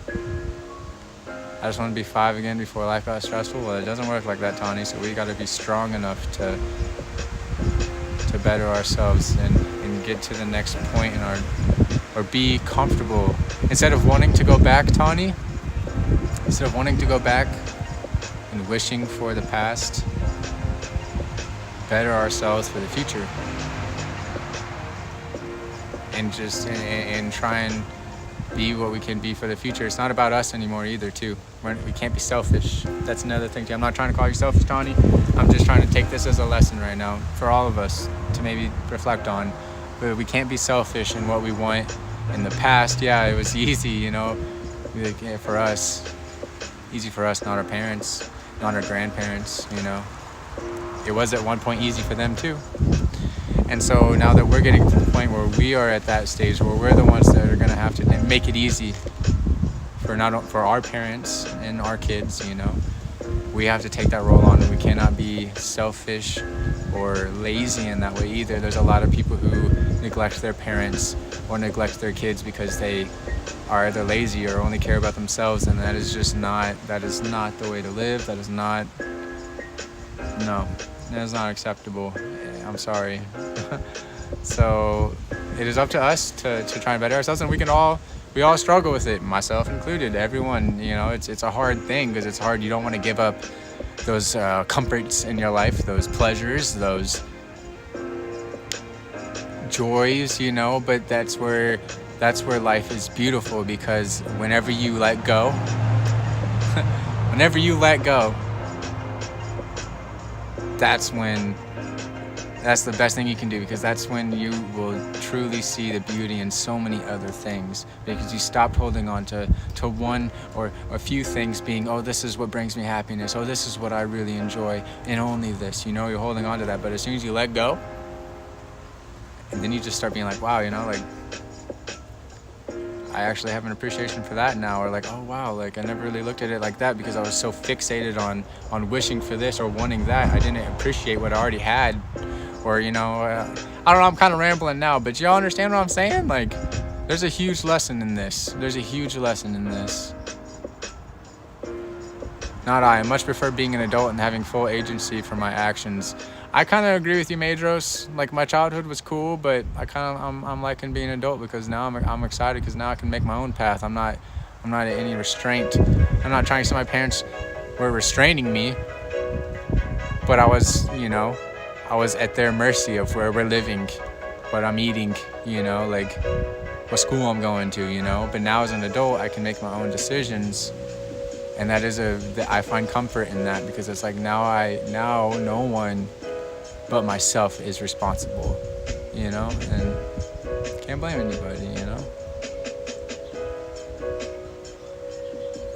[SPEAKER 1] I just want to be 5 again before life got stressful. Well, it doesn't work like that, Tawny, so we got to be strong enough to better ourselves and get to the next point in or be comfortable. Instead of wanting to go back, Tawny, instead of wanting to go back and wishing for the past, better ourselves for the future. And just and try and be what we can be for the future. It's not about us anymore either, too. We can't be selfish. That's another thing, too. I'm not trying to call you selfish, Tawny. I'm just trying to take this as a lesson right now for all of us to maybe reflect on. But we can't be selfish in what we want. In the past, yeah, it was easy, you know, for us. Easy for us, not our parents, not our grandparents, you know. It was at one point easy for them, too. And so now that we're getting to the point where we are at that stage where we're the ones that are going to have to make it easy for our parents and our kids, you know, we have to take that role on, and we cannot be selfish or lazy in that way either. There's a lot of people who neglect their parents or neglect their kids because they are either lazy or only care about themselves, and that is not the way to live. That is not acceptable. I'm sorry. So it is up to us to try and better ourselves, and we can all We all struggle with it, myself included. Everyone, you know, it's a hard thing because it's hard. You don't want to give up those comforts in your life, those pleasures, those joys, you know. But that's where life is beautiful, because whenever you let go, that's the best thing you can do, because that's when you will truly see the beauty in so many other things, because you stopped holding on to one or a few things being, oh, this is what brings me happiness, oh, this is what I really enjoy, and only this, you know. You're holding on to that. But as soon as you let go, and then you just start being like, wow, you know, like, I actually have an appreciation for that now, or like, oh wow, like I never really looked at it like that, because I was so fixated on wishing for this or wanting that. I didn't appreciate what I already had. Or, you know, I don't know, I'm kind of rambling now, but y'all understand what I'm saying? Like, there's a huge lesson in this. Not I much prefer being an adult and having full agency for my actions. I kind of agree with you, Madros. Like, my childhood was cool, but I'm liking being an adult, because now I'm excited, because now I can make my own path. I'm not at any restraint. I'm not trying to say my parents were restraining me, but I was at their mercy of where we're living, what I'm eating, you know, like what school I'm going to, you know. But now as an adult, I can make my own decisions, and I find comfort in that, because it's like now no one but myself is responsible, you know, and can't blame anybody, you know.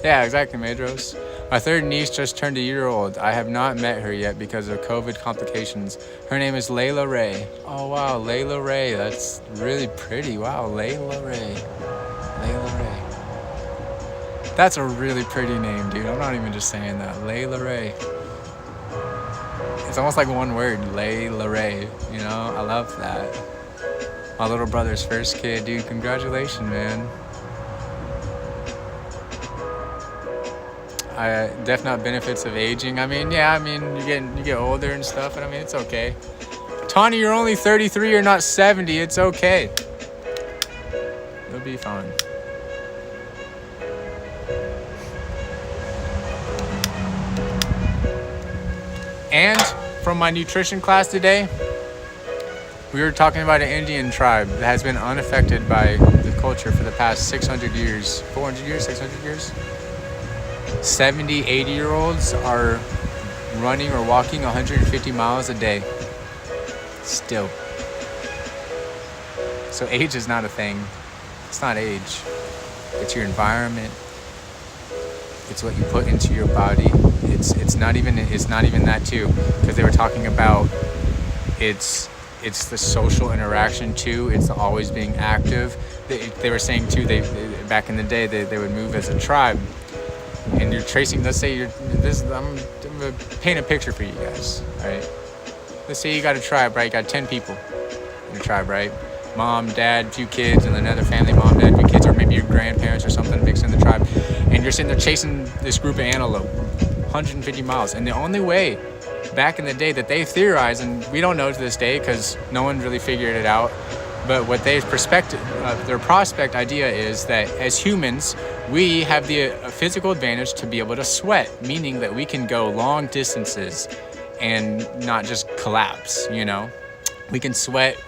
[SPEAKER 1] Yeah, exactly, Madros. My third niece just turned a year old. I have not met her yet because of COVID complications. Her name is Layla Ray. Oh wow, Layla Ray. That's really pretty. Wow, Layla Ray. Layla Ray. That's a really pretty name, dude. I'm not even just saying that. Layla Ray. It's almost like one word, Layla Ray. You know, I love that. My little brother's first kid, dude. Congratulations, man. Definite benefits of aging. I mean, yeah, I mean, you get older and stuff, and I mean, it's okay. Tawny, you're only 33, you're not 70. It's okay. You'll be fine. And from my nutrition class today, we were talking about an Indian tribe that has been unaffected by the culture for the past 600 years. 400 years? 600 years? 70, 80-year-olds are running or walking 150 miles a day. Still. So age is not a thing. It's not age. It's your environment. It's what you put into your body. It's not even that too, because they were talking about it's the social interaction too. It's the always being active. They were saying too, they back in the day they would move as a tribe. And you're tracing, let's say I'm gonna paint a picture for you guys, all right? Let's say you got a tribe, right? You got 10 people in a tribe, right? Mom, dad, few kids, and another family, mom, dad, few kids, or maybe your grandparents or something mixed in the tribe. And you're sitting there chasing this group of antelope, 150 miles. And the only way back in the day that they theorized, and we don't know to this day because no one really figured it out, but what their prospect idea is that as humans, we have the physical advantage to be able to sweat, meaning that we can go long distances and not just collapse, you know? We can sweat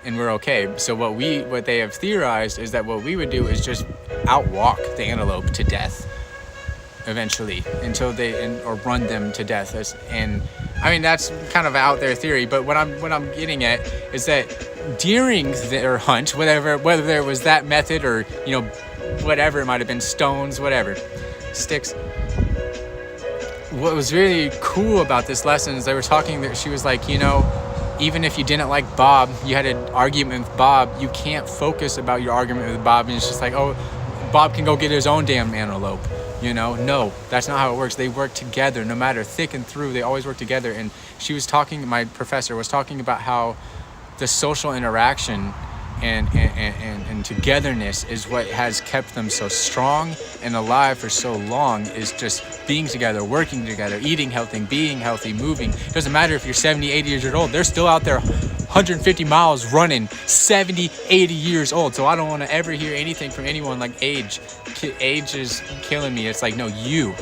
[SPEAKER 1] and we're okay. So what they have theorized is that what we would do is just outwalk the antelope to death eventually, until or run them to death. And I mean, that's kind of out there theory, but what I'm getting at is that during their hunt, whether it was that method or, you know, whatever, it might have been stones, whatever, sticks. What was really cool about this lesson is they were talking that she was like, you know, even if you didn't like Bob, you had an argument with Bob, you can't focus about your argument with Bob and it's just like, oh, Bob can go get his own damn antelope. You know, no, that's not how it works. They work together, no matter thick and through, they always work together. And my professor was talking about how the social interaction and togetherness is what has kept them so strong and alive for so long, is just being together, working together, eating healthy, being healthy, moving. Doesn't matter if you're 70, 80 years old, they're still out there 150 miles running, 70, 80 years old. So I don't want to ever hear anything from anyone like age. Age is killing me. It's like, no, you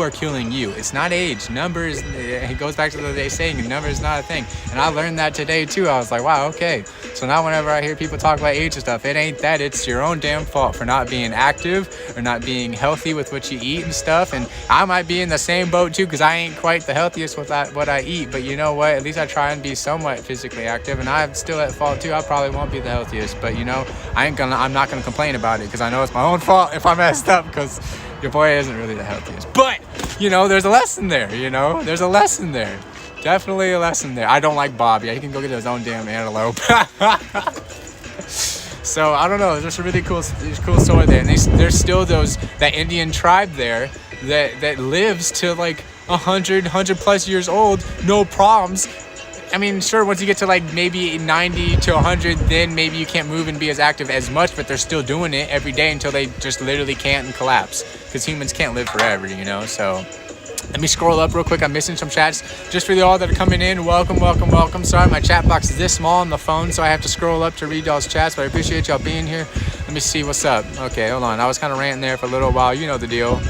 [SPEAKER 1] are killing you. It's not age. Numbers, it goes back to the day saying, number is not a thing. And I learned that today too. I was like, wow, okay. So now whenever I hear people talk about age and stuff, it ain't that. It's your own damn fault for not being active or not being healthy with what you eat and stuff. And I might be in the same boat too, because I ain't quite the healthiest with what I eat. But you know what? At least I try and be somewhat physically active. And I'm still at fault too. I probably won't be the healthiest. But you know, I'm not gonna complain about it, because I know it's my own fault if I messed up, because your boy isn't really the healthiest. But, you know, there's a lesson there, you know? There's a lesson there. Definitely a lesson there. I don't like Bob. Yeah, he can go get his own damn antelope. So, I don't know. There's a really cool story there. And there's still that Indian tribe there that lives to like 100 plus years old, no problems. I mean, sure, once you get to like maybe 90 to 100, then maybe you can't move and be as active as much, but they're still doing it every day until they just literally can't and collapse, because humans can't live forever, you know? So let me scroll up real quick. I'm missing some chats. Just for all that are coming in, welcome. Sorry, my chat box is this small on the phone, so I have to scroll up to read y'all's chats, but I appreciate y'all being here. Let me see what's up. Okay, hold on. I was kind of ranting there for a little while. You know the deal.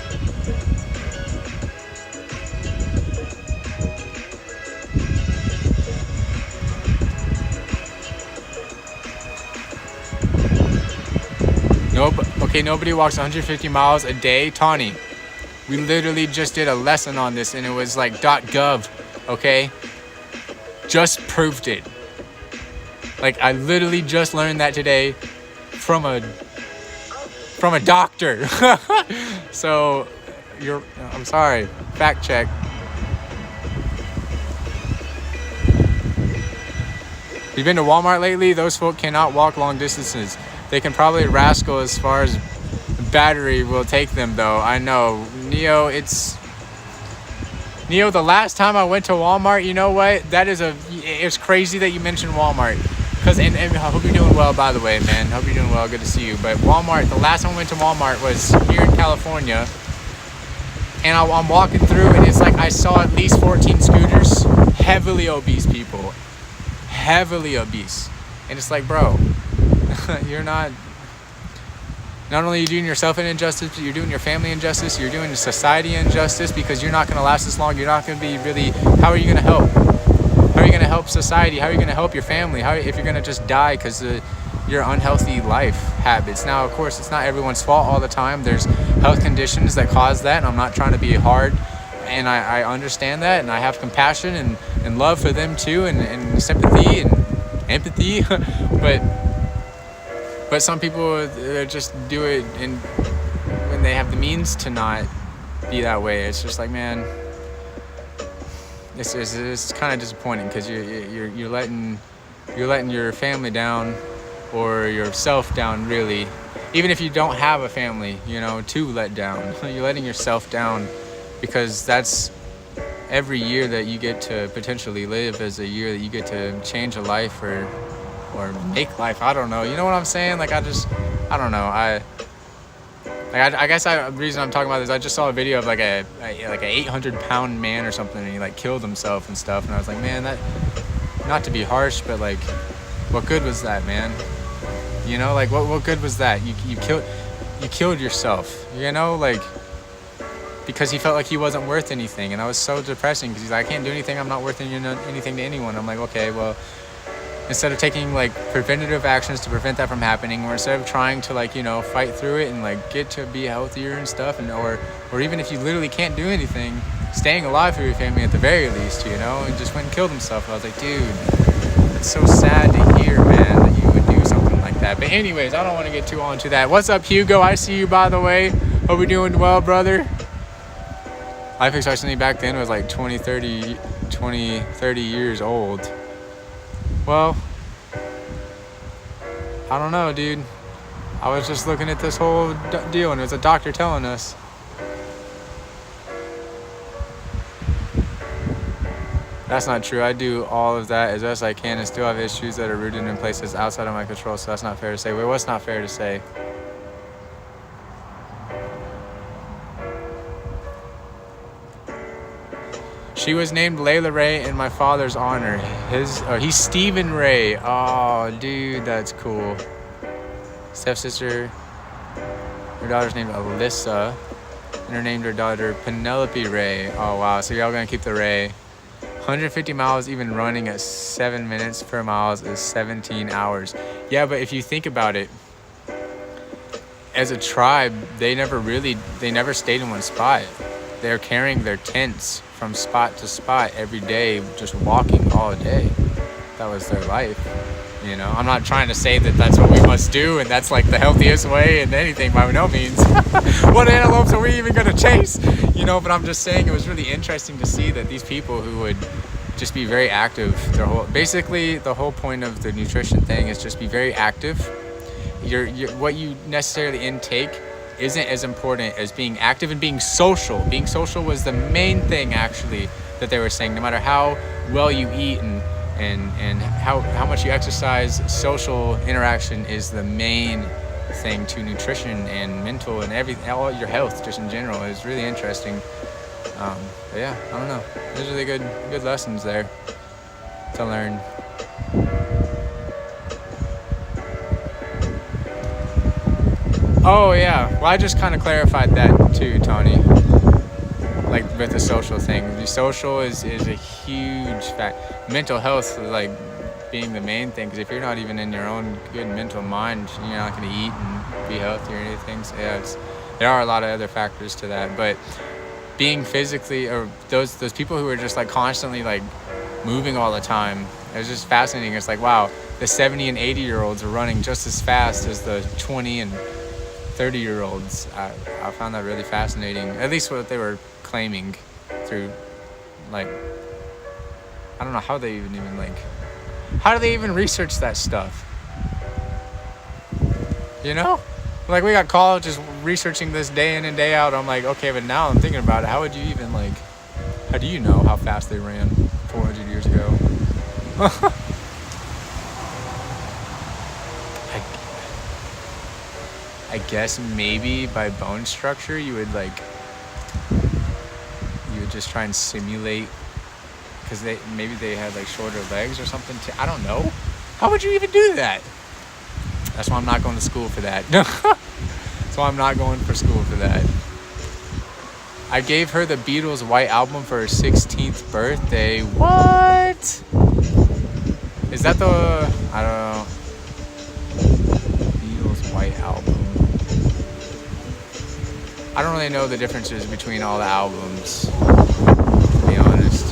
[SPEAKER 1] Nope. Okay, nobody walks 150 miles a day. Tawny, we literally just did a lesson on this, and it was like .gov, okay? Just proved it. Like, I literally just learned that today from a doctor. So, I'm sorry, fact check. You've been to Walmart lately? Those folk cannot walk long distances. They can probably rascal as far as battery will take them, though. I know. Neo, the last time I went to Walmart, you know what? It's crazy that you mentioned Walmart. And I hope you're doing well, by the way, man. Hope you're doing well. Good to see you. But Walmart, the last time I went to Walmart was here in California. And I'm walking through, and it's like I saw at least 14 scooters. Heavily obese people. Heavily obese. And it's like, bro, you're not only are you doing yourself an injustice, but you're doing your family injustice, you're doing society injustice, because you're not going to last this long. You're not going to be really, how are you going to help? How are you going to help society? How are you going to help your family? If you're going to just die because of your unhealthy life habits? Now, of course, it's not everyone's fault all the time. There's health conditions that cause that, and I'm not trying to be hard, and I understand that, and I have compassion and love for them too, and sympathy and empathy. But some people just do it when they have the means to not be that way. It's just like, man, it's kind of disappointing, because you're letting your family down, or yourself down, really. Even if you don't have a family, you know, to let down, you're letting yourself down, because that's every year that you get to potentially live as a year that you get to change a life or make life. I don't know. You know what I'm saying? Like, I don't know. I guess the reason I'm talking about this, I just saw a video of like a 800-pound man or something, and he like killed himself and stuff. And I was like, man, that, not to be harsh, but like, what good was that, man? You know, like what good was that? You killed yourself. You know, like, because he felt like he wasn't worth anything. And I was so depressing, because he's like, I can't do anything. I'm not worth anything to anyone. I'm like, okay, well, instead of taking like preventative actions to prevent that from happening, or instead of trying to like, you know, fight through it and like get to be healthier and stuff, and or even if you literally can't do anything, staying alive for your family at the very least, you know, and just went and killed himself. I was like, dude, it's so sad to hear, man, that you would do something like that. But anyways, I don't want to get too on to that. What's up, Hugo? I see you, by the way. Hope you're doing well, brother. Life expectancy back then was like 30 years old. Well, I don't know, dude. I was just looking at this whole deal, and it's a doctor telling us. That's not true. I do all of that as best I can and still have issues that are rooted in places outside of my control, so that's not fair to say. Wait, what's not fair to say? She was named Layla Ray in my father's honor. He's Stephen Ray. Oh, dude, that's cool. Stepsister, her daughter's named Alyssa, and her named her daughter Penelope Ray. Oh, wow. So y'all gonna keep the Ray. 150 miles even running at 7 minutes per mile is 17 hours. Yeah, but if you think about it, as a tribe, they never stayed in one spot. They're carrying their tents from spot to spot every day, just walking all day. That was their life. You know, I'm not trying to say that that's what we must do and that's like the healthiest way and anything, by no means. What antelopes are we even going to chase? You know, but I'm just saying it was really interesting to see that these people who would just be very active, basically the whole point of the nutrition thing is just be very active. What you necessarily intake isn't as important as being active and being social. Being social was the main thing, actually, that they were saying. No matter how well you eat and how much you exercise, social interaction is the main thing to nutrition and mental and all your health just in general. Is really interesting. But yeah, I don't know. There's really good lessons there to learn. Oh yeah, well I just kind of clarified that too, Tony. Like with the social thing, the social is a huge fact. Mental health, like being the main thing, because if you're not even in your own good mental mind, you're not going to eat and be healthy or anything. So yeah, there are a lot of other factors to that, but being physically, or those people who are just like constantly like moving all the time, it was just fascinating. It's like, wow, the 70 and 80-year-olds are running just as fast as the 20 and 30-year-olds. I found that really fascinating, at least what they were claiming through, like, I don't know how they even like, how do they even research that stuff? You know? Like, we got colleges researching this day in and day out. I'm like, okay, but now I'm thinking about it. How would you even, like, how do you know how fast they ran 400 years ago? I guess maybe by bone structure you would just try and simulate, because maybe they had like shorter legs or something. I don't know. How would you even do that? That's why I'm not going to school for that. That's why I'm not going for school for that. I gave her the Beatles' White Album for her 16th birthday. What? Is that the... I don't know. Beatles' White Album. I don't really know the differences between all the albums, to be honest.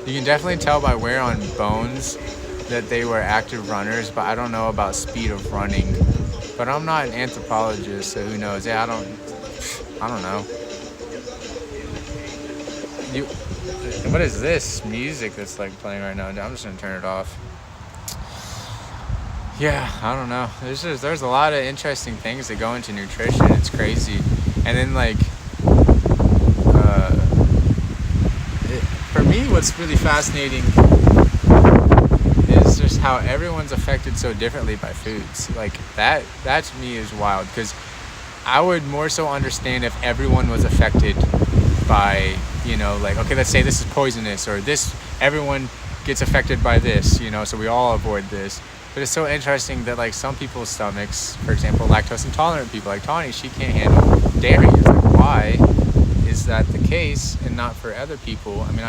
[SPEAKER 1] You can definitely tell by wear on bones that they were active runners, but I don't know about speed of running. But I'm not an anthropologist, so who knows? Yeah, I don't know. What is this music that's like playing right now? I'm just gonna turn it off. Yeah, I don't know. There's a lot of interesting things that go into nutrition. It's crazy. And then like, for me, what's really fascinating is just how everyone's affected so differently by foods. Like that to me is wild, because I would more so understand if everyone was affected by, you know, like, okay, let's say this is poisonous, or this, everyone gets affected by this, you know, so we all avoid this. But it's so interesting that like some people's stomachs, for example, lactose intolerant people like Tawny, she can't handle dairy. It's like, why is that the case and not for other people? I mean,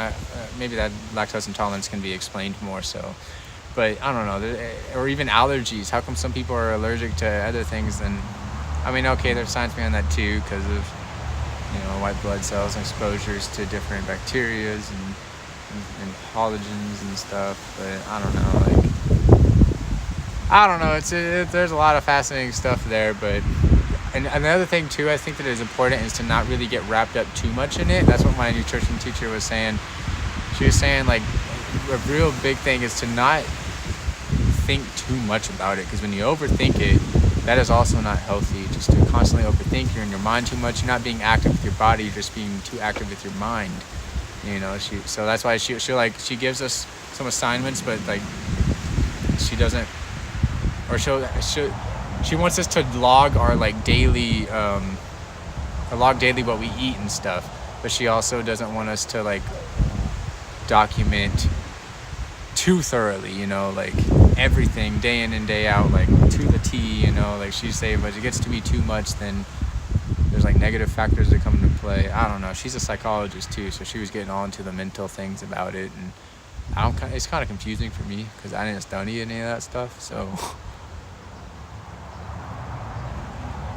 [SPEAKER 1] maybe that lactose intolerance can be explained more so, but I don't know. Or even allergies. How come some people are allergic to other things than, I mean, okay, there's science behind that too, because of, you know, white blood cells and exposures to different bacterias and halogens and stuff. But I don't know, like, I don't know. There's a lot of fascinating stuff there, but and another thing too, I think that is important is to not really get wrapped up too much in it. That's what my nutrition teacher was saying. She was saying like a real big thing is to not think too much about it, because when you overthink it, that is also not healthy. Just to constantly overthink, you're in your mind too much. You're not being active with your body. You're just being too active with your mind. You know, so that's why she she gives us some assignments, but like she doesn't, or she wants us to log our like daily log daily what we eat and stuff, but she also doesn't want us to like document too thoroughly, you know, like everything day in and day out, like to the T, you know, like she's saying, but it gets to be too much, then there's like negative factors that come into play. I don't know. She's a psychologist too, so she was getting all into the mental things about it, and it's kind of confusing for me because I didn't study any of that stuff, so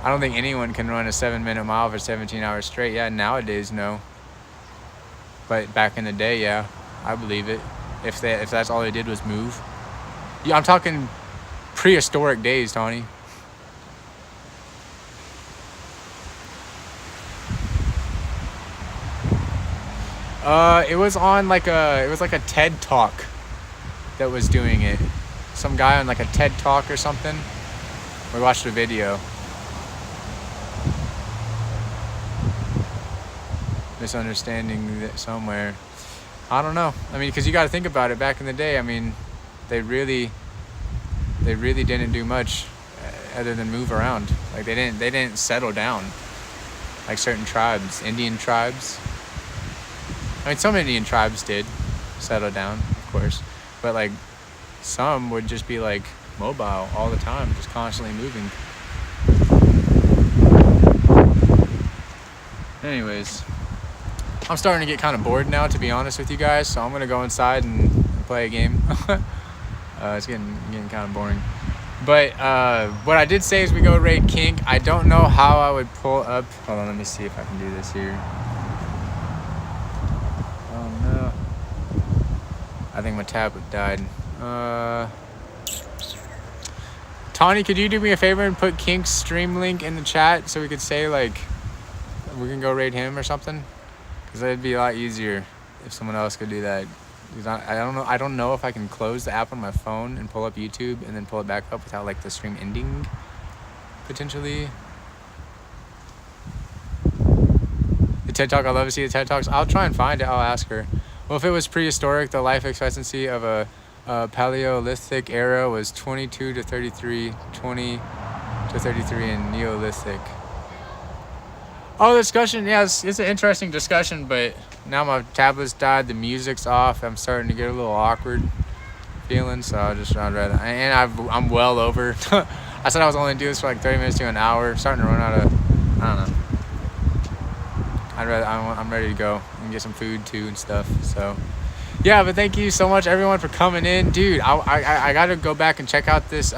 [SPEAKER 1] I don't think anyone can run a 7-minute mile for 17 hours straight. Yeah, nowadays, no. But back in the day, yeah, I believe it. If that's all they did was move. Yeah, I'm talking prehistoric days, Tony. It was on like a TED Talk that was doing it. Some guy on like a TED Talk or something. We watched a video. Misunderstanding that somewhere. I don't know. I mean, because you got to think about it. Back in the day, I mean, they really didn't do much other than move around. Like they didn't settle down like certain tribes, Indian tribes. I mean, some Indian tribes did settle down, of course, but like some would just be like mobile all the time, just constantly moving. Anyways, I'm starting to get kind of bored now, to be honest with you guys, so I'm gonna go inside and play a game. It's getting kind of boring. But what I did say is we go raid Kink. I don't know how I would pull up. Hold on, let me see if I can do this here. Oh no. I think my tablet died. Tawny, could you do me a favor and put Kink's stream link in the chat so we could say like we can go raid him or something? Because it'd be a lot easier if someone else could do that. I don't know if I can close the app on my phone and pull up YouTube and then pull it back up without like the stream ending, potentially. The TED Talk, I love to see the TED Talks. I'll try and find it. I'll ask her. Well, if it was prehistoric, the life expectancy of a Paleolithic era was 22 to 33, 20 to 33 in Neolithic. Oh, discussion. Yeah, it's an interesting discussion, but now my tablet's died, the music's off. I'm starting to get a little awkward feeling, so I'd rather. And I'm well over. I said I was only doing this for like 30 minutes to an hour. I'm starting to run out of. I don't know. I'm ready to go and get some food too and stuff. So, yeah. But thank you so much, everyone, for coming in, dude. I got to go back and check out this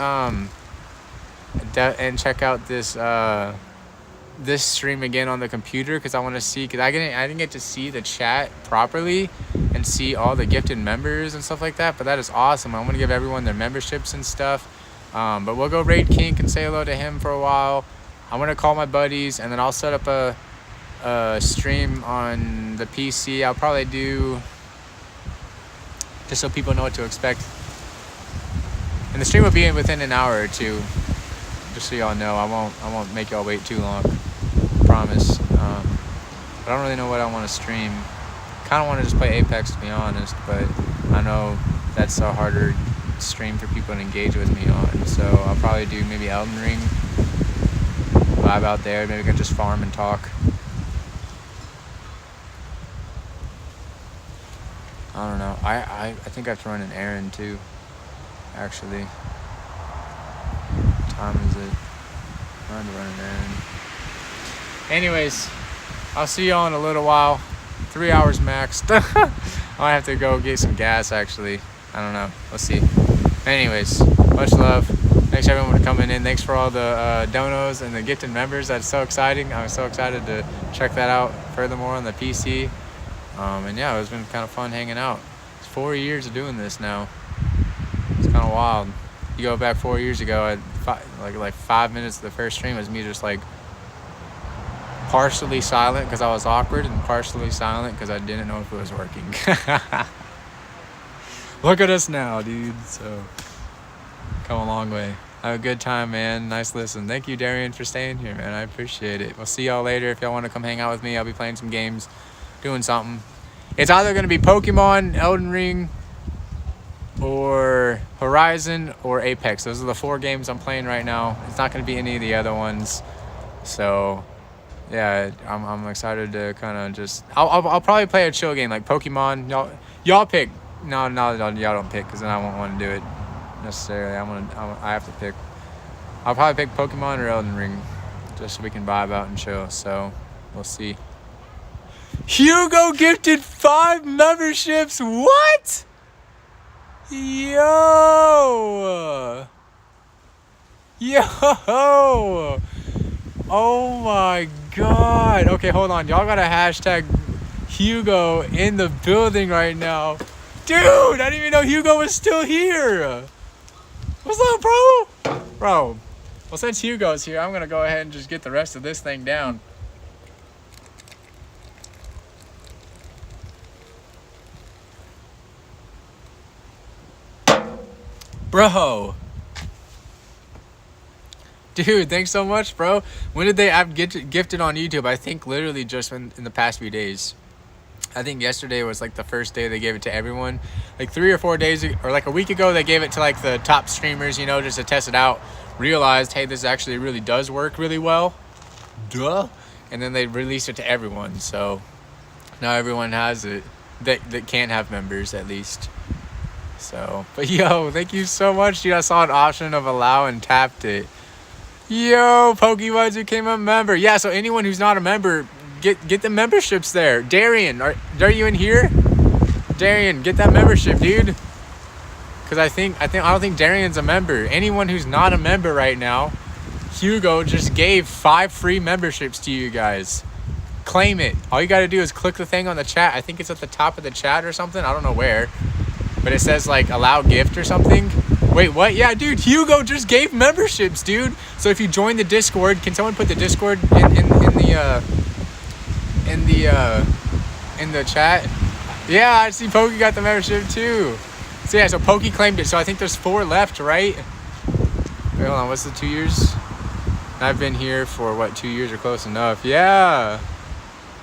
[SPEAKER 1] this stream again on the computer because I want to see, because I didn't get to see the chat properly and see all the gifted members and stuff like that, but that is awesome. I'm going to give everyone their memberships and stuff, but we'll go raid Kink and say hello to him for a while. I'm going to call my buddies and then I'll set up a stream on the PC. I'll probably do, just so people know what to expect, and the stream will be within an hour or two, just so y'all know. I won't make y'all wait too long, promise. But I don't really know what I want to stream. Kind of want to just play Apex, to be honest, but I know that's a harder stream for people to engage with me on, so I'll probably do maybe Elden Ring, vibe out there. Maybe we can just farm and talk. I don't know. I think I have to run an errand too, actually. What time is it? I'm trying to run an errand. Anyways, I'll see y'all in a little while. 3 hours max. I might have to go get some gas, actually. I don't know. We'll see. Anyways, much love. Thanks everyone for coming in. Thanks for all the donos and the gifted members. That's so exciting. I'm so excited to check that out furthermore on the PC. And yeah, it's been kind of fun hanging out. It's 4 years of doing this now. It's kind of wild. You go back 4 years ago, like 5 minutes of the first stream was me just like partially silent because I was awkward and partially silent because I didn't know if it was working. Look at us now, dude. So come a long way. Have a good time, man. Nice listen. Thank you, Darian, for staying here, man. I appreciate it. We'll see y'all later. If y'all want to come hang out with me, I'll be playing some games, doing something. It's either going to be Pokemon, Elden Ring, or Horizon, or Apex. Those are the 4 games I'm playing right now. It's not going to be any of the other ones. So, yeah, I'm excited to kind of just... I'll probably play a chill game like Pokemon. Y'all pick. No, y'all don't pick, because then I won't want to do it necessarily. I have to pick. I'll probably pick Pokemon or Elden Ring, just so we can vibe out and chill. So we'll see. Hugo gifted 5 memberships. What? Yo. Oh my god. Okay, hold on. Y'all gotta hashtag Hugo in the building right now. Dude, I didn't even know Hugo was still here. What's up, bro? Bro, well, since Hugo's here, I'm going to go ahead and just get the rest of this thing down. Bro. Dude, thanks so much, bro. When did they have gifted on YouTube? I think literally just in the past few days. I think yesterday was like the first day they gave it to everyone. Like 3 or 4 days, or like a week ago, they gave it to like the top streamers, you know, just to test it out. Realized, hey, this actually really does work really well. Duh. And then they released it to everyone. So now everyone has it that can't have members at least. So, but yo, thank you so much, dude. I saw an option of allow and tapped it. Yo, Pokebuds became a member. Yeah, so anyone who's not a member, get the memberships there. Darian, are you in here? Darian, get that membership, dude. Because I don't think Darian's a member. Anyone who's not a member right now, Hugo just gave 5 free memberships to you guys. Claim it. All you got to do is click the thing on the chat. I think it's at the top of the chat or something. I don't know where. But it says like allow gift or something. Wait, what? Yeah, dude, Hugo just gave memberships, dude. So if you join the Discord, can someone put the Discord in the chat? Yeah, I see Pokey got the membership too. So yeah, so Pokey claimed it. So I think there's 4 left, right? Wait, hold on, what's the 2 years? I've been here for what, 2 years or close enough? Yeah.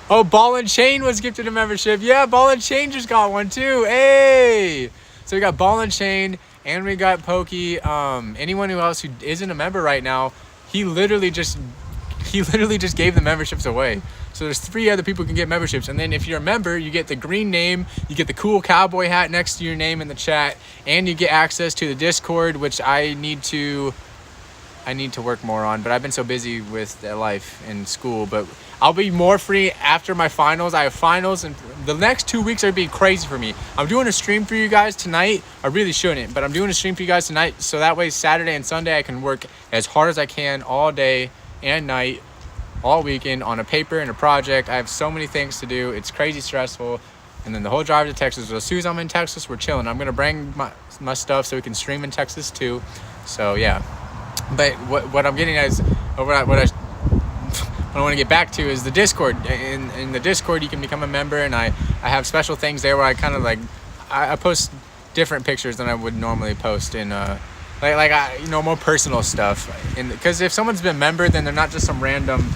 [SPEAKER 1] Oh, Ball and Chain was gifted a membership. Yeah, Ball and Chain just got one too. Hey. So we got Ball and Chain and we got Pokey. Anyone else who isn't a member right now, he literally just gave the memberships away. So there's 3 other people who can get memberships. And then if you're a member, you get the green name, you get the cool cowboy hat next to your name in the chat, and you get access to the Discord, which I need to work more on, but I've been so busy with life and school. But I'll be more free after my finals. I have finals, and the next 2 weeks are being crazy for me. I'm doing a stream for you guys tonight. I really shouldn't, but I'm doing a stream for you guys tonight, so that way Saturday and Sunday I can work as hard as I can all day and night, all weekend on a paper and a project. I have so many things to do. It's crazy stressful. And then the whole drive to Texas. As soon as I'm in Texas, we're chilling. I'm gonna bring my stuff so we can stream in Texas too. So yeah. But what I'm getting at is, what I want to get back to is the Discord. In the Discord, you can become a member, and I have special things there where I kind of like, I post different pictures than I would normally post in more personal stuff. And because if someone's been a member, then they're not just some random.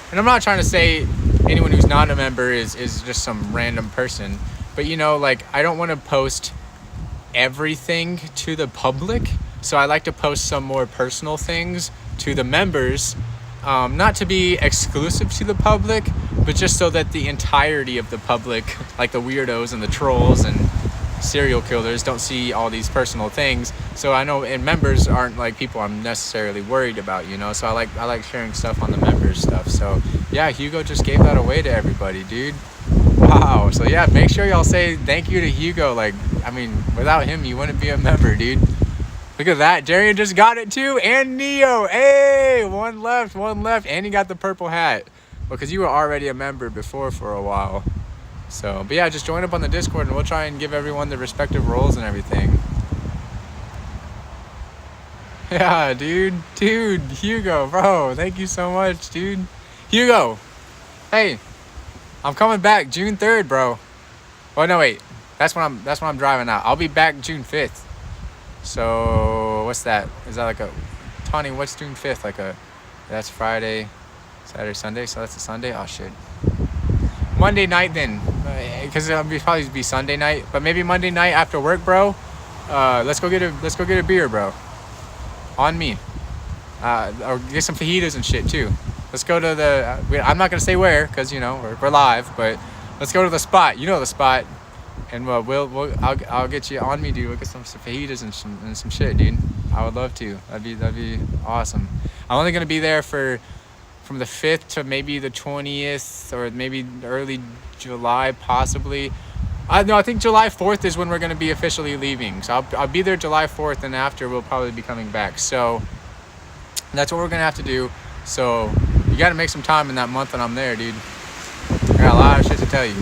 [SPEAKER 1] And I'm not trying to say anyone who's not a member is just some random person, but like I don't want to post everything to the public. So I like to post some more personal things to the members, not to be exclusive to the public, but just so that the entirety of the public, like the weirdos and the trolls and serial killers, don't see all these personal things. So I know, and members aren't like people I'm necessarily worried about, so I like sharing stuff on the members stuff. So yeah, Hugo just gave that away to everybody, dude. Wow. So yeah, make sure y'all say thank you to Hugo. Like, I mean, without him, you wouldn't be a member, dude. Look at that. Darian just got it too. And Neo. Hey, one left. And he got the purple hat. Because you were already a member before for a while. So, but yeah, just join up on the Discord and we'll try and give everyone the respective roles and everything. Yeah, dude, Hugo, bro, thank you so much, dude. Hugo, hey, I'm coming back June 3rd, bro. Oh no, wait, that's when I'm driving out. I'll be back June 5th. So what's that? Is that like a Tawny, what's June 5th? Like that's Friday, Saturday, Sunday. So that's a Sunday. Oh shit. Monday night then, because it'll probably be Sunday night, but maybe Monday night after work, bro. Let's go get a beer, bro. On me. Or get some fajitas and shit too. Let's go to the. I'm not gonna say where, cause you know we're live, but let's go to the spot. You know the spot, and I'll get you on me, dude. We'll get some fajitas and some shit, dude. I would love to. That'd be awesome. I'm only gonna be there from the 5th to maybe the 20th or maybe early July, possibly. No, I think July 4th is when we're going to be officially leaving. So I'll be there July 4th, and after we'll probably be coming back. So that's what we're going to have to do. So you got to make some time in that month when I'm there, dude. I got a lot of shit to tell you.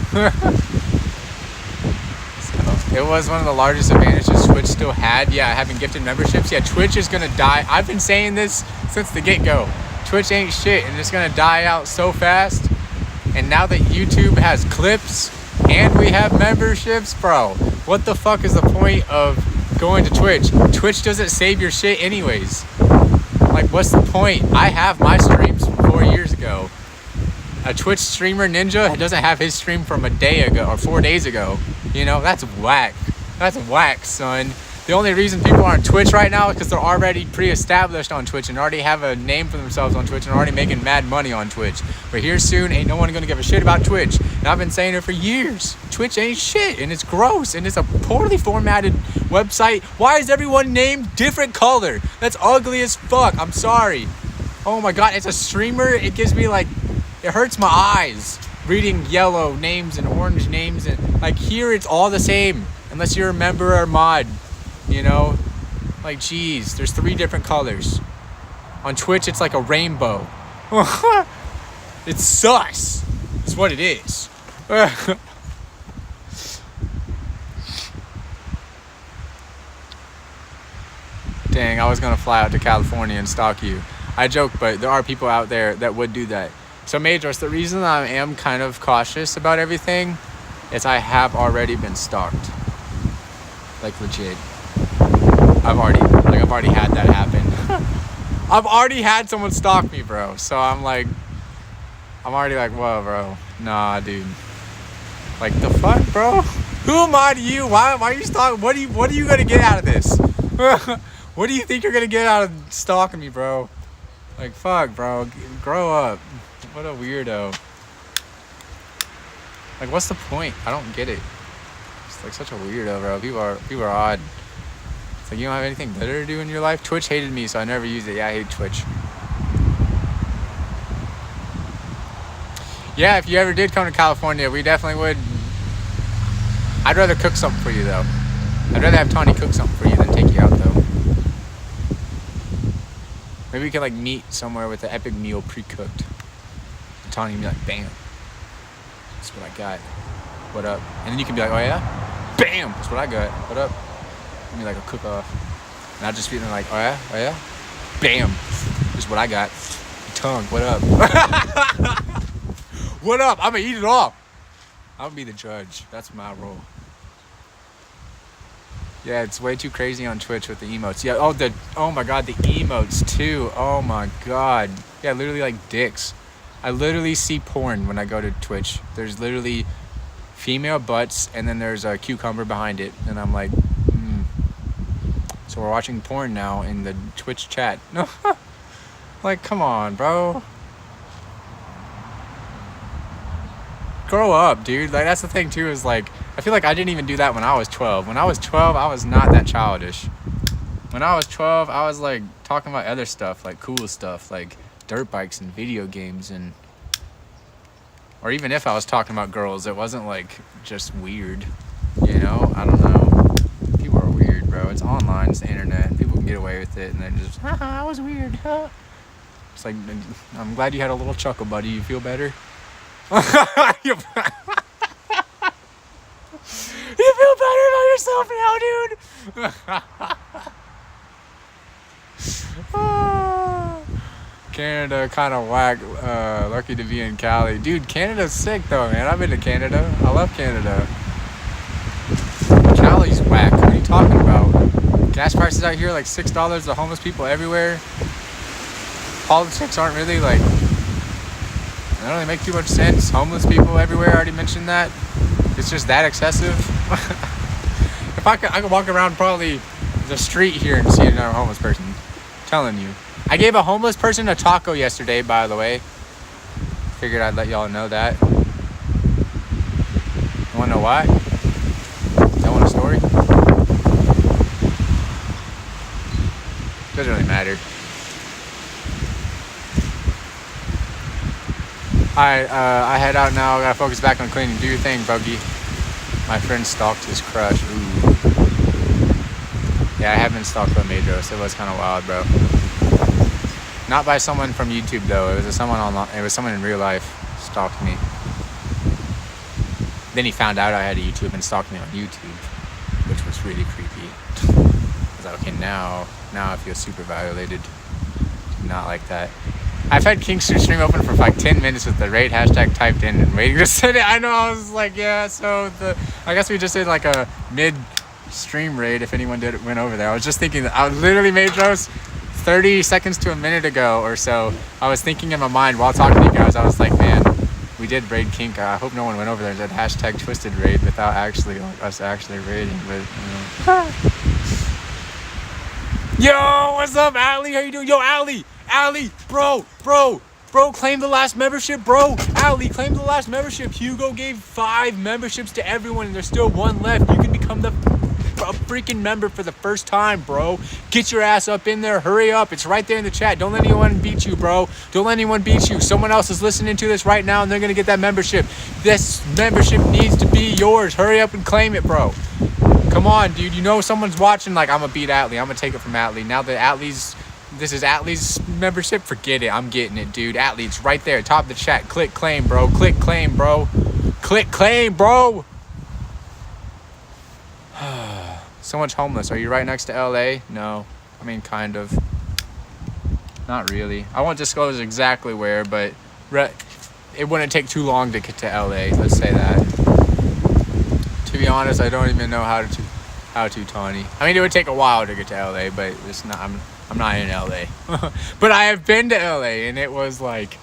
[SPEAKER 1] So it was one of the largest advantages Twitch still had. Yeah, having gifted memberships. Yeah, Twitch is going to die. I've been saying this since the get-go. Twitch ain't shit, and it's gonna die out so fast. And now that YouTube has clips and we have memberships, bro, what the fuck is the point of going to Twitch? Twitch doesn't save your shit anyways. Like, what's the point? I have my streams from 4 years ago. A Twitch streamer Ninja doesn't have his stream from a day ago or 4 days ago. You know, that's whack. That's whack, son. The only reason people are on Twitch right now is because they're already pre-established on Twitch and already have a name for themselves on Twitch and already making mad money on Twitch. But here soon, ain't no one gonna give a shit about Twitch. And I've been saying it for years. Twitch ain't shit, and it's gross, and it's a poorly formatted website. Why is everyone named different color? That's ugly as fuck. I'm sorry. Oh my god, it's a streamer. It gives me like, it hurts my eyes reading yellow names and orange names, and like here it's all the same unless you're a member or mod. You know, like, geez, there's 3 different colors. On Twitch, it's like a rainbow. It's sus. It's what it is. Dang, I was gonna fly out to California and stalk you. I joke, but there are people out there that would do that. So, Majors, the reason I am kind of cautious about everything is I have already been stalked. Like, legit. I've already had that happen. I've already had someone stalk me, bro. So I'm already like, whoa, bro. Nah, dude. Like, the fuck, bro? Who am I to you? Why are you stalking? What are you gonna get out of this? What do you think you're gonna get out of stalking me, bro? Like, fuck, bro. Grow up. What a weirdo. Like, what's the point? I don't get it. It's like such a weirdo, bro. People are odd. It's like, you don't have anything better to do in your life? Twitch hated me, so I never used it. Yeah, I hate Twitch. Yeah, if you ever did come to California, we definitely would. I'd rather cook something for you, though. I'd rather have Tawny cook something for you than take you out, though. Maybe we could, like, meet somewhere with an epic meal pre-cooked. And Tawny can be like, bam. That's what I got. What up? And then you can be like, oh, yeah? Bam! That's what I got. What up? Me like a cook-off, and I'll just be like, oh yeah, bam, this is what I got. Tongue, what up? What up? I'm gonna eat it all. I'm gonna be the judge. That's my role. Yeah, it's way too crazy on Twitch with the emotes. Yeah, oh my god, the emotes too. Oh my god. Yeah, literally like dicks. I literally see porn when I go to Twitch. There's literally female butts, and then there's a cucumber behind it, and I'm like, so we're watching porn now in the Twitch chat. No, like, come on, bro. Grow up, dude. Like, that's the thing too, is like, I feel like I didn't even do that when I was 12. When I was 12, I was not that childish. When I was 12, I was like talking about other stuff, like cool stuff, like dirt bikes and video games, and or even if I was talking about girls, it wasn't like just weird, you know? I don't know. People are weird, bro. It's online, it's the internet. People can get away with it, and then just, haha, I was weird. Huh? It's like, I'm glad you had a little chuckle, buddy. You feel better? You feel better about yourself now, dude? Canada kind of whack. Lucky to be in Cali. Dude, Canada's sick, though, man. I've been to Canada. I love Canada. Cali's whack. What are you talking about? Gas prices out here like $6. The homeless people everywhere. politics aren't really like, they don't really make too much sense. Homeless people everywhere, I already mentioned that. It's just that excessive. If I could walk around probably the street here and see another homeless person. I'm telling you. I gave a homeless person a taco yesterday, by the way. Figured I'd let y'all know that. You wanna know why? Y'all want a story? Doesn't really matter. Alright, I head out now. I gotta focus back on cleaning. Do your thing, Buggy. My friend stalked his crush. Ooh. Yeah, I have been stalked by Madros. It was kind of wild, bro. Not by someone from YouTube though. It was someone online. It was someone in real life stalked me. Then he found out I had a YouTube and stalked me on YouTube, which was really creepy. I was like, okay, now I feel super violated. Not like that. I've had Kingster stream open for like 10 minutes with the raid hashtag typed in and waiting to send it. I know, I was like, yeah, so I guess we just did like a mid-stream raid if anyone went over there. I was just thinking that I literally made those 30 seconds to a minute ago or so. I was thinking in my mind while talking to you guys, I was like, man, we did raid Kink. I hope no one went over there and said hashtag twisted raid without actually like us actually raiding, but you know. Yo, what's up, Ali? How you doing? Yo, Ali, bro, claim the last membership, bro. Ali, claim the last membership. Hugo gave 5 memberships to everyone, and there's still 1 left. You can become a freaking member for the first time, bro. Get your ass up in there. Hurry up. It's right there in the chat. Don't let anyone beat you, bro. Don't let anyone beat you. Someone else is listening to this right now, and they're going to get that membership. This membership needs to be yours. Hurry up and claim it, bro. Come on, dude. You know someone's watching. Like, I'm going to beat Atlee. I'm going to take it from Atlee. Now that this is Atlee's membership, forget it. I'm getting it, dude. Atlee, it's right there. Top of the chat. Click claim, bro. Click claim, bro. Click claim, bro. So much homeless. Are you right next to LA? No. I mean, kind of. Not really. I won't disclose exactly where, but it wouldn't take too long to get to LA. Let's say that. To be honest, I don't even know how to Tawny. I mean, it would take a while to get to LA, but it's not. I'm not in LA. But I have been to LA, and it was like,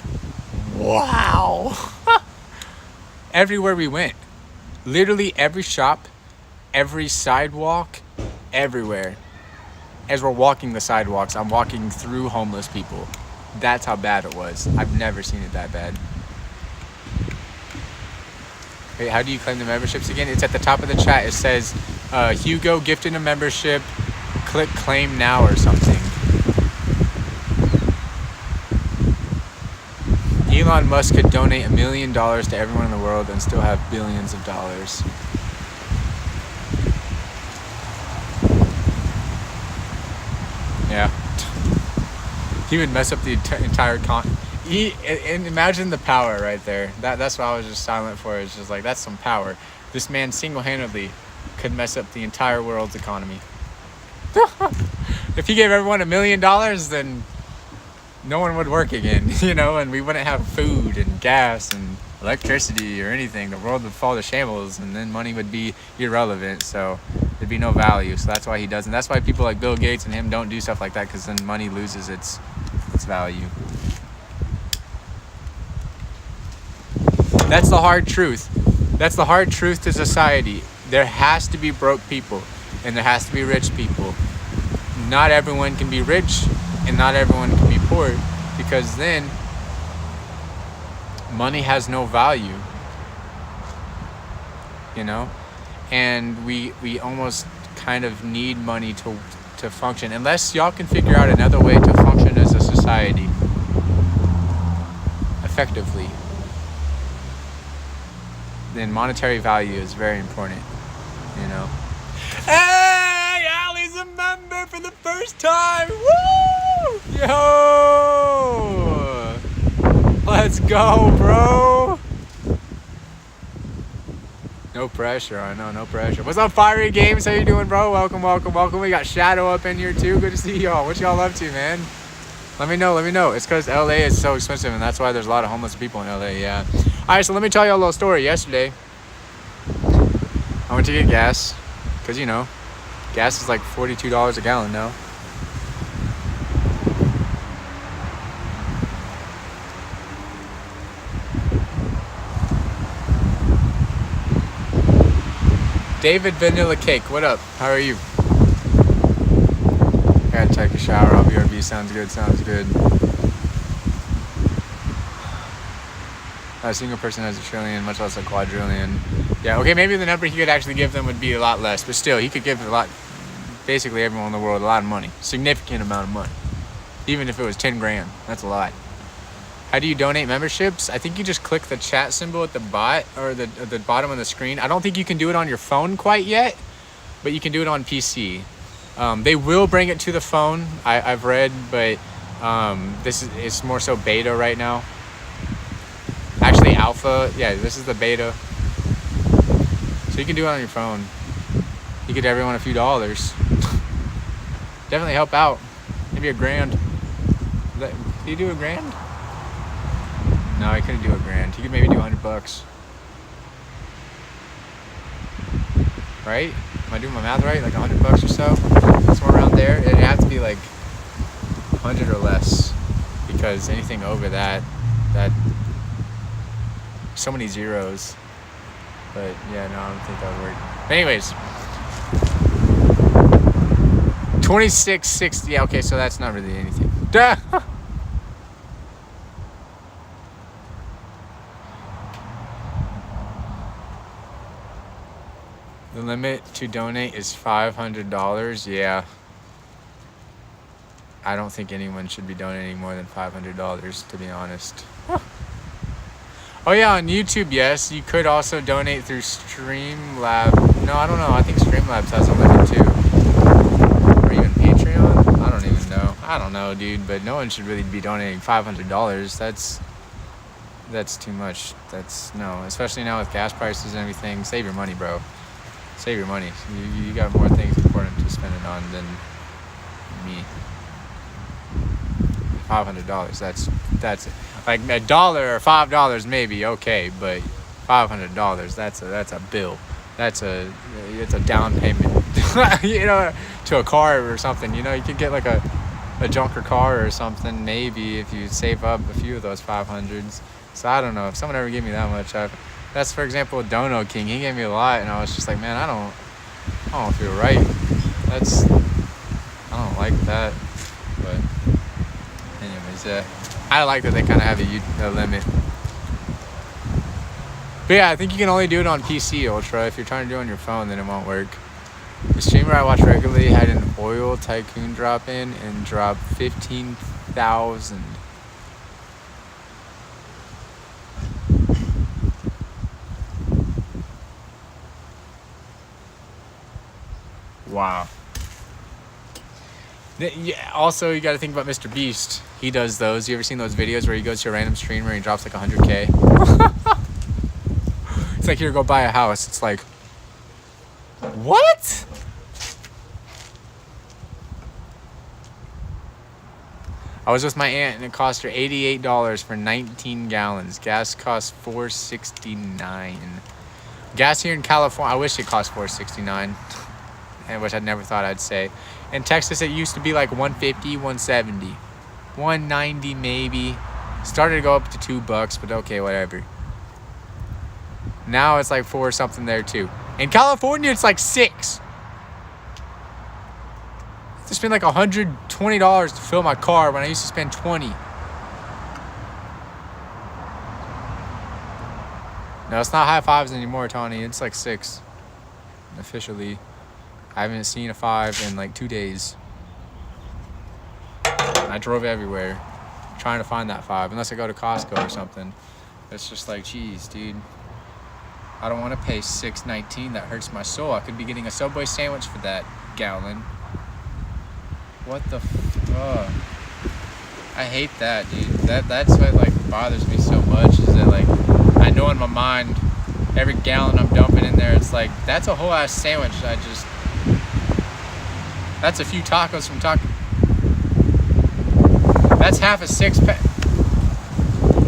[SPEAKER 1] wow. Everywhere we went, literally every shop, every sidewalk, everywhere. As we're walking the sidewalks, I'm walking through homeless people. That's how bad it was. I've never seen it that bad. Wait, how do you claim the memberships again? It's at the top of the chat. It says, Hugo gifted a membership. Click claim now or something. Elon Musk could donate $1 million to everyone in the world and still have billions of dollars. Yeah. He would mess up the entire and imagine the power right there. That's what I was just silent for. It's just like, that's some power. This man single-handedly could mess up the entire world's economy. If he gave everyone $1 million, then no one would work again, you know, and we wouldn't have food and gas and electricity or anything. The world would fall to shambles, and then money would be irrelevant, so there'd be no value. So that's why he doesn't. That's why people like Bill Gates and him don't do stuff like that, because then money loses its value. That's the hard truth. That's the hard truth to society. There has to be broke people, and there has to be rich people. Not everyone can be rich, and not everyone can be poor, because then money has no value, you know? And we almost kind of need money to function, unless y'all can figure out another way to function as a society effectively. Then monetary value is very important, you know? Hey, Allie's a member for the first time. Woo! Yo! Let's go, bro. No pressure, I know, no pressure. What's up, Fiery Games? How you doing, bro? Welcome. We got Shadow up in here too. Good to see y'all. What y'all up to, man? Let me know. It's because LA is so expensive, and that's why there's a lot of homeless people in LA, yeah. Alright, so let me tell you a little story. Yesterday, I went to get gas, because, you know, gas is like $42 a gallon now. David Vanilla Cake, what up? How are you? I gotta take a shower. I'll BRB. Sounds good. Sounds good. A single person has a trillion, much less a quadrillion. Yeah, okay, maybe the number he could actually give them would be a lot less, but still, he could give a lot, basically everyone in the world, a lot of money. Significant amount of money. Even if it was 10 grand, that's a lot. How do you donate memberships? I think you just click the chat symbol at the the bottom of the screen. I don't think you can do it on your phone quite yet, but you can do it on PC. They will bring it to the phone, I've read, but it's more so beta right now. Actually, alpha, yeah, this is the beta. So you can do it on your phone. You get everyone a few dollars. Definitely help out. Maybe a grand. Can you do a grand? No, I couldn't do a grand. You could maybe do $100. Right? Am I doing my math right? Like $100 or so? Somewhere around there. It'd have to be like 100 or less. Because anything over that so many zeros. But yeah, no, I don't think that would work. But anyways, 2660. Yeah, okay, so that's not really anything. Duh! The limit to donate is $500. Yeah. I don't think anyone should be donating more than $500, to be honest. Oh yeah, on YouTube, yes. You could also donate through Streamlabs. No, I don't know. I think Streamlabs has a limit too. Or even Patreon? I don't even know. I don't know, dude. But no one should really be donating $500. That's too much. No. Especially now with gas prices and everything. Save your money, bro. Save your money. You got more things important to spend it on than me. $500. That's it. Like $1 or $5 maybe okay, but $500 that's a bill. It's a down payment. You know, to a car or something. You know, you could get like a junker car or something maybe if you save up a few of those 500s. So I don't know if someone ever gave me that much. That's for example with Dono King. He gave me a lot, and I was just like, man, I don't feel right. I don't like that. But anyways, yeah. I like that they kind of have a limit. But yeah, I think you can only do it on PC Ultra. If you're trying to do it on your phone, then it won't work. The streamer I watch regularly had an oil tycoon drop in and drop 15,000. Wow. Yeah, also, you got to think about Mr. Beast. He does those. You ever seen those videos where he goes to a random streamer and he drops like 100K? It's like, here, go buy a house. It's like, what? I was with my aunt and it cost her $88 for 19 gallons. Gas cost $4.69. Gas here in California, I wish it cost $4.69. And which I never thought I'd say. In Texas, it used to be like $1.50, $1.70, $1.90 maybe. Started to go up to $2, but okay, whatever. Now it's like $4 or something there too. In California, it's like $6. I have to spend like $120 to fill my car when I used to spend $20. No, it's not high fives anymore, Tony. It's like $6 officially. I haven't seen a 5 in like 2 days. And I drove everywhere trying to find that 5, unless I go to Costco or something. It's just like, geez, dude. I don't want to pay $6.19. That hurts my soul. I could be getting a Subway sandwich for that gallon. What the I hate that, dude. That's what like bothers me so much, is that like I know in my mind every gallon I'm dumping in there, it's like that's a whole ass sandwich. That's a few tacos from Taco. That's half a 6-pack.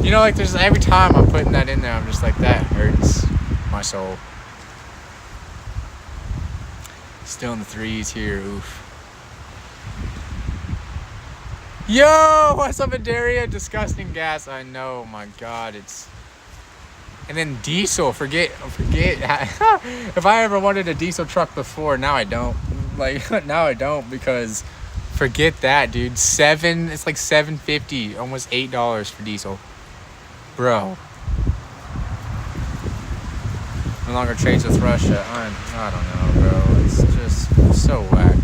[SPEAKER 1] You know, like there's every time I'm putting that in there, I'm just like, that hurts my soul. Still in the 3s here, oof. Yo, what's up, Adaria? Disgusting gas. I know, my God, it's And then diesel, forget. If I ever wanted a diesel truck before, now I don't. Like, now I don't, because forget that, dude. It's like $7.50, almost $8 for diesel. Bro. No longer trades with Russia. I don't know, bro. It's just so whack.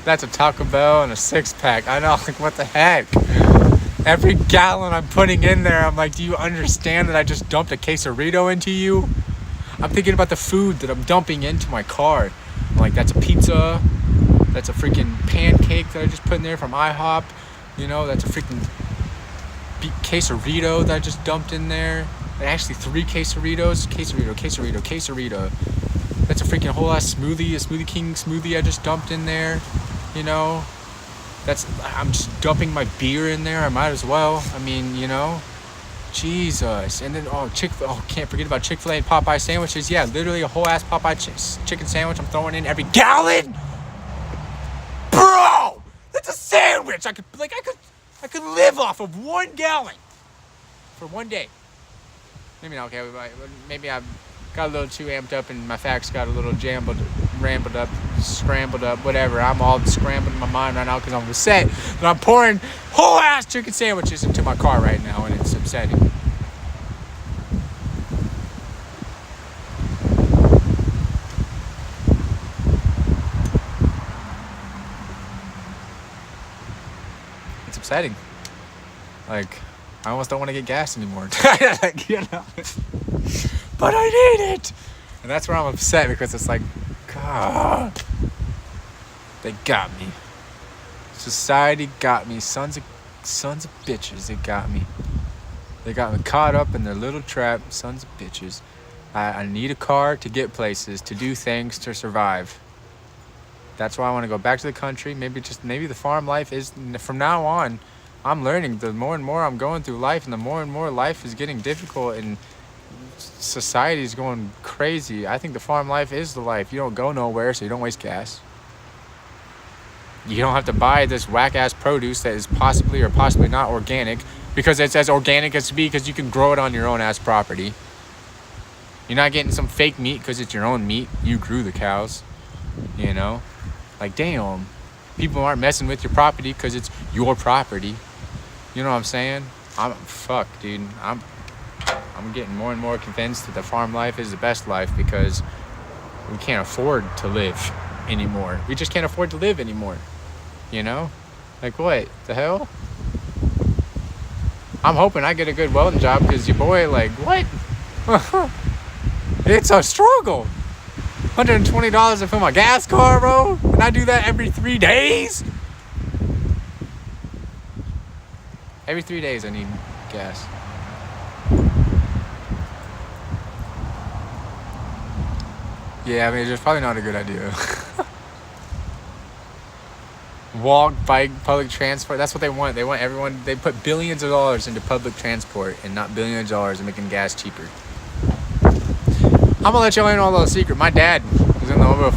[SPEAKER 1] That's a Taco Bell and a 6-pack. I know, like, what the heck? Every gallon I'm putting in there, I'm like, do you understand that I just dumped a quesarito into you? I'm thinking about the food that I'm dumping into my car. I'm like, that's a pizza. That's a freaking pancake that I just put in there from IHOP. You know, that's a freaking quesarito that I just dumped in there. Actually, 3 quesaritos. Quesarito. That's a freaking whole ass smoothie. A Smoothie King smoothie I just dumped in there. You know? I'm just dumping my beer in there. I might as well. I mean, you know? Jesus. And then, can't forget about Chick-fil-A and Popeye sandwiches. Yeah, literally a whole ass Popeye chicken sandwich I'm throwing in every gallon. Bro! That's a sandwich! I could live off of 1 gallon for 1 day. Maybe not, okay. Maybe I got a little too amped up and my facts got a little rambled up, scrambled up, whatever. I'm all scrambled in my mind right now because I'm upset. But I'm pouring whole ass chicken sandwiches into my car right now, and it's upsetting. It's upsetting. Like, I almost don't want to get gas anymore. Like, you know? But I need it! And that's where I'm upset, because it's like, God, they got me. Society got me. Sons of bitches, they got me. They got me caught up in their little trap. Sons of bitches. I need a car to get places, to do things, to survive. That's why I want to go back to the country. Maybe the farm life is, from now on, I'm learning. The more and more I'm going through life, and the more and more life is getting difficult, and society is going crazy. I think the farm life is the life. You don't go nowhere, so you don't waste gas. You don't have to buy this whack-ass produce that is possibly or possibly not organic, because it's as organic as to be, because you can grow it on your own ass property. You're not getting some fake meat because it's your own meat. You grew the cows, you know? Like, damn. People aren't messing with your property because it's your property. You know what I'm saying? Dude. I'm getting more and more convinced that the farm life is the best life, because we can't afford to live anymore. We just can't afford to live anymore. You know? Like, what the hell? I'm hoping I get a good welding job, because your boy, like, what? It's a struggle. $120 to fill my gas car, bro? And I do that every 3 days? Every 3 days I need gas. Yeah, I mean, it's probably not a good idea. Walk, bike, public transport. That's what they want. They want everyone. They put billions of dollars into public transport and not billions of dollars in making gas cheaper. I'm gonna let y'all in on a little secret. My dad was in the oil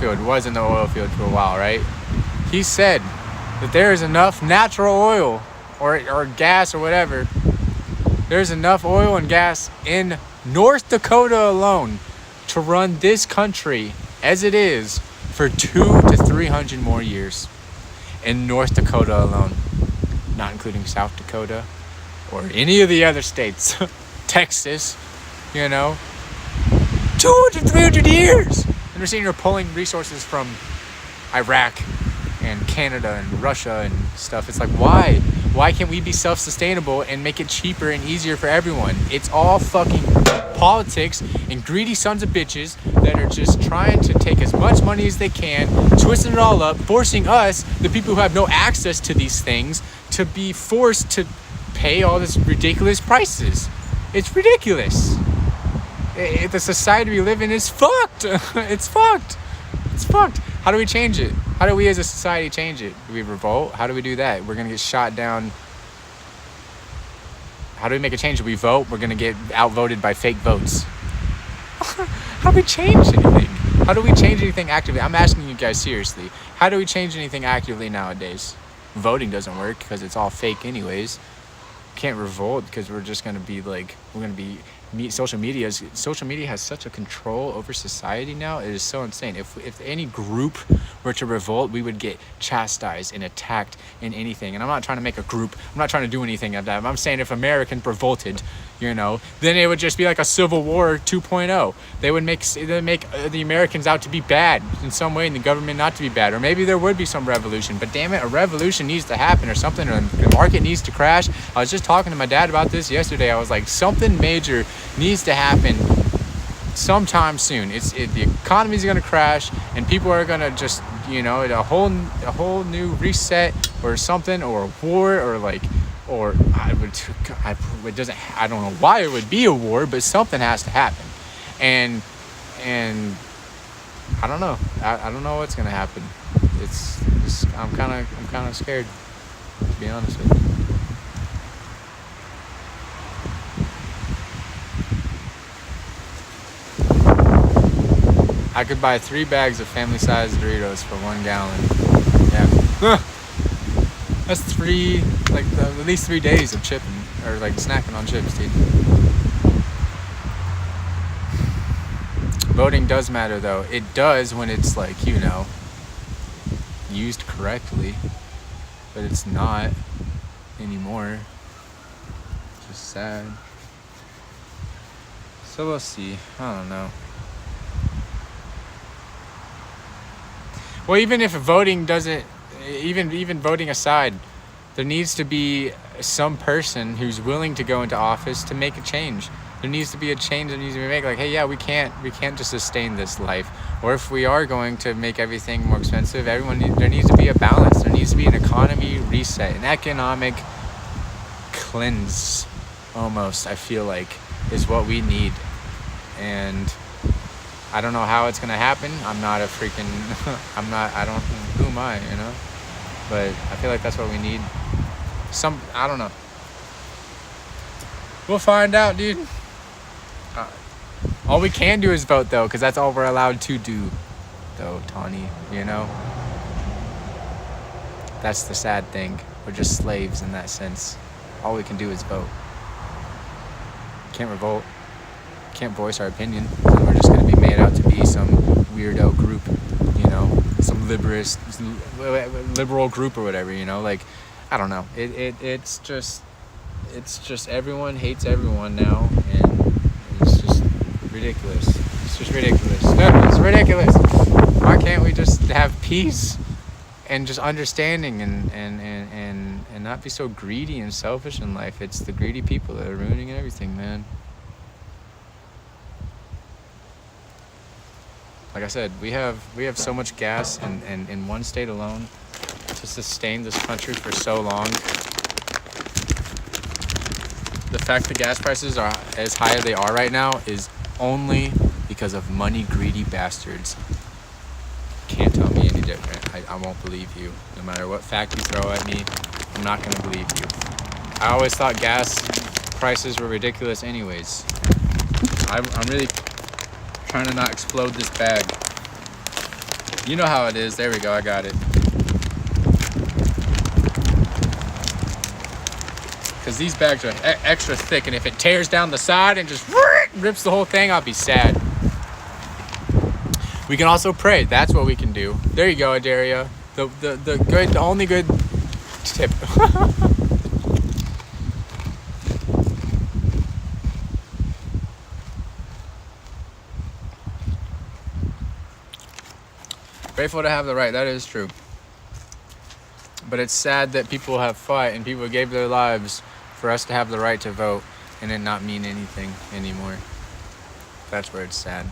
[SPEAKER 1] field for a while, right? He said that there is enough natural oil or gas or whatever. There's enough oil and gas in North Dakota alone to run this country as it is for 200 to 300 more years. In North Dakota alone, not including South Dakota or any of the other states. Texas, you know, 200, 300 years. And they're saying you're pulling resources from Iraq and Canada and Russia and stuff. It's like, why? Why can't we be self-sustainable and make it cheaper and easier for everyone? It's all fucking politics and greedy sons of bitches that are just trying to take as much money as they can, twisting it all up, forcing us, the people who have no access to these things, to be forced to pay all this ridiculous prices. It's ridiculous. The society we live in is fucked. It's fucked. It's fucked. How do we change it? How do we as a society change it? Do we revolt? How do we do that? We're going to get shot down. How do we make a change? Do we vote? We're going to get outvoted by fake votes. How do we change anything? How do we change anything actively? I'm asking you guys seriously. How do we change anything actively nowadays? Voting doesn't work because it's all fake anyways. Can't revolt because we're just going to be like, we're going to be social media has such a control over society now. It is so insane. If any group were to revolt, we would get chastised and attacked in anything. And I'm not trying to make a group. I'm not trying to do anything of that. I'm saying if Americans revolted, you know, then it would just be like a Civil War 2.0. They would make the Americans out to be bad in some way and the government not to be bad. Or maybe there would be some revolution. But damn it, a revolution needs to happen or something. Or the market needs to crash. I was just talking to my dad about this yesterday. I was like, something major needs to happen sometime soon. The economy's gonna crash and people are gonna just, you know, a whole new reset or something, or a war, or like, or I don't know why it would be a war, but something has to happen. And I don't know. I don't know what's gonna happen. I'm kind of scared, to be honest with you. I could buy 3 bags of family-sized Doritos for 1 gallon. Yeah. That's at least 3 days of chipping, or like snacking on chips, dude. Voting does matter, though. It does when it's like, you know, used correctly, but it's not anymore. It's just sad. So we'll see. I don't know. Well, even if voting doesn't, even voting aside, there needs to be some person who's willing to go into office to make a change. There needs to be a change that needs to be made. Like, hey, yeah, we can't just sustain this life. Or if we are going to make everything more expensive, there needs to be a balance. There needs to be an economy reset, an economic cleanse, almost, I feel like, is what we need. And I don't know how it's gonna happen. Who am I, you know? But I feel like that's what we need. I don't know. We'll find out, dude. All we can do is vote, though, because that's all we're allowed to do, though, Tawny, you know? That's the sad thing. We're just slaves in that sense. All we can do is vote. Can't revolt. Can't voice our opinion. So we're just going to be made out to be some weirdo group, you know, some liberal group or whatever, you know, like, I don't know. It's just everyone hates everyone now, and it's just ridiculous. It's just ridiculous. No, it's ridiculous. Why can't we just have peace and just understanding and not be so greedy and selfish in life? It's the greedy people that are ruining everything, man. Like I said, we have so much gas in one state alone to sustain this country for so long. The fact that gas prices are as high as they are right now is only because of money-greedy bastards. Can't tell me any different. I won't believe you. No matter what fact you throw at me, I'm not going to believe you. I always thought gas prices were ridiculous anyways. I'm really trying to not explode this bag. You know how it is. There we go. I got it. Because these bags are extra thick, and if it tears down the side and just rips the whole thing, I'll be sad. We can also pray. That's what we can do. There you go, Adaria. The only good tip. Grateful to have the right. That is true. But it's sad that people have fought and people gave their lives for us to have the right to vote and it not mean anything anymore. That's where it's sad.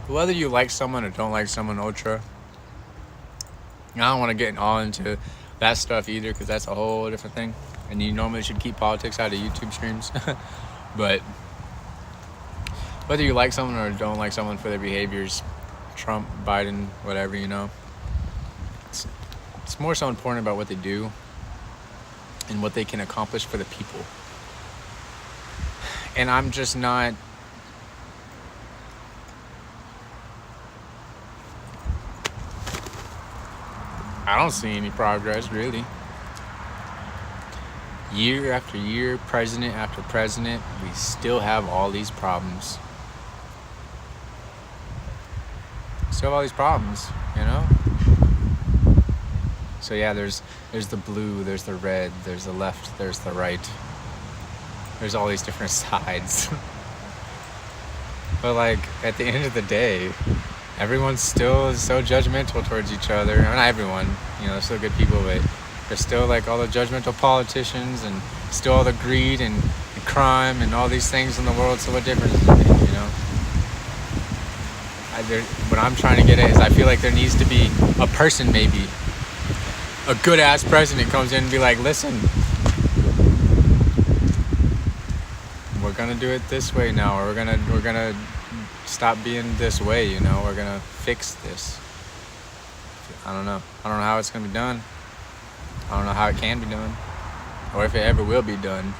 [SPEAKER 1] Whether you like someone or don't like someone, Ultra, I don't want to get all into that stuff either, because that's a whole different thing. And you normally should keep politics out of YouTube streams. But whether you like someone or don't like someone for their behaviors, Trump, Biden, whatever, you know, it's more so important about what they do and what they can accomplish for the people. And I'm just not I don't see any progress, really. Year after year, president after president, we still have all these problems. Still have all these problems, you know? So yeah, there's the blue, there's the red, there's the left, there's the right. There's all these different sides. But like, at the end of the day, everyone's still so judgmental towards each other. Not everyone, you know, they're still good people, but there's still like all the judgmental politicians and still all the greed and crime and all these things in the world. So what difference does it make, you know? What I'm trying to get at is I feel like there needs to be a person, maybe a good ass president comes in and be like, listen, we're gonna do it this way now, or we're gonna stop being this way, you know, we're gonna fix this. I don't know how it's gonna be done. I don't know how it can be done, or if it ever will be done.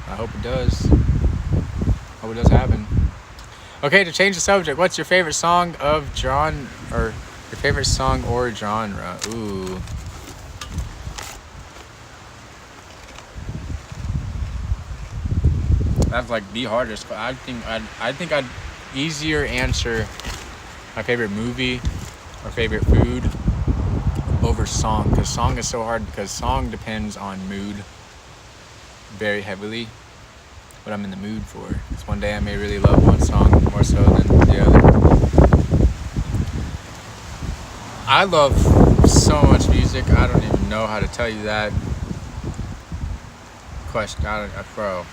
[SPEAKER 1] I hope it does. Hope it does happen. Okay, to change the subject, what's your favorite song of genre, or your favorite song or genre? Ooh. That's like the hardest. I think I'd easier answer my favorite movie or favorite food over song, because song is so hard, because song depends on mood very heavily, what I'm in the mood for. Because one day I may really love one song more so than the other. I love so much music, I don't even know how to tell you that question. Bro,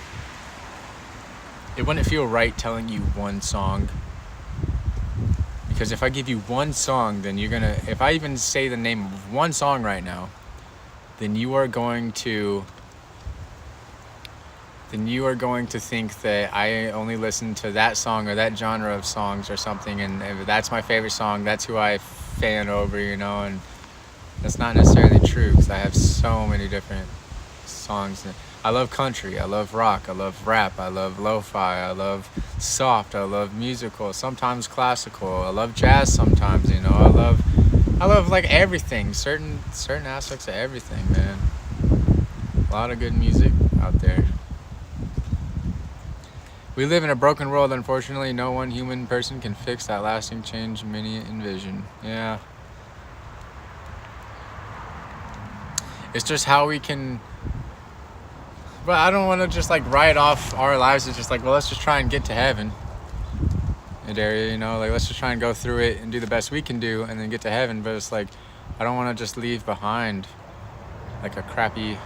[SPEAKER 1] it wouldn't feel right telling you one song, because if I give you one song, then if I even say the name of one song right now, then you are going to think that I only listen to that song or that genre of songs or something, and if that's my favorite song, that's who I fan over, you know, and that's not necessarily true, because I have so many different songs. I love country, I love rock, I love rap, I love lo-fi, I love soft, I love musical, sometimes classical, I love jazz sometimes, you know, I love like everything, certain aspects of everything, man. A lot of good music out there. We live in a broken world, unfortunately. No one human person can fix that lasting change many envision. Yeah. It's just how we can... But I don't want to just like write off our lives as just like, well, let's just try and get to heaven. You know, like let's just try and go through it and do the best we can do and then get to heaven. But it's like, I don't want to just leave behind like a crappy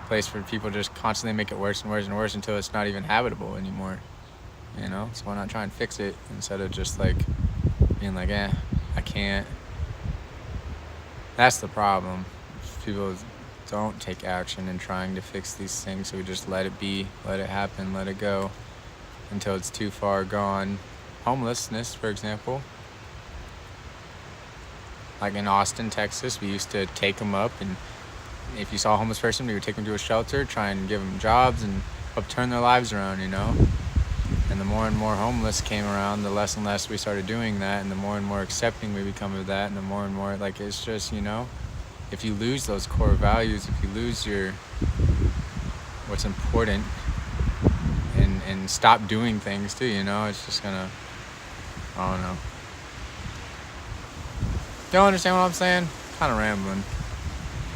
[SPEAKER 1] place where people just constantly make it worse and worse and worse until it's not even habitable anymore, you know? So why not try and fix it instead of just like being like, I can't. That's the problem. People don't take action in trying to fix these things, so we just let it be, let it happen, let it go until it's too far gone. Homelessness, for example. Like in Austin, Texas, we used to take them up, and if you saw a homeless person, we would take them to a shelter, try and give them jobs and help turn their lives around, you know? And the more and more homeless came around, the less and less we started doing that, and the more and more accepting we become of that, and the more and more, like, it's just, you know, if you lose those core values, if you lose what's important, and stop doing things too, you know, it's just gonna, I don't know. Y'all understand what I'm saying? Kind of rambling.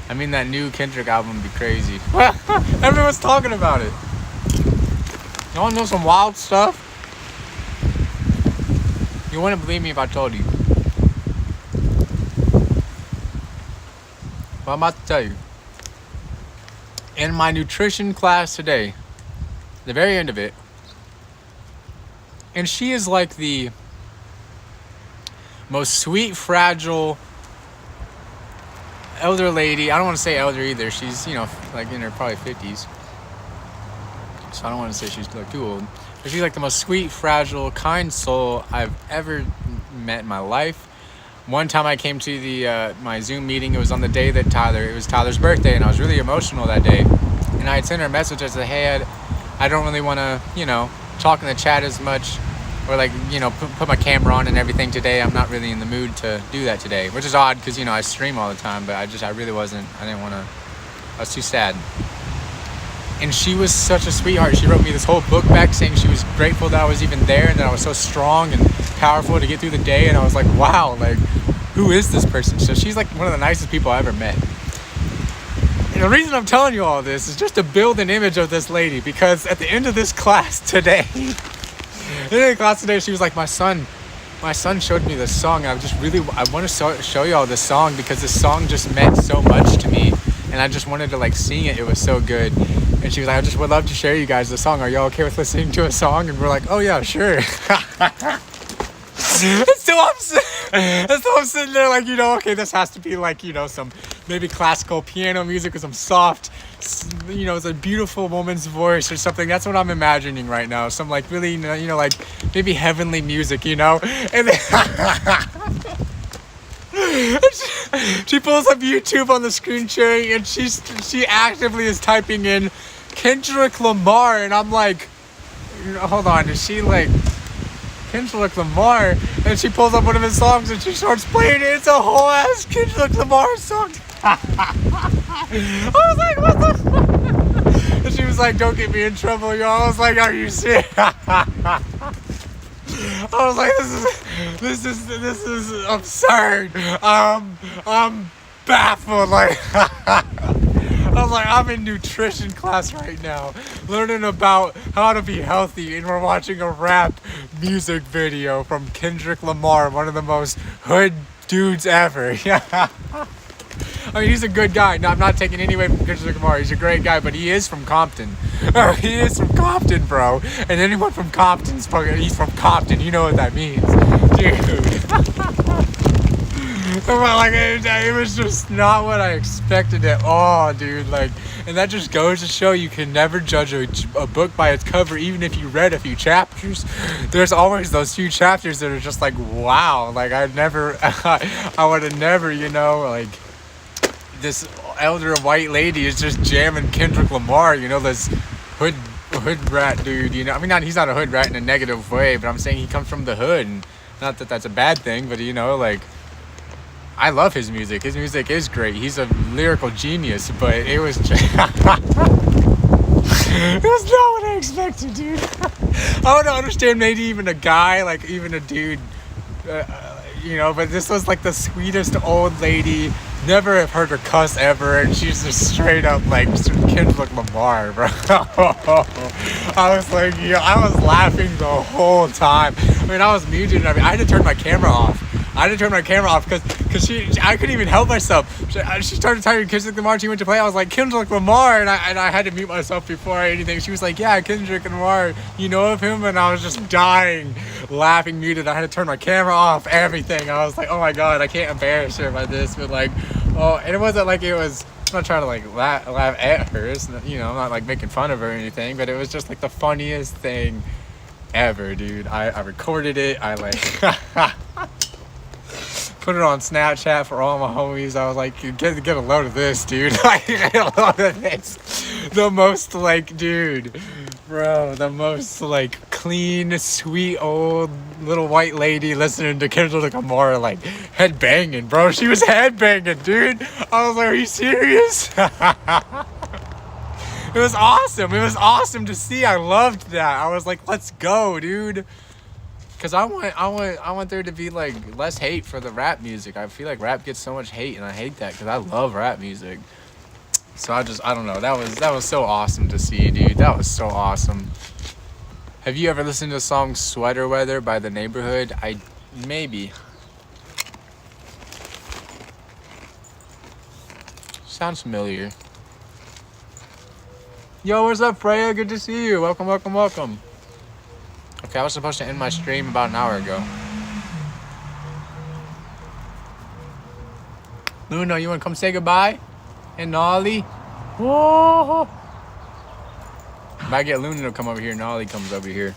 [SPEAKER 1] I mean, that new Kendrick album would be crazy. Everyone's talking about it. You want to know some wild stuff? You wouldn't believe me if I told you. Well, I'm about to tell you. In my nutrition class today, the very end of it, and she is like the most sweet, fragile elder lady. I don't want to say elder either. She's, you know, like in her probably 50s. So I don't want to say she's like too old. But she's like the most sweet, fragile, kind soul I've ever met in my life. One time I came to the my Zoom meeting. It was on the day that it was Tyler's birthday, and I was really emotional that day. And I had sent her a message. I said, hey, I don't really want to, you know, talk in the chat as much or like, you know, put my camera on and everything today. I'm not really in the mood to do that today, which is odd because, you know, I stream all the time, but I really wasn't. I didn't want to. I was too sad. And she was such a sweetheart. She wrote me this whole book back saying she was grateful that I was even there and that I was so strong and powerful to get through the day. And I was like, wow, like, who is this person? So she's like one of the nicest people I ever met. And the reason I'm telling you all this is just to build an image of this lady, because at the end of this class today, she was like, my son showed me this song, and I want to show you all this song because this song just meant so much to me, and I just wanted to like sing it. It was so good. And she was like, I just would love to share you guys the song. Are y'all okay with listening to a song? And we're like, oh yeah, sure. So I'm sitting there like, you know, okay, this has to be like, you know, some maybe classical piano music with some soft, you know, it's a beautiful woman's voice or something. That's what I'm imagining right now. Some like really, you know, like maybe heavenly music, you know. And then she pulls up YouTube on the screen sharing, and she actively is typing in Kendrick Lamar, and I'm like, hold on, is she like Kendrick Lamar? And she pulls up one of his songs and she starts playing it. It's a whole ass Kendrick Lamar song. I was like, what the fuck? And she was like, don't get me in trouble, y'all. I was like, are you serious? I was like, this is absurd. I'm baffled. Like, I was like, I'm in nutrition class right now, learning about how to be healthy, and we're watching a rap music video from Kendrick Lamar, one of the most hood dudes ever. Yeah. I mean, he's a good guy. No, I'm not taking any away from Kendrick Lamar. He's a great guy, but he is from Compton. He is from Compton, bro. And anyone from Compton's fucking, he's from Compton. You know what that means, dude. Like, it was just not what I expected at all, dude. Like, and that just goes to show you can never judge a book by its cover, even if you read a few chapters. There's always those few chapters that are just like, wow. Like, I would have never, you know, like, this elder white lady is just jamming Kendrick Lamar, you know, this hood rat dude, you know. I mean, he's not a hood rat in a negative way, but I'm saying he comes from the hood, and not that that's a bad thing, but, you know, like, I love his music. His music is great. He's a lyrical genius, but it was just it was not what I expected, dude. I would understand maybe even a guy, like even a dude, you know, but this was like the sweetest old lady. Never have heard her cuss ever, and she's just straight up like Kendrick Lamar, bro. I was like, yeah, I was laughing the whole time. I mean, I was muted. I had to turn my camera off. Because I couldn't even help myself. She started typing Kendrick Lamar. She went to play. I was like, Kendrick Lamar, and I had to mute myself before anything. She was like, yeah, Kendrick Lamar, you know of him? And I was just dying, laughing, muted. I had to turn my camera off, everything. I was like, oh my god, I can't embarrass her by this. But like, oh, and it wasn't like it was. I'm not trying to like laugh at her. It's not, you know, I'm not like making fun of her or anything. But it was just like the funniest thing ever, dude. I recorded it. I like. Put it on Snapchat for all my homies. I was like, get a load of this, dude. Like, get a load of this. The most, like, dude, bro, the most, like, clean, sweet, old little white lady listening to Kendrick Lamar, like, headbanging, bro. She was headbanging, dude. I was like, are you serious? It was awesome. It was awesome to see. I loved that. I was like, let's go, dude. Because I want there to be like less hate for the rap music. I feel like rap gets so much hate, and I hate that because I love rap music. So I don't know. That was so awesome to see, dude. That was so awesome. Have you ever listened to the song "Sweater Weather" by The Neighborhood? Maybe. Sounds familiar. Yo, what's up, Freya? Good to see you. Welcome, welcome, welcome. Okay, I was supposed to end my stream about an hour ago. Luna, you want to come say goodbye? And Nolly? Whoa! If I get Luna to come over here, Nolly comes over here.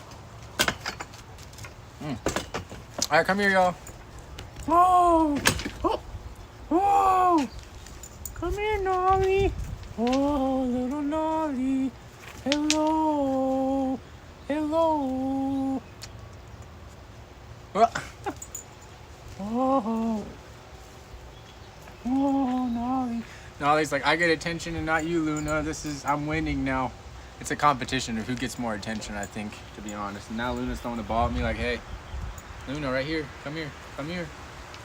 [SPEAKER 1] Alright, come here, y'all. Whoa! Oh. Whoa! Come here, Nolly. Oh, little Nolly. Hello. Hello. No, he's like, I get attention and not you, Luna. I'm winning now. It's a competition of who gets more attention, I think, to be honest. And now Luna's throwing the ball at me like, hey, Luna, right here. Come here. Come here.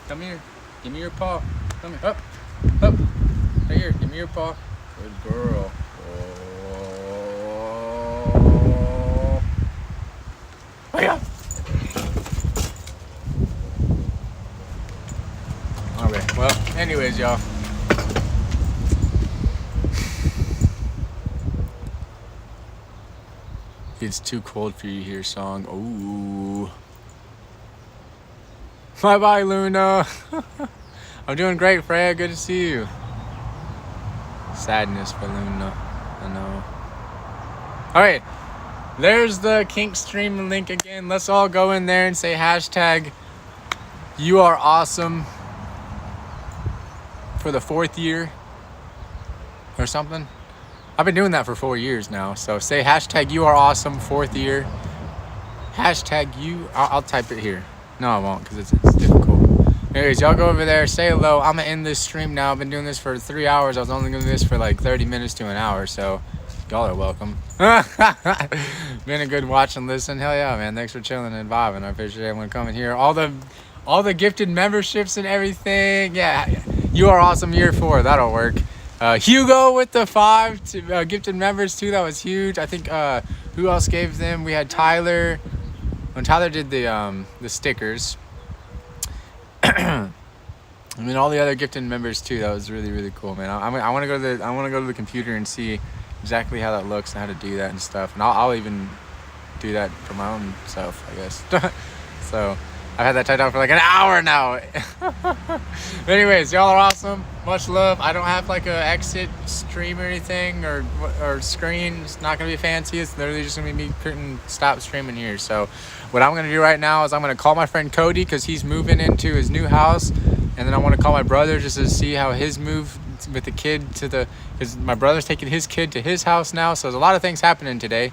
[SPEAKER 1] Come here. Give me your paw. Come here. Up. Up. Right here. Give me your paw. Good girl. Oh, yeah. Okay, well, anyways, y'all. It's too cold for you here song. Ooh. Bye-bye, Luna. I'm doing great, Freya. Good to see you. Sadness for Luna. I know. All right. There's the kink stream link again. Let's all go in there and say hashtag you are awesome for the 4th year or something. I've been doing that for 4 years now. So say hashtag you are awesome 4th year. Hashtag you. I'll type it here. No, I won't because it's difficult. Anyways, y'all go over there, say hello. I'm gonna end this stream now. I've been doing this for 3 hours. I was only doing this for like 30 minutes to an hour. So y'all are welcome. Been a good watch and listen. Hell yeah, man. Thanks for chilling and vibing. I appreciate everyone coming here. All the gifted memberships and everything. Yeah, you are awesome year 4. That'll work. Hugo with the 5 gifted members too. That was huge. I think who else gave them? We had Tyler. When Tyler did the stickers. I mean all the other gifted members too. That was really, really cool, man. I want to go to the computer and see exactly how that looks and how to do that and stuff. And I'll even do that for my own self, I guess. So I've had that typed out for like an hour now. Anyways, y'all are awesome. Much love. I don't have like a exit stream or anything or screen. It's not gonna be fancy. It's literally just gonna be me putting stop streaming here. So what I'm gonna do right now is I'm gonna call my friend Cody because he's moving into his new house, and then I want to call my brother just to see how his move with the kid my brother's taking his kid to his house now. So there's a lot of things happening today,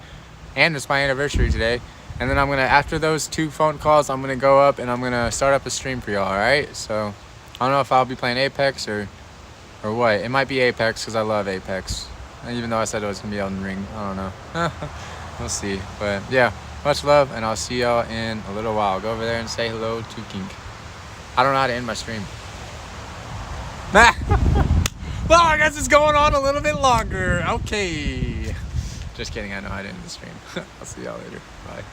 [SPEAKER 1] and it's my anniversary today. And then I'm gonna, after those 2 phone calls, I'm gonna go up and I'm gonna start up a stream for y'all. All right. So I don't know if I'll be playing Apex or what. It might be Apex because I love Apex. And even though I said it was gonna be Elden Ring, I don't know. We'll see. But yeah, much love, and I'll see y'all in a little while. Go over there and say hello to Kink. I don't know how to end my stream. Well, I guess it's going on a little bit longer. Okay. Just kidding. I know how to end the stream. I'll see y'all later. Bye.